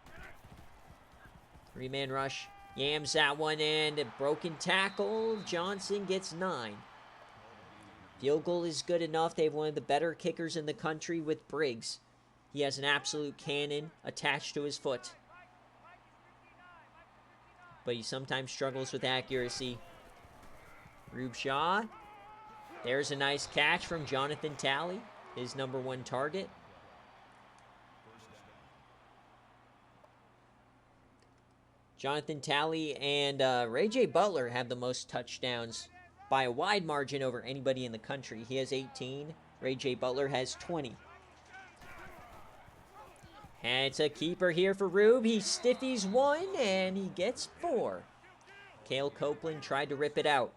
[SPEAKER 1] 3-man rush. Yams that one in. Broken tackle. Johnson gets 9. Field goal is good enough. They have one of the better kickers in the country with Briggs. He has an absolute cannon attached to his foot. But he sometimes struggles with accuracy. Rubeshaw. There's a nice catch from Jonathan Talley, his #1 target. Jonathan Talley and Ray J. Butler have the most touchdowns by a wide margin over anybody in the country. He has 18. Ray J. Butler has 20. And it's a keeper here for Rube. He stiffies 1, and he gets 4. Cale Copeland tried to rip it out.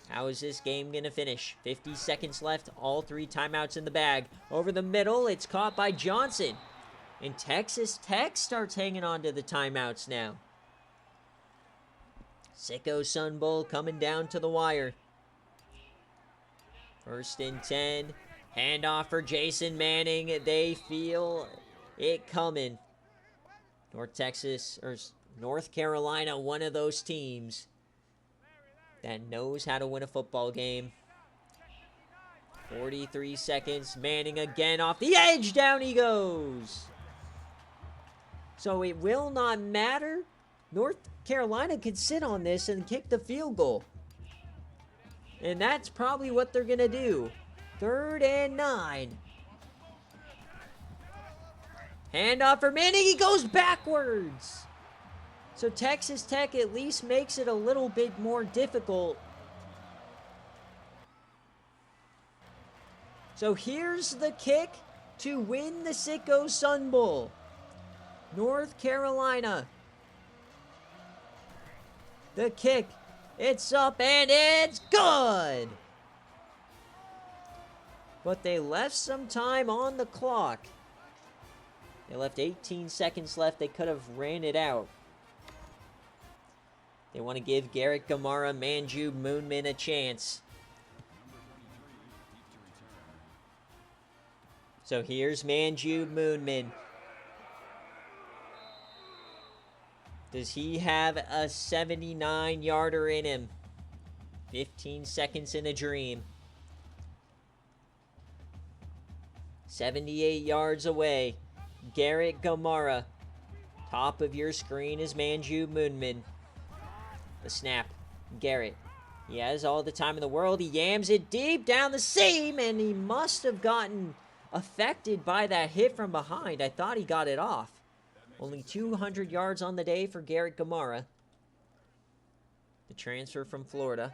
[SPEAKER 1] How is this game going to finish? 50 seconds left. All 3 timeouts in the bag. Over the middle, it's caught by Johnson. And Texas Tech starts hanging on to the timeouts now. Sicko Sun Bowl coming down to the wire. 1st and 10. Handoff for Jason Manning. They feel it coming. North Carolina, one of those teams that knows how to win a football game. 43 seconds. Manning again off the edge. Down he goes. So it will not matter. North Carolina could sit on this and kick the field goal. And that's probably what they're going to do. 3rd and 9. Handoff for Manning. He goes backwards. So Texas Tech at least makes it a little bit more difficult. So here's the kick to win the Sicko Sun Bowl. North Carolina. The kick. It's up and it's good. But they left some time on the clock. They left 18 seconds left. They could have ran it out. They want to give Garrett Gamara, Manju, Moonman a chance. So here's Manju Moonman. Does he have a 79-yarder in him? 15 seconds in a dream. 78 yards away. Garrett Gamara. Top of your screen is Manju Moonman. The snap. Garrett. He has all the time in the world. He yams it deep down the seam, and he must have gotten affected by that hit from behind. I thought he got it off. Only 200 yards on the day for Garrett Gamara. The transfer from Florida.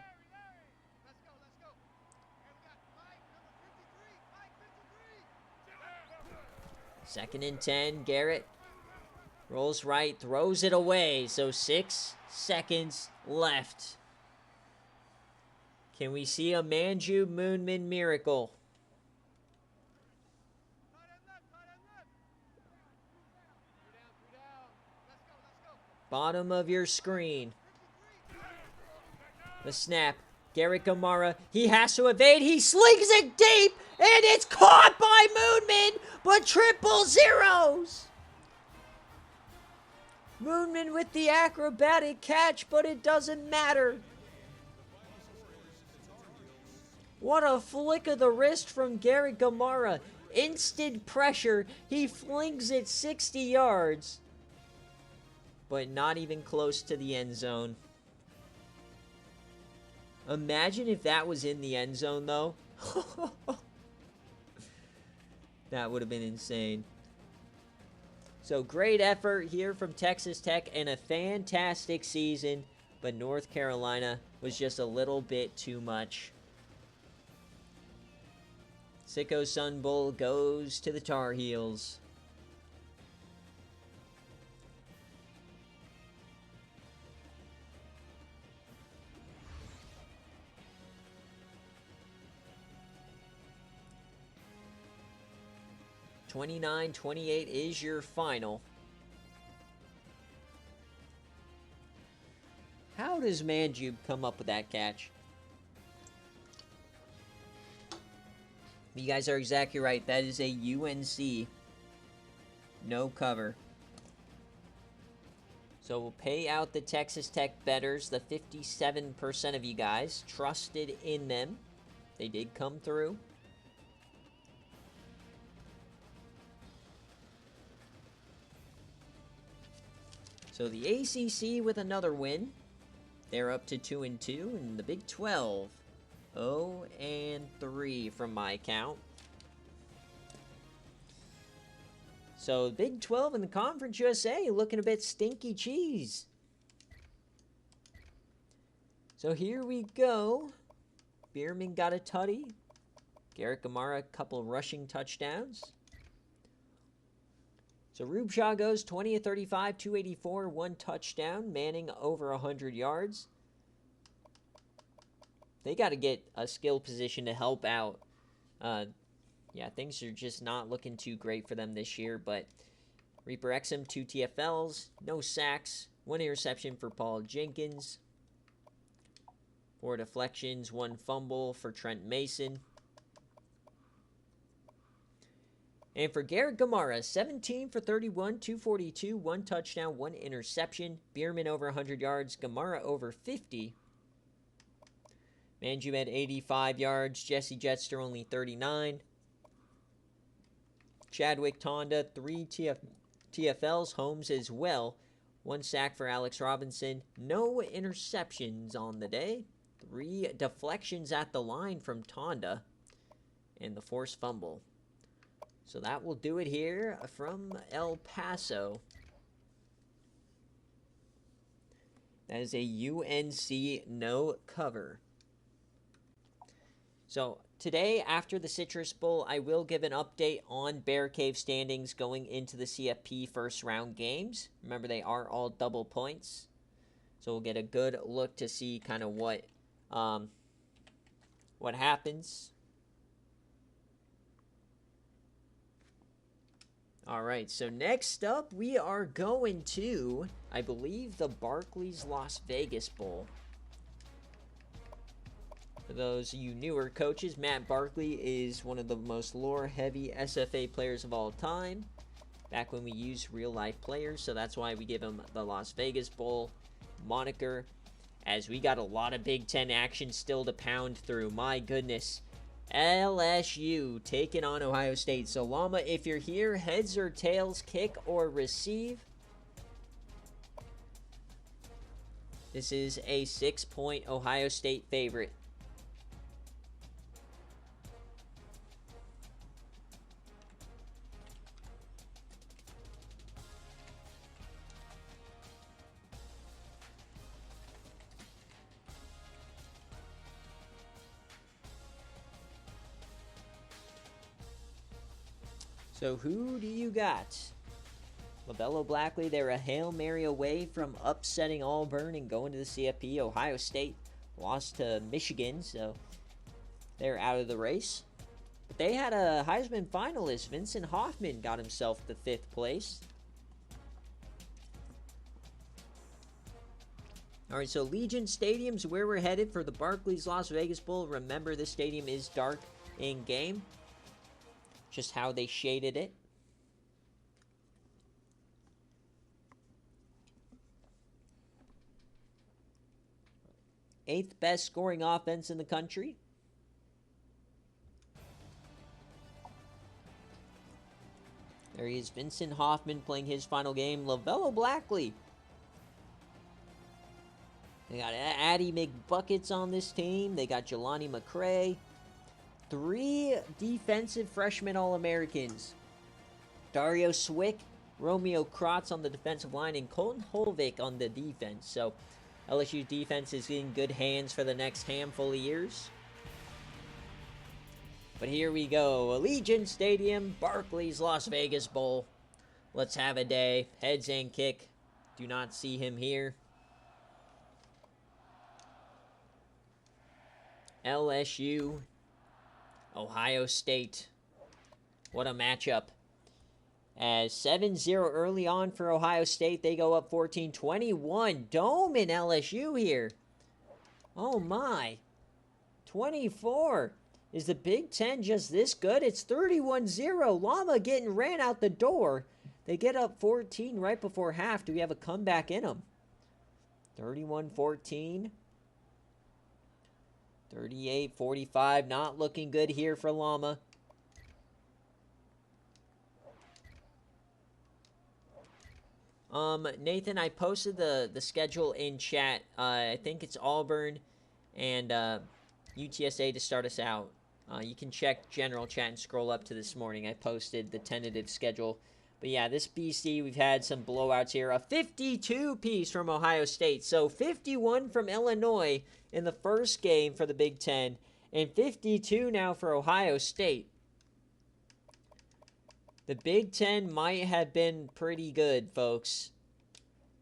[SPEAKER 1] Second and 10. Garrett rolls right, throws it away. So 6 seconds left. Can we see a Manju Moonman miracle? Bottom of your screen. The snap. Garrett Gamara, he has to evade. He slings it deep, and it's caught by Moonman, but triple zeros. Moonman with the acrobatic catch, but it doesn't matter. What a flick of the wrist from Garrett Gamara. Instant pressure. He flings it 60 yards. But not even close to the end zone. Imagine if that was in the end zone, though. That would have been insane. So, great effort here from Texas Tech and a fantastic season. But North Carolina was just a little bit too much. Sicko Sun Bowl goes to the Tar Heels. $29-28 is your final. How does Manjube come up with that catch? You guys are exactly right. That is a UNC no cover. So we'll pay out the Texas Tech bettors. The 57% of you guys trusted in them. They did come through. So the ACC with another win. They're up to 2-2, and the Big 12 0-3 from my count. So Big 12 in the Conference USA looking a bit stinky cheese. So here we go. Bierman got a tutty. Garrett Gamara a couple rushing touchdowns. So Rubshaw goes 20 of 35, 284, 1 touchdown. Manning over 100 yards. They got to get a skill position to help out. Yeah, things are just not looking too great for them this year. But Reaper Exum, 2 TFLs, no sacks, 1 interception for Paul Jenkins. 4 deflections, 1 fumble for Trent Mason. And for Garrett Gamara, 17 for 31, 242, 1 touchdown, 1 interception. Bierman over 100 yards, Gamara over 50. Manjube had 85 yards, Jesse Jetster only 39. Chadwick Tonda, 3 TFLs, Holmes as well. 1 sack for Alex Robinson. No interceptions on the day. 3 deflections at the line from Tonda. And the forced fumble. So that will do it here from El Paso. That is a UNC no cover. So today, after the Citrus Bowl, I will give an update on BearCave standings going into the CFP first round games. Remember, they are all double points. So we'll get a good look to see kind of what happens. All right, so next up, we are going to, I believe, the Barclays Las Vegas Bowl. For those of you newer coaches, Matt Barkley is one of the most lore-heavy SFA players of all time. Back when we used real-life players, so that's why we give him the Las Vegas Bowl moniker. As we got a lot of Big Ten action still to pound through. My goodness. LSU taking on Ohio State. So, Llama, if you're here, heads or tails, kick or receive. This is a 6-point Ohio State favorite. So who do you got? LaBello Blackley, they're a Hail Mary away from upsetting Auburn and going to the CFP. Ohio State lost to Michigan, so they're out of the race. But they had a Heisman finalist. Vincent Hoffman got himself the 5th place. All right, so Legion Stadium's where we're headed for the Barclays Las Vegas Bowl. Remember, this stadium is dark in-game. Just how they shaded it. Eighth best scoring offense in the country. There he is, Vincent Hoffman playing his final game. LaVelo Blackley. They got Addy McBuckets on this team. They got Jelani McRae. 3 defensive freshman All-Americans. Dario Swick, Romeo Krotz on the defensive line, and Colton Holvik on the defense. So LSU's defense is in good hands for the next handful of years. But here we go. Allegiant Stadium, Barclays Las Vegas Bowl. Let's have a day. Heads and kick. Do not see him here. LSU, Ohio State. What a matchup. As 7-0 early on for Ohio State. They go up 14-21. Dome in LSU here. Oh my. 24. Is the Big Ten just this good? It's 31-0. Llama getting ran out the door. They get up 14 right before half. Do we have a comeback in them? 31-14. 38-45. Not looking good here for Llama. Nathan, I posted the schedule in chat. I think it's Auburn and UTSA to start us out. You can check general chat and scroll up to this morning. I posted the tentative schedule. But yeah, this BC, we've had some blowouts here. A 52-piece from Ohio State. So 51 from Illinois in the first game for the Big Ten. And 52 now for Ohio State. The Big Ten might have been pretty good, folks.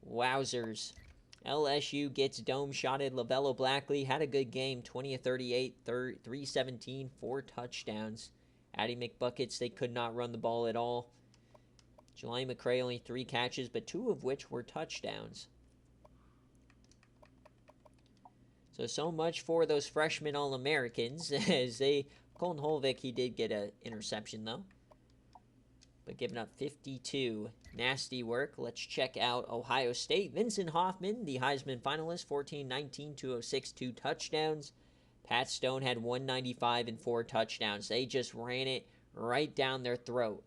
[SPEAKER 1] Wowzers. LSU gets dome-shotted. LaVelo Blackley had a good game. 20 of 38, 317, 4 touchdowns. Addy McBuckets, they could not run the ball at all. Jelani McRae only 3 catches, but 2 of which were touchdowns. So much for those freshman All-Americans. Colton Holvik, he did get an interception, though. But giving up 52. Nasty work. Let's check out Ohio State. Vincent Hoffman, the Heisman finalist, 14-19, 206, 2 touchdowns. Pat Stone had 195 and 4 touchdowns. They just ran it right down their throat.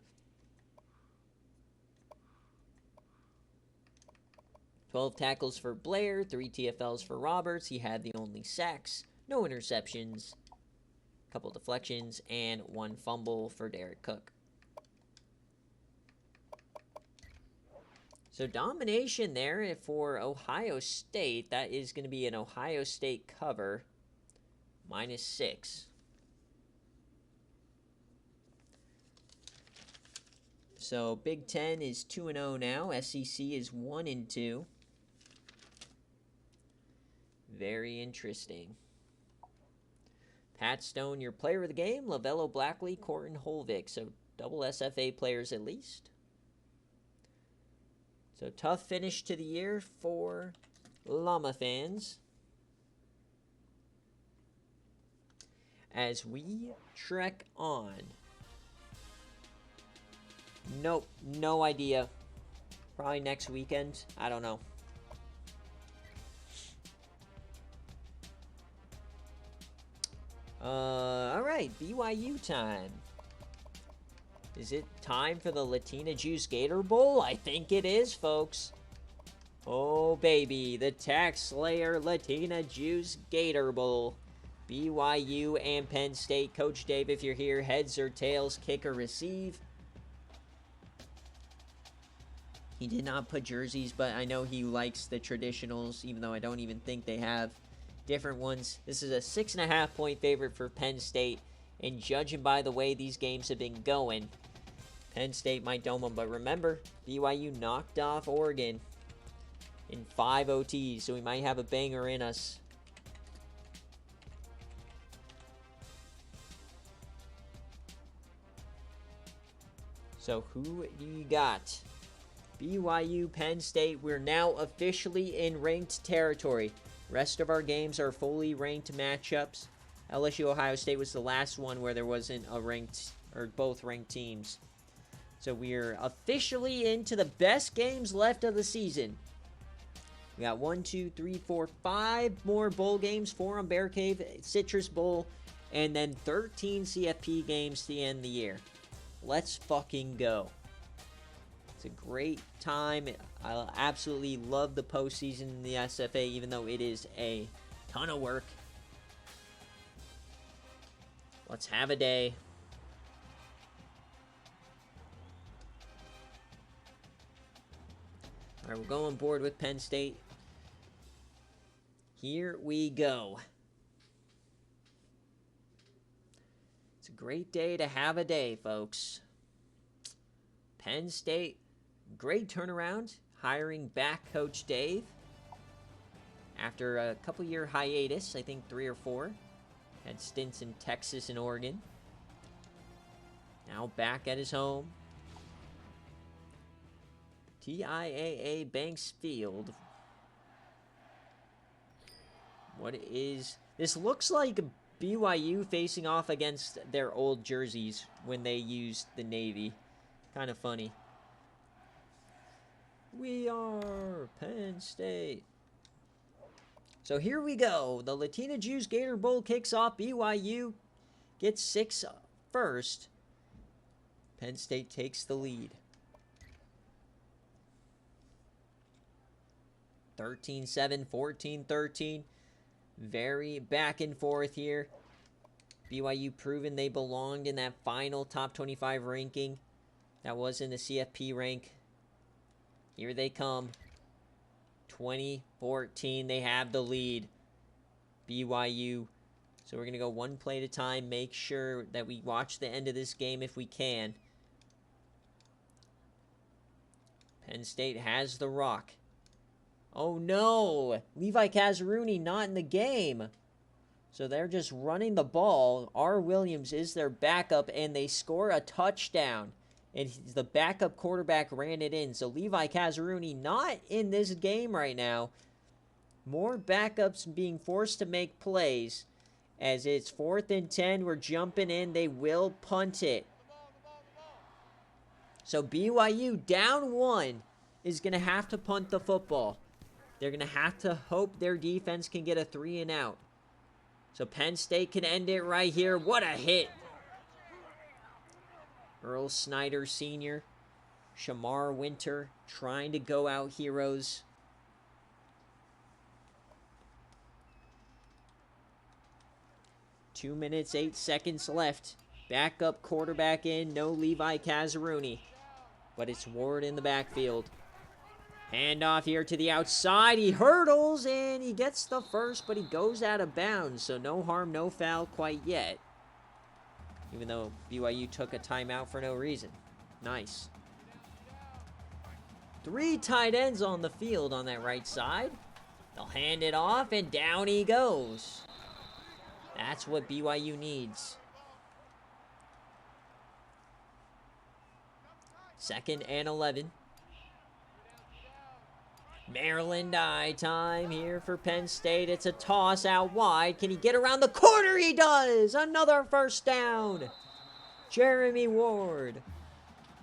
[SPEAKER 1] 12 tackles for Blair, 3 TFLs for Roberts. He had the only sacks, no interceptions, a couple deflections, and 1 fumble for Derek Cook. So domination there for Ohio State. That is going to be an Ohio State cover, -6. So Big Ten is 2-0 now. SEC is 1-2. Very interesting. Pat Stone, your player of the game. LaVelo Blackley, Colton Holvik. So double SFA players at least. So tough finish to the year for Llama fans. As we trek on. Nope, no idea. Probably next weekend. I don't know. Alright, BYU time. Is it time for the Latina Juice Gator Bowl? I think it is, folks. Oh, baby. The Tax Slayer Latina Juice Gator Bowl. BYU and Penn State. Coach Dave, if you're here, heads or tails, kick or receive. He did not put jerseys, but I know he likes the traditionals, even though I don't even think they have different ones. This is a 6.5-point favorite for Penn State. And judging by the way these games have been going, Penn State might dome them. But remember, BYU knocked off Oregon in 5 OTs, so we might have a banger in us. So who do you got? BYU, Penn State, we're now officially in ranked territory. Rest of our games are fully ranked matchups. LSU, Ohio State was the last one where there wasn't a ranked, or both ranked teams. So we're officially into the best games left of the season. We got 1, 2, 3, 4, 5 more bowl games, 4 on BearCave, Citrus Bowl, and then 13 CFP games to end the year. Let's fucking go. It's a great time. I absolutely love the postseason in the SFA, even though it is a ton of work. Let's have a day. All right, we're going board with Penn State. Here we go. It's a great day to have a day, folks. Penn State, great turnaround, hiring back Coach Dave. After a couple-year hiatus, I think 3 or 4. Had stints in Texas and Oregon. Now back at his home. TIAA Banks Field. What is... This looks like BYU facing off against their old jerseys when they used the Navy. Kind of funny. We are Penn State. So here we go. The Latina Jews Gator Bowl kicks off. BYU gets 6 first. Penn State takes the lead. 13-7, 14-13. Very back and forth here. BYU proven they belonged in that final top 25 ranking. That was in the CFP rank. Here they come. 20-14. They have the lead. BYU. So we're going to go one play at a time. Make sure that we watch the end of this game if we can. Penn State has the rock. Oh no! Levi Kazaruni not in the game. So they're just running the ball. R. Williams is their backup, and they score a touchdown. And the backup quarterback ran it in. So Levi Kazaruni not in this game right now. More backups being forced to make plays. As it's 4th and 10, we're jumping in. They will punt it. So BYU down 1 is going to have to punt the football. They're going to have to hope their defense can get a 3 and out. So Penn State can end it right here. What a hit. Earl Snyder Sr., Shamar Winter trying to go out heroes. Two minutes, 8 seconds left. Backup quarterback in. No Levi Kazaruni. But it's Ward in the backfield. Handoff here to the outside. He hurdles and he gets the first, but he goes out of bounds. So no harm, no foul quite yet. Even though BYU took a timeout for no reason. Nice. 3 tight ends on the field on that right side. They'll hand it off and down he goes. That's what BYU needs. 2nd and 11. Maryland eye time here for Penn State. It's a toss out wide. Can he get around the corner? He does! Another first down. Jeremy Ward.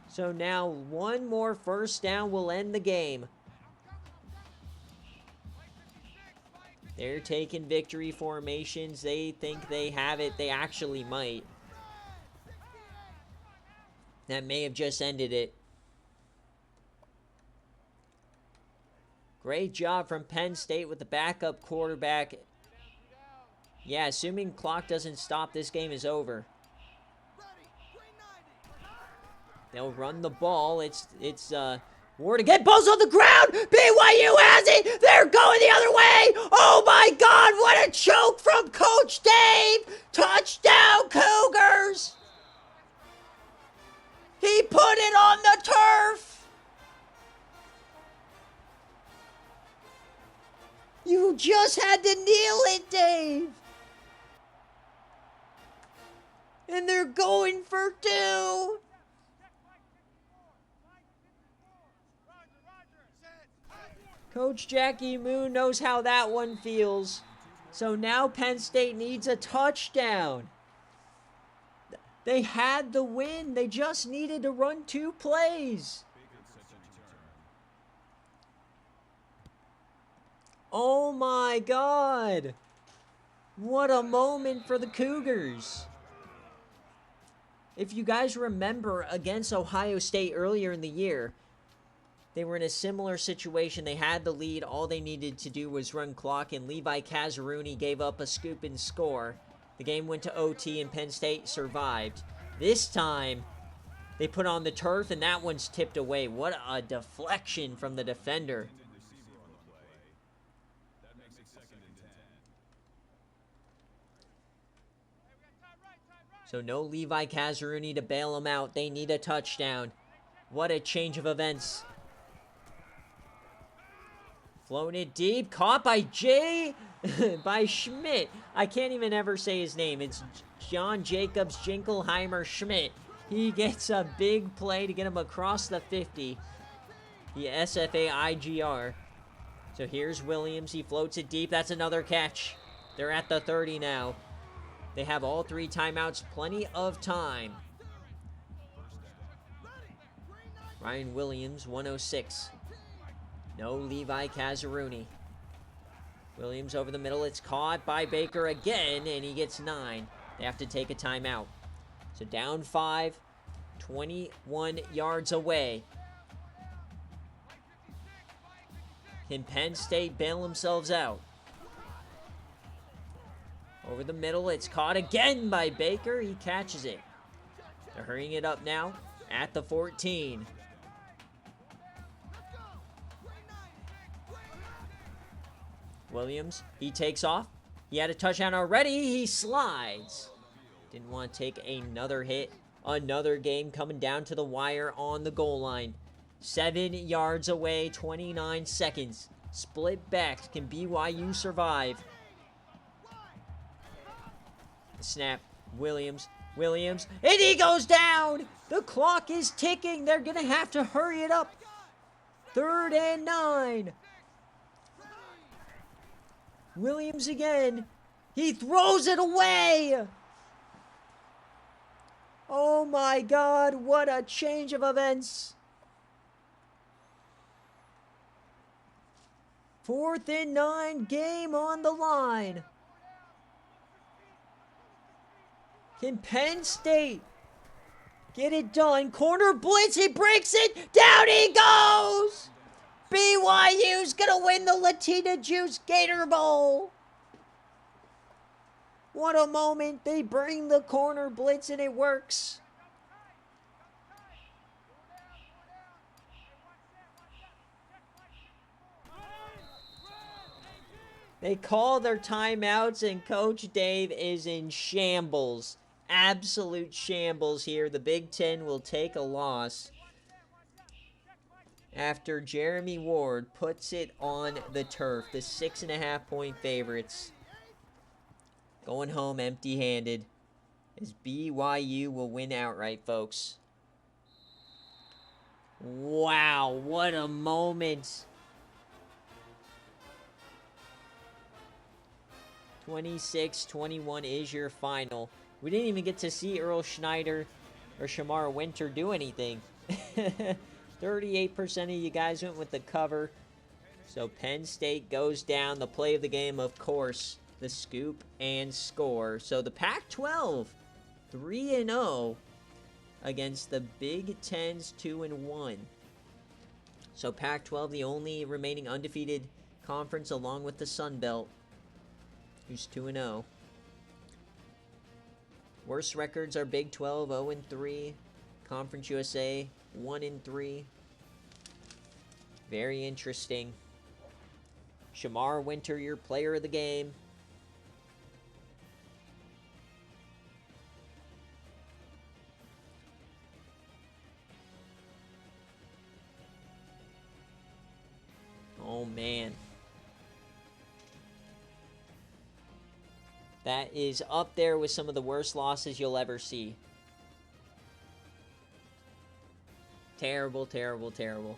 [SPEAKER 1] So now one more first down will end the game. They're taking victory formations. They think they have it. They actually might. That may have just ended it. Great job from Penn State with the backup quarterback. Yeah, assuming clock doesn't stop, this game is over. They'll run the ball. It's Ward again. Ball's on the ground. BYU has it. They're going the other way. Oh my God, what a choke from Coach Dave. Touchdown, Cougars. He put it on the turf. You just had to kneel it, Dave. And they're going for 2. Coach Jackie Moon knows how that one feels. So now Penn State needs a touchdown. They had the win. They just needed to run 2 plays. Oh my God. What a moment for the Cougars. If you guys remember against Ohio State earlier in the year, they were in a similar situation. They had the lead. All they needed to do was run clock, and Levi Kazaruni gave up a scoop and score. The game went to OT, and Penn State survived. This time, they put on the turf, and that one's tipped away. What a deflection from the defender. So no Levi Kazaruni to bail them out. They need a touchdown. What a change of events. Flown it deep. Caught by by Schmidt. I can't even ever say his name. It's John Jacobs Jinkelheimer Schmidt. He gets a big play to get him across the 50. The SFA IGR. So here's Williams. He floats it deep. That's another catch. They're at the 30 now. They have all 3 timeouts. Plenty of time. Ryan Williams, 106. No Levi Kazaruni. Williams over the middle. It's caught by Baker again, and he gets 9. They have to take a timeout. So down 5, 21 yards away. Can Penn State bail themselves out? Over the middle, it's caught again by Baker. He catches it. They're hurrying it up now at the 14. Williams, he takes off. He had a touchdown already. He slides. Didn't want to take another hit. Another game coming down to the wire on the goal line. 7 yards away, 29 seconds. Split backs. Can BYU survive? Snap. Williams, and he goes down. The clock is ticking. They're going to have to hurry it up. 3rd and 9. Williams again. He throws it away. Oh my God, what a change of events. 4th and 9, game on the line. Can Penn State get it done? Corner blitz, he breaks it, down he goes! BYU's gonna win the Latina Juice Gator Bowl. What a moment. They bring the corner blitz and it works. They call their timeouts and Coach Dave is in shambles. Absolute shambles here. The Big Ten will take a loss after Jeremy Ward puts it on the turf. The 6.5-point favorites going home empty-handed as BYU will win outright, folks. Wow, what a moment. 26-21 is your final. We didn't even get to see Earl Schneider or Shamar Winter do anything. 38% of you guys went with the cover. So Penn State goes down. The play of the game, of course, the scoop and score. So the Pac-12, 3-0 against the Big Ten's 2-1. So Pac-12, the only remaining undefeated conference along with the Sun Belt, who's 2-0. Worst records are Big 12, 0-3. Conference USA, 1-3. Very interesting. Shamar Winter, your player of the game. Oh, man. That is up there with some of the worst losses you'll ever see. Terrible, terrible, terrible.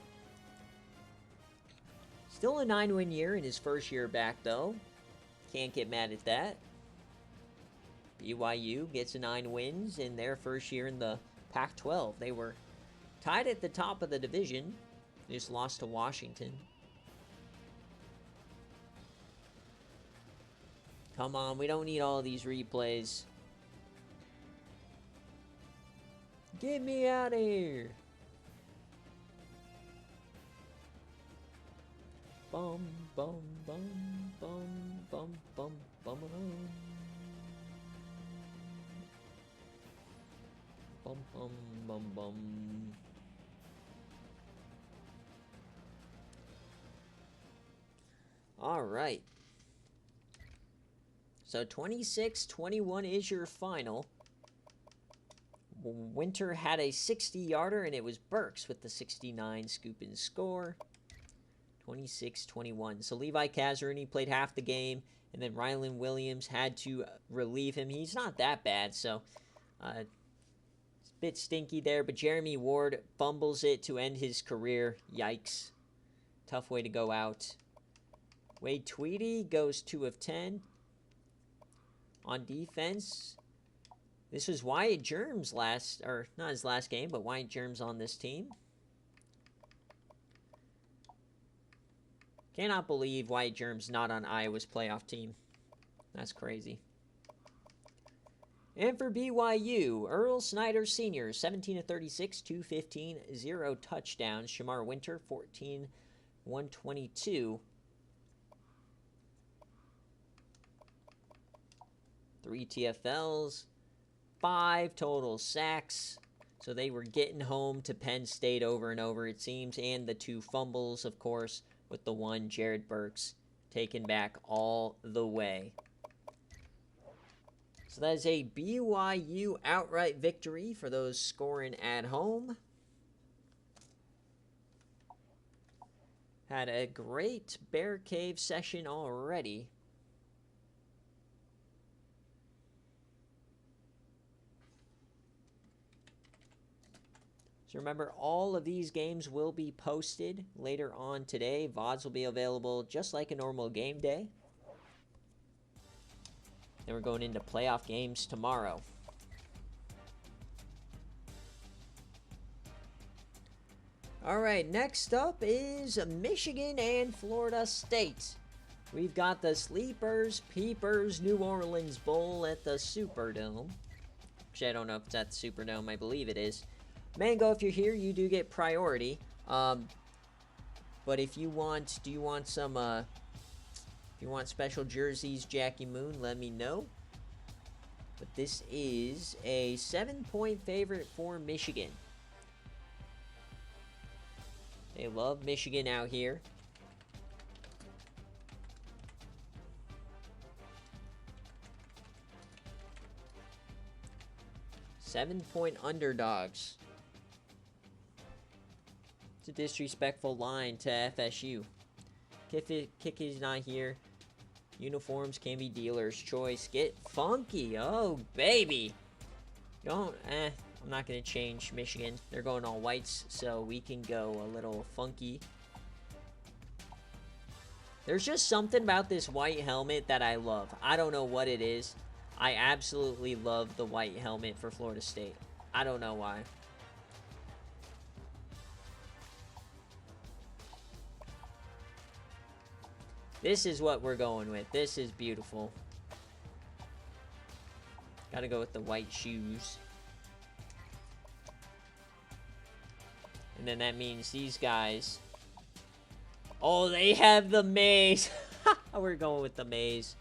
[SPEAKER 1] Still a 9-win year in his first year back, though. Can't get mad at that. BYU gets 9 wins in their first year in the Pac-12. They were tied at the top of the division. They just lost to Washington. Come on, we don't need all these replays. Get me out of here. Bum, bum, bum, bum, bum, bum, bum, bum, bum, bum, bum. All right. So 26-21 is your final. Winter had a 60-yarder, and it was Burks with the 69 scoop and score. 26-21. So Levi Kazaruni played half the game, and then Rylan Williams had to relieve him. He's not that bad, so it's a bit stinky there. But Jeremy Ward fumbles it to end his career. Yikes. Tough way to go out. Wade Tweedy goes 2 of 10. On defense, this was Wyatt Germs last, or not his last game, but Wyatt Germs on this team. Cannot believe Wyatt Germs not on Iowa's playoff team. That's crazy. And for BYU, Earl Snyder Sr., 17 of 36, 215, 0 touchdowns. Shamar Winter, 14, 122. 3 TFLs, 5 total sacks. So they were getting home to Penn State over and over, it seems. And the 2 fumbles, of course, with the one Jared Burks taken back all the way. So that is a BYU outright victory for those scoring at home. Had a great BearCave session already. So remember, all of these games will be posted later on today. VODs will be available just like a normal game day. Then we're going into playoff games tomorrow. All right, next up is Michigan and Florida State. We've got the Sleepers Peepers New Orleans Bowl at the Superdome. Actually, I don't know if it's at the Superdome. I believe it is. Mango, if you're here, you do get priority. But if you want, do you want some, if you want special jerseys, Jackie Moon, let me know. But this is a 7-point favorite for Michigan. They love Michigan out here. Seven-point underdogs. It's a disrespectful line to FSU. Kiki's not here. Uniforms can be dealer's choice. Get funky. Oh, baby. I'm not going to change Michigan. They're going all whites, so we can go a little funky. There's just something about this white helmet that I love. I don't know what it is. I absolutely love the white helmet for Florida State. I don't know why. This is what we're going with. This is beautiful. Gotta go with the white shoes. And then that means these guys. Oh, they have the maize. We're going with the maize.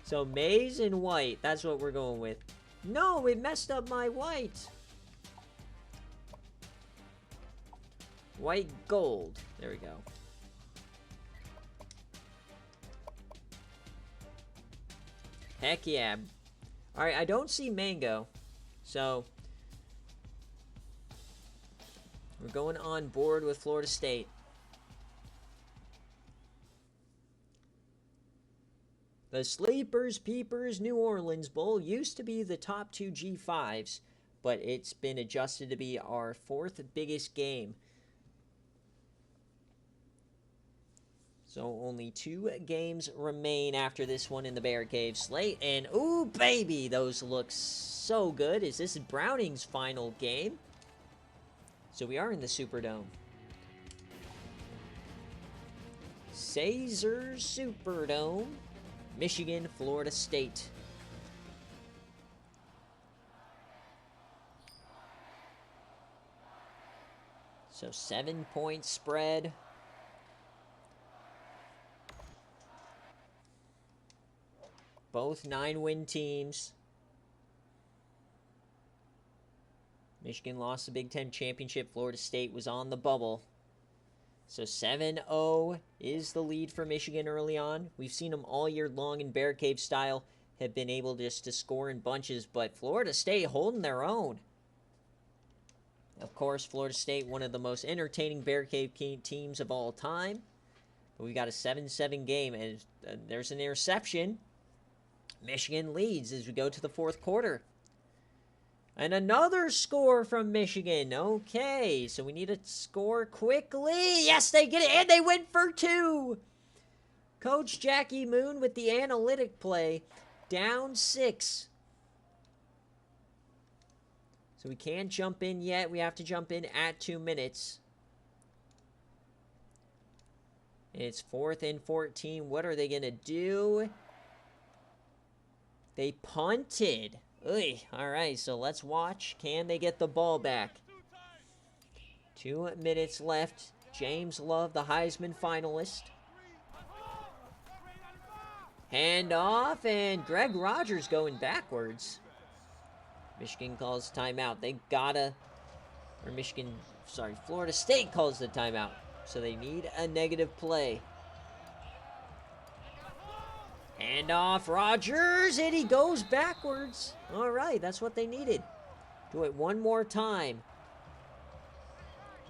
[SPEAKER 1] So maize and white. That's what we're going with. No, it messed up my white. White gold. There we go. Heck yeah. Alright, I don't see Mango. So we're going on board with Florida State. The Sleepers Peepers New Orleans Bowl used to be the top 2 G5s, but it's been adjusted to be our 4th biggest game. So only 2 games remain after this one in the BearCave slate. And, ooh, baby, those look so good. Is this Browning's final game? So we are in the Superdome. Caesars Superdome. Michigan, Florida State. So 7-point spread. Both 9-win teams. Michigan lost the Big Ten championship. Florida State was on the bubble. So 7-0 is the lead for Michigan early on. We've seen them all year long in BearCave style. Have been able just to score in bunches. But Florida State holding their own. Of course, Florida State, one of the most entertaining BearCave teams of all time. But we got a 7-7 game. And there's an interception. Michigan leads as we go to the 4th quarter. And another score from Michigan. Okay, so we need to score quickly. Yes, they get it, and they went for 2. Coach Jackie Moon with the analytic play. Down 6. So we can't jump in yet. We have to jump in at 2 minutes. It's 4th and 14. What are they going to do? They punted. Oy. All right, so let's watch. Can they get the ball back? 2 minutes left. James Love, the Heisman finalist. Hand off, and Greg Rogers going backwards. Michigan calls timeout. They gotta, Florida State calls the timeout. So they need a negative play. Hand off, Rogers, and he goes backwards. All right, that's what they needed. Do it one more time.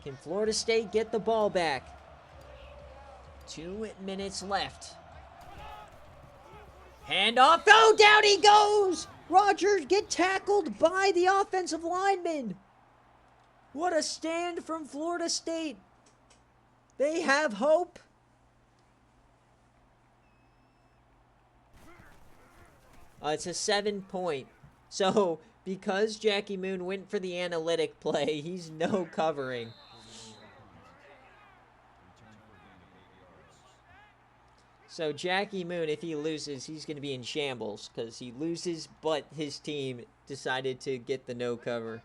[SPEAKER 1] Can Florida State get the ball back? 2 minutes left. Hand off. Oh, down he goes. Rogers get tackled by the offensive lineman. What a stand from Florida State. They have hope. It's a 7-point. So, because Jackie Moon went for the analytic play, he's no covering. So, Jackie Moon, if he loses, he's going to be in shambles. Because he loses, but his team decided to get the no cover.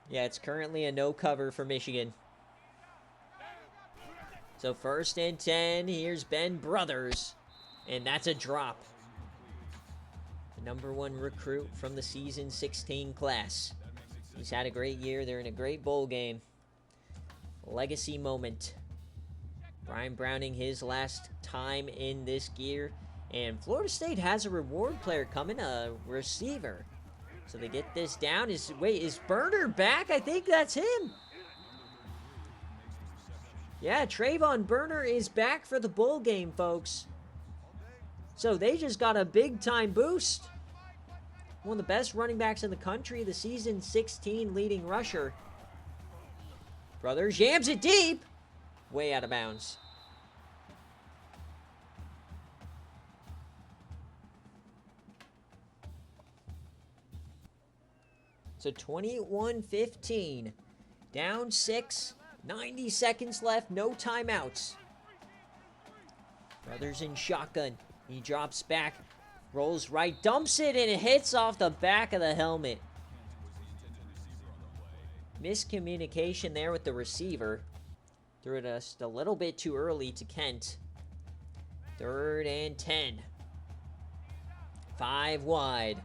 [SPEAKER 1] Yeah, it's currently a no cover for Michigan. So, 1st and 10. Here's Ben Brothers. And that's a drop. Number 1 recruit from the season 16 class. He's had a great year. They're in a great bowl game. Legacy moment. Brian Browning, his last time in this gear. And Florida State has a reward player coming, a receiver. So they get this down. Is Burner back? I think that's him. Yeah, Trayvon Burner is back for the bowl game, folks. So they just got a big-time boost. One of the best running backs in the country, the season 16 leading rusher. Brothers jams it deep. Way out of bounds. So 21-15. Down 6. 90 seconds left. No timeouts. Brothers in shotgun. He drops back. Rolls right, dumps it, and it hits off the back of the helmet. Miscommunication there with the receiver. Threw it just a little bit too early to Kent. 3rd and 10. 5 wide.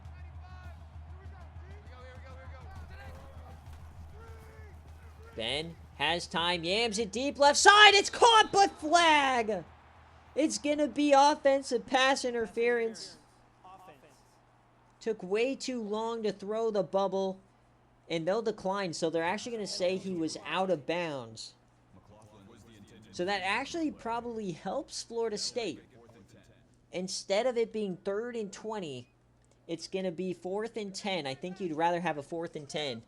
[SPEAKER 1] Ben has time, yams it deep left side. It's caught, but flag. It's going to be offensive pass interference. Took way too long to throw the bubble, and they'll decline, so they're actually going to say he was out of bounds. So that actually probably helps Florida State. Instead of it being 3rd and 20, it's going to be 4th and 10. I think you'd rather have a 4th and 10.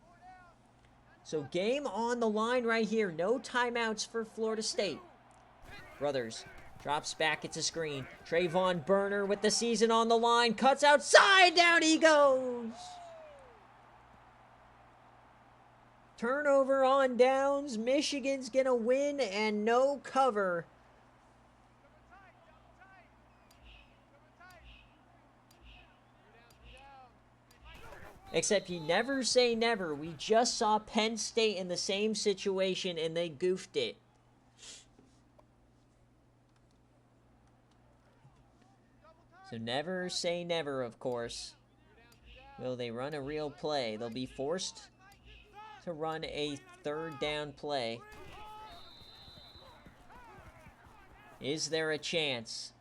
[SPEAKER 1] So game on the line right here. No timeouts for Florida State. Brothers drops back. It's a screen. Trayvon Burner with the season on the line. Cuts outside. Down he goes. Turnover on downs. Michigan's going to win and no cover. Except you never say never. We just saw Penn State in the same situation and they goofed it. So never say never, of course. Will they run a real play? They'll be forced to run a third down play. Is there a chance?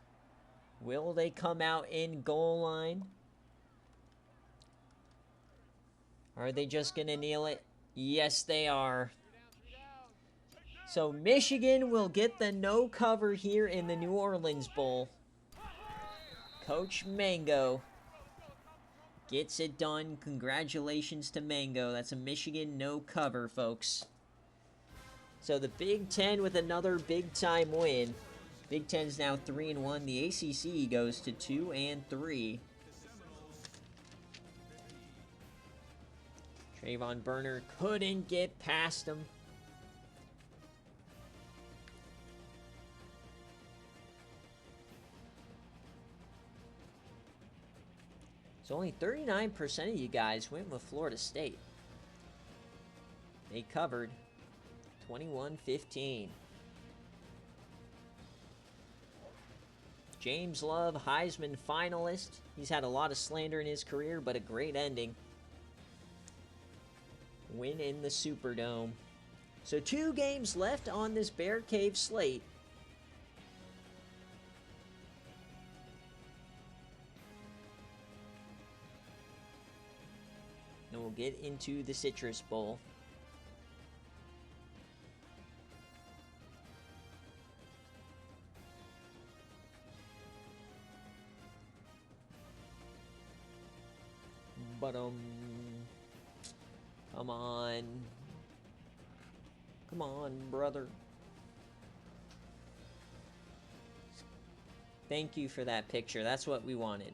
[SPEAKER 1] Will they come out in goal line? Are they just going to kneel it? Yes, they are. So Michigan will get the no cover here in the New Orleans Bowl. Coach Mango gets it done. Congratulations to Mango. That's a Michigan no cover, folks. So the Big Ten with another big-time win. Big Ten's now 3-1. The ACC goes to 2-3. Trayvon Burner couldn't get past him. So only 39% of you guys went with Florida State. They covered 21-15. James Love, Heisman finalist. He's had a lot of slander in his career, but a great ending. Win in the Superdome. So 2 games left on this BearCave slate. And we'll get into the Citrus Bowl. But come on. Come on, brother. Thank you for that picture. That's what we wanted.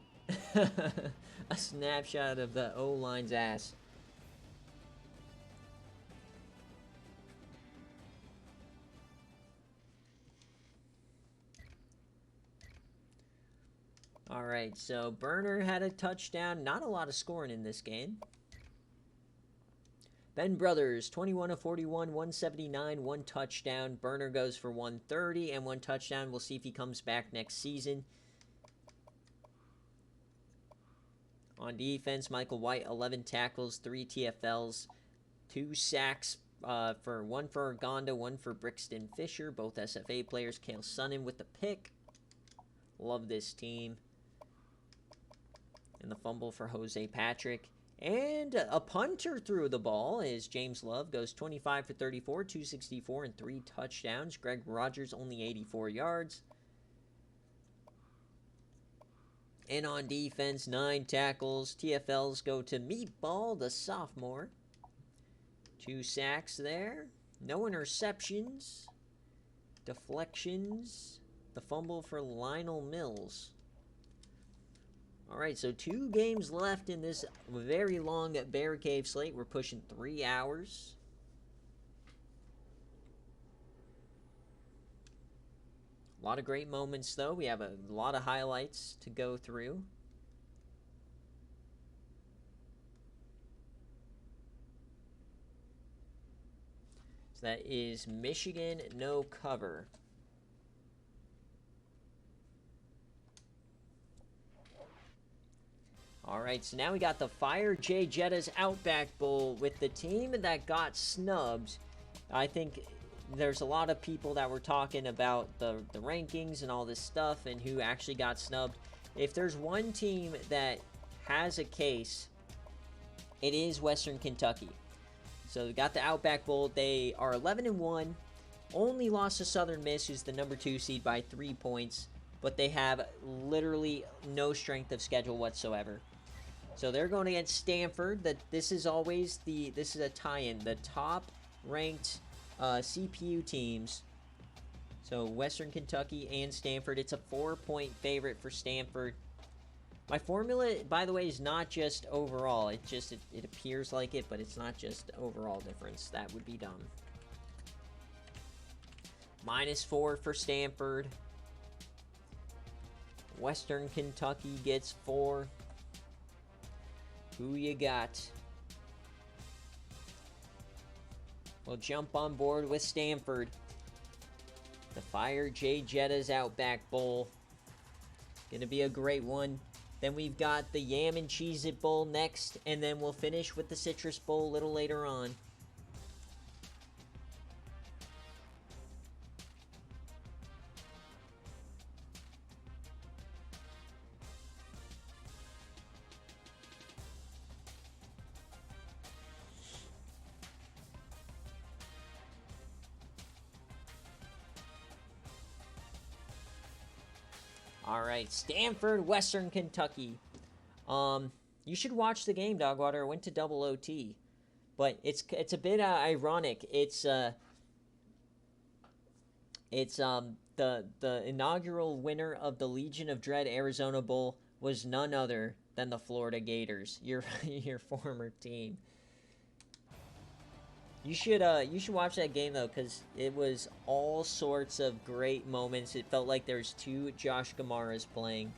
[SPEAKER 1] A snapshot of the O-line's ass. Alright, so Burner had a touchdown. Not a lot of scoring in this game. Ben Brothers, 21 of 41, 179, 1 touchdown. Burner goes for 130 and 1 touchdown. We'll see if he comes back next season. On defense, Michael White, 11 tackles, 3 TFLs, 2 sacks, one for Arganda, 1 for Brixton Fisher. Both SFA players. Cale Sonnen with the pick. Love this team. And the fumble for Jose Patrick. And a punter threw the ball as James Love goes 25 for 34, 264, and 3 touchdowns. Greg Rogers only 84 yards. And on defense, 9 tackles. TFLs go to Meatball, the sophomore. 2 sacks there. No interceptions. Deflections. The fumble for Lionel Mills. Alright, so 2 games left in this very long BearCave slate. We're pushing 3 hours. A lot of great moments, though. We have a lot of highlights to go through. So that is Michigan no cover. Alright, so now we got the Fire J Jetta's Outback Bowl with the team that got snubbed. I think there's a lot of people that were talking about the rankings and all this stuff and who actually got snubbed. If there's one team that has a case, it is Western Kentucky. So we got the Outback Bowl. They are 11-1. Only lost to Southern Miss, who's the number 2 seed, by 3 points. But they have literally no strength of schedule whatsoever. So they're going against Stanford. This is always a tie-in. The top ranked CPU teams. So Western Kentucky and Stanford. It's a 4-point favorite for Stanford. My formula, by the way, is not just overall. It appears like it, but it's not just overall difference. That would be dumb. -4 for Stanford. Western Kentucky gets 4. Who you got? We'll jump on board with Stanford. The Fire J Jetta's Outback Bowl. Gonna be a great one. Then we've got the Yam and Cheez-It Bowl next, and then we'll finish with the Citrus Bowl a little later on. All right, Stanford, Western Kentucky. You should watch the game, Dogwater. It went to double OT, but it's a bit ironic. It's the inaugural winner of the Legion of Dread Arizona Bowl was none other than the Florida Gators, your former team. You should watch that game though, because it was all sorts of great moments. It felt like there's 2 Josh Gamaras playing.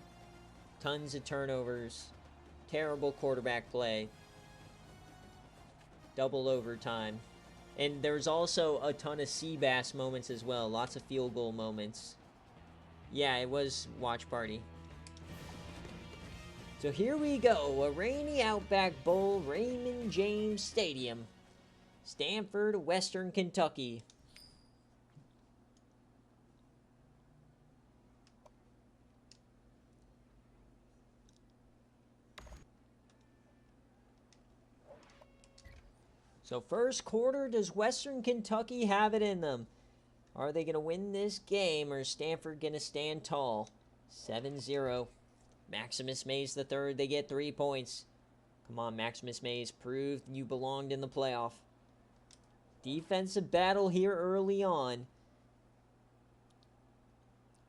[SPEAKER 1] Tons of turnovers. Terrible quarterback play. Double overtime. And there's also a ton of Seabass moments as well. Lots of field goal moments. Yeah, it was watch party. So here we go. A rainy Outback Bowl, Raymond James Stadium. Stanford, Western Kentucky. So first quarter, does Western Kentucky have it in them? Are they going to win this game, or is Stanford going to stand tall? 7-0. Maximus Mays III, they get 3 points. Come on, Maximus Mays, prove you belonged in the playoff. Defensive battle here early on.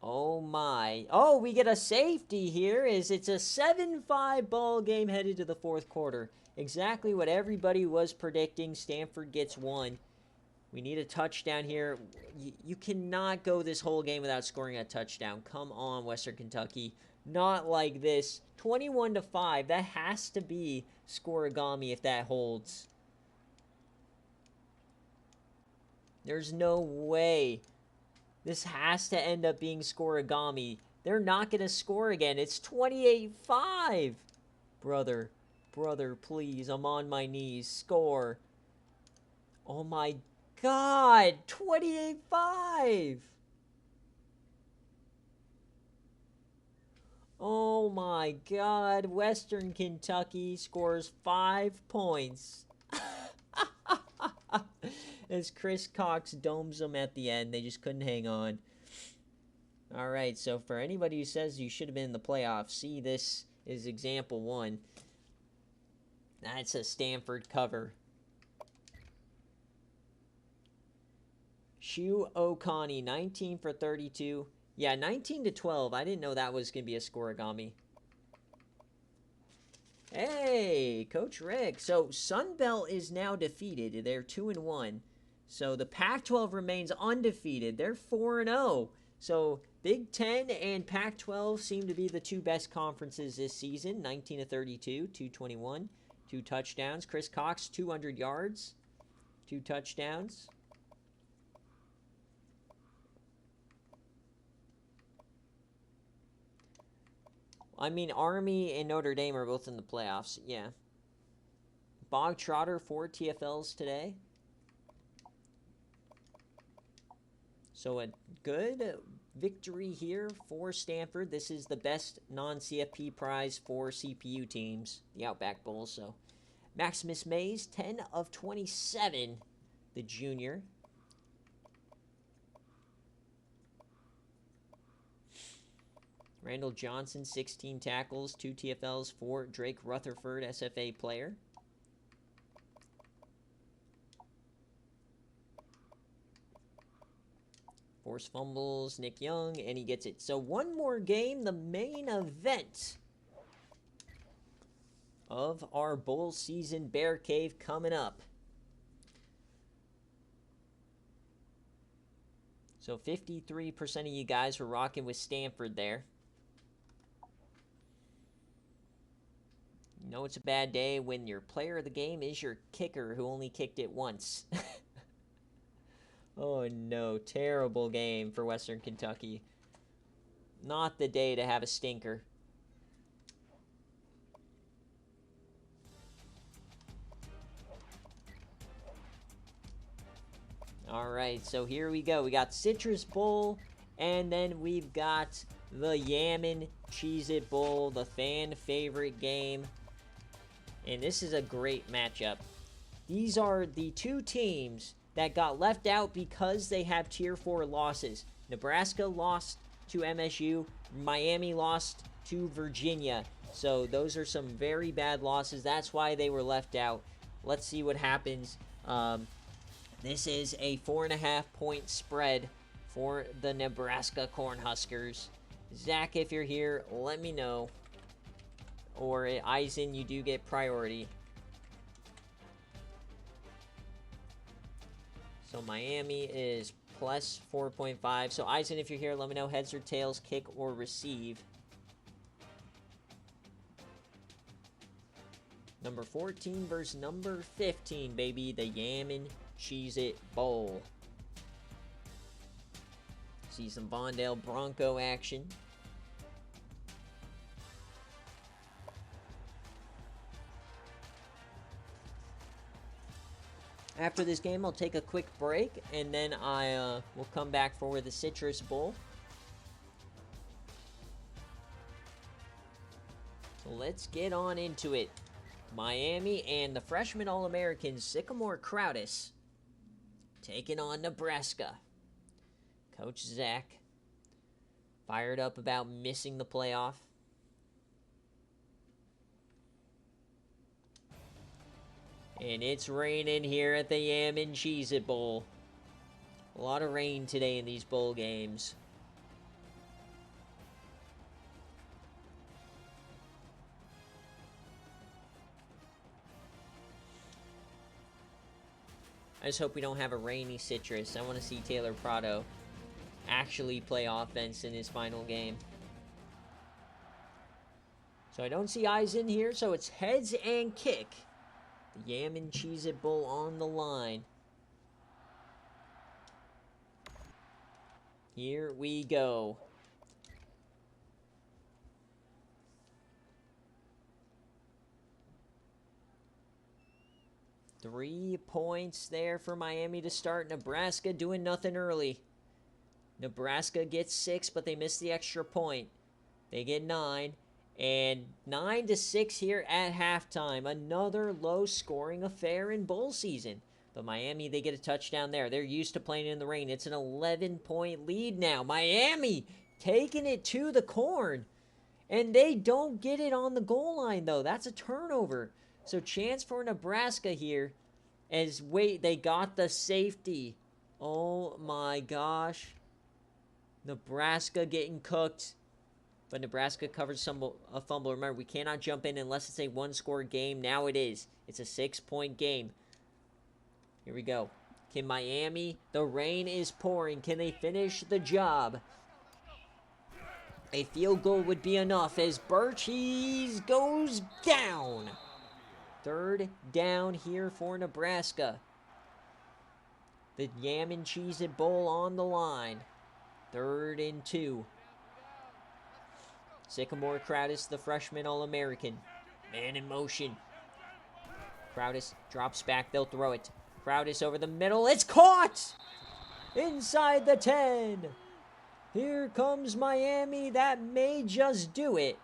[SPEAKER 1] Oh my. Oh, we get a safety here. It's a 7-5 ball game headed to the fourth quarter. Exactly what everybody was predicting. Stanford gets 1. We need a touchdown here. You cannot go this whole game without scoring a touchdown. Come on, Western Kentucky. Not like this. 21-5. That has to be scoregami if that holds. There's no way. This has to end up being scoregami. They're not going to score again. It's 28-5. Brother, please. I'm on my knees. Score. Oh my God. 28-5. Oh my God. Western Kentucky scores 5 points. As Chris Cox domes them at the end. They just couldn't hang on. All right, so for anybody who says you should have been in the playoffs, see, this is example 1. That's a Stanford cover. Shu Okani, 19 for 32. Yeah, 19-12. I didn't know that was going to be a scoregami. Hey, Coach Rick. So Sunbelt is now defeated. They're 2-1. So the Pac-12 remains undefeated. They're 4-0. So Big Ten and Pac-12 seem to be the 2 best conferences this season. 19-32, 221, 2 touchdowns. Chris Cox, 200 yards, 2 touchdowns. I mean, Army and Notre Dame are both in the playoffs. Yeah. Bog Trotter, 4 TFLs today. So a good victory here for Stanford. This is the best non-CFP prize for CPU teams, the Outback Bowl. So Maximus Mays, 10 of 27, the junior. Randall Johnson, 16 tackles, 2 TFLs for Drake Rutherford, SFA player. Force fumbles, Nick Young, and he gets it. So one more game, the main event of our bowl season Bear Cave coming up. So 53% of you guys were rocking with Stanford there. You know it's a bad day when your player of the game is your kicker who only kicked it once. Oh no, terrible game for Western Kentucky. Not the day to have a stinker. Alright, so here we go. We got Citrus Bowl, and then we've got the Yamin Cheez-It Bowl, the fan favorite game. And this is a great matchup. These are the two teams that got left out because they have Tier 4 losses. Nebraska lost to MSU. Miami lost to Virginia. So those are some very bad losses. That's why they were left out. Let's see what happens. This is a 4.5-point spread for the Nebraska Cornhuskers. Zach, if you're here, let me know. Or Eisen, you do get priority. So Miami is plus 4.5. So Eisen, if you're here, let me know heads or tails, kick or receive. Number 14 versus number 15, baby. The Yamin Cheez-It Bowl. See some Bondale Bronco action. After this game, I'll take a quick break, and then I will come back for the Citrus Bowl. So let's get on into it. Miami and the freshman All-American Sycamore Crowdis taking on Nebraska. Coach Zach fired up about missing the playoff. And it's raining here at the Yamin Cheez-It Bowl. A lot of rain today in these bowl games. I just hope we don't have a rainy Citrus. I want to see Taylor Prado actually play offense in his final game. So I don't see eyes in here, so it's heads and kick. The Yamin Cheez-It Bowl on the line. Here we go. Three points there for Miami to start. Nebraska doing nothing early. Nebraska gets 6, but they miss the extra point. They get 9. And 9-6 here at halftime. Another low-scoring affair in bowl season. But Miami, they get a touchdown there. They're used to playing in the rain. It's an 11-point lead now. Miami taking it to the corn. And they don't get it on the goal line, though. That's a turnover. So chance for Nebraska here. As, wait, they got the safety. Oh, my gosh. Nebraska getting cooked. But Nebraska covers a fumble. Remember, we cannot jump in unless it's a one-score game. Now it is. It's a 6-point game. Here we go. Can Miami? The rain is pouring. Can they finish the job? A field goal would be enough as Birchies goes down. 3rd down here for Nebraska. The Yamin Cheez-It Bowl on the line. 3rd and 2. Sycamore Crowdis, the freshman All-American. Man in motion. Crowdis drops back. They'll throw it. Crowdis over the middle. It's caught! Inside the 10. Here comes Miami. That may just do it.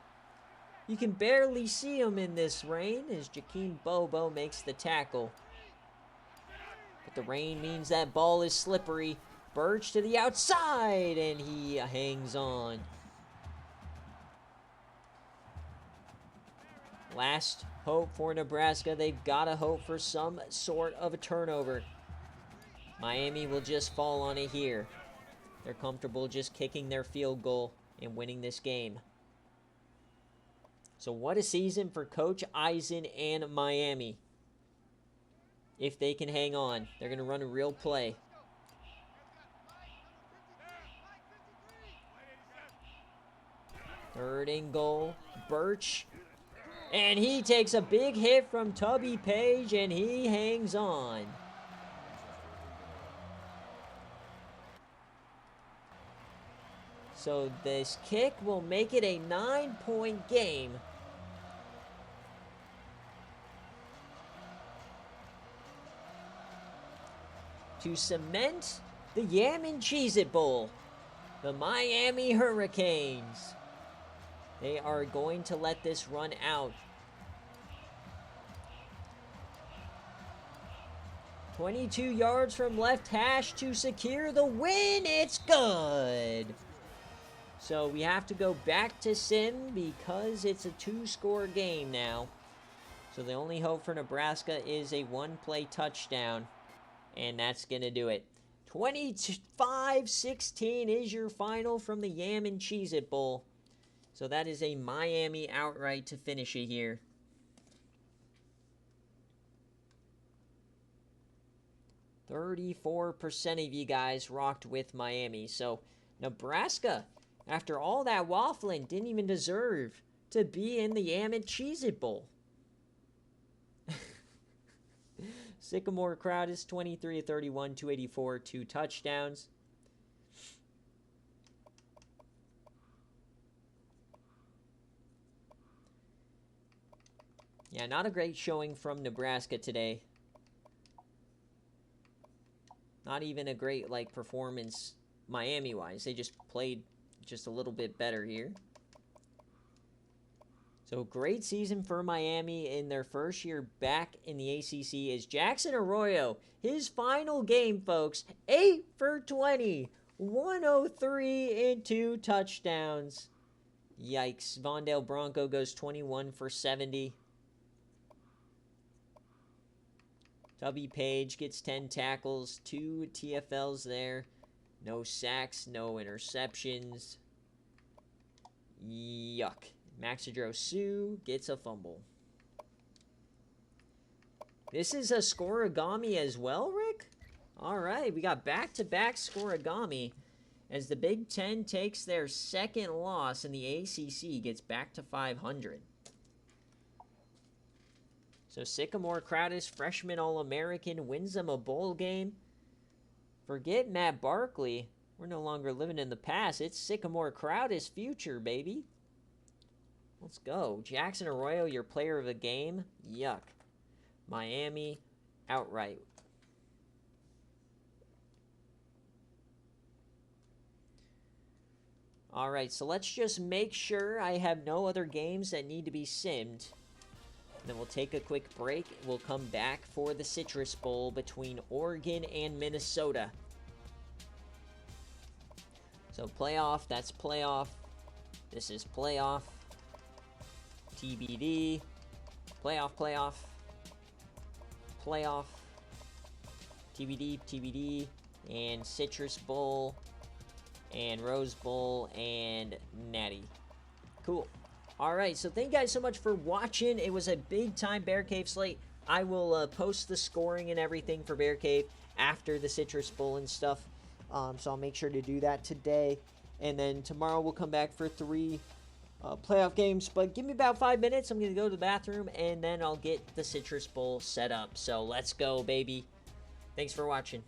[SPEAKER 1] You can barely see him in this rain as Jakeem Bobo makes the tackle. But the rain means that ball is slippery. Birch to the outside, and he hangs on. Last hope for Nebraska. They've got to hope for some sort of a turnover. Miami will just fall on it here. They're comfortable just kicking their field goal and winning this game. So what a season for Coach Eisen and Miami. If they can hang on, they're going to run a real play. Third and goal. Birch. And he takes a big hit from Tubby Page, and he hangs on. So this kick will make it a 9-point game. To cement the Yam and Cheez-It Bowl, the Miami Hurricanes. They are going to let this run out. 22 yards from left hash to secure the win. It's good. So we have to go back to sim because it's a 2-score game now. So the only hope for Nebraska is a 1-play touchdown. And that's going to do it. 25-16 is your final from the Yam and Cheez-It Bowl. So that is a Miami outright to finish it here. %34% of you guys rocked with Miami. So Nebraska, after all that waffling, didn't even deserve to be in the Yam and Cheez-It Bowl. Sycamore Crowd is 23 of 31, 284, 2 touchdowns. Yeah, not a great showing from Nebraska today. Not even a great, performance Miami-wise. They just played just a little bit better here. So, great season for Miami in their first year back in the ACC is Jackson Arroyo. His final game, folks, 8 for 20, 103 and 2 touchdowns. Yikes. Vondale Bronco goes 21 for 70. Tubby Page gets 10 tackles, 2 TFLs there. No sacks, no interceptions. Yuck. Maxidro Sue gets a fumble. This is a scoregami as well, Rick? All right, we got back-to-back scoregami as the Big Ten takes their second loss and the ACC gets back to 500. So Sycamore Crowdis, freshman All-American, wins them a bowl game. Forget Matt Barkley. We're no longer living in the past. It's Sycamore Crowdis' future, baby. Let's go. Jackson Arroyo, your player of the game. Yuck. Miami, outright. All right, so let's just make sure I have no other games that need to be simmed. Then we'll take a quick break. We'll come back for the Citrus Bowl between Oregon and Minnesota. So playoff, that's playoff. This is playoff. TBD. Playoff, playoff. Playoff. TBD, TBD. And Citrus Bowl. And Rose Bowl. And Natty. Cool. Alright, so thank you guys so much for watching. It was a big-time BearCave slate. I will post the scoring and everything for BearCave after the Citrus Bowl and stuff. So I'll make sure to do that today. And then tomorrow we'll come back for 3 playoff games. But give me about 5 minutes. I'm going to go to the bathroom, and then I'll get the Citrus Bowl set up. So let's go, baby. Thanks for watching.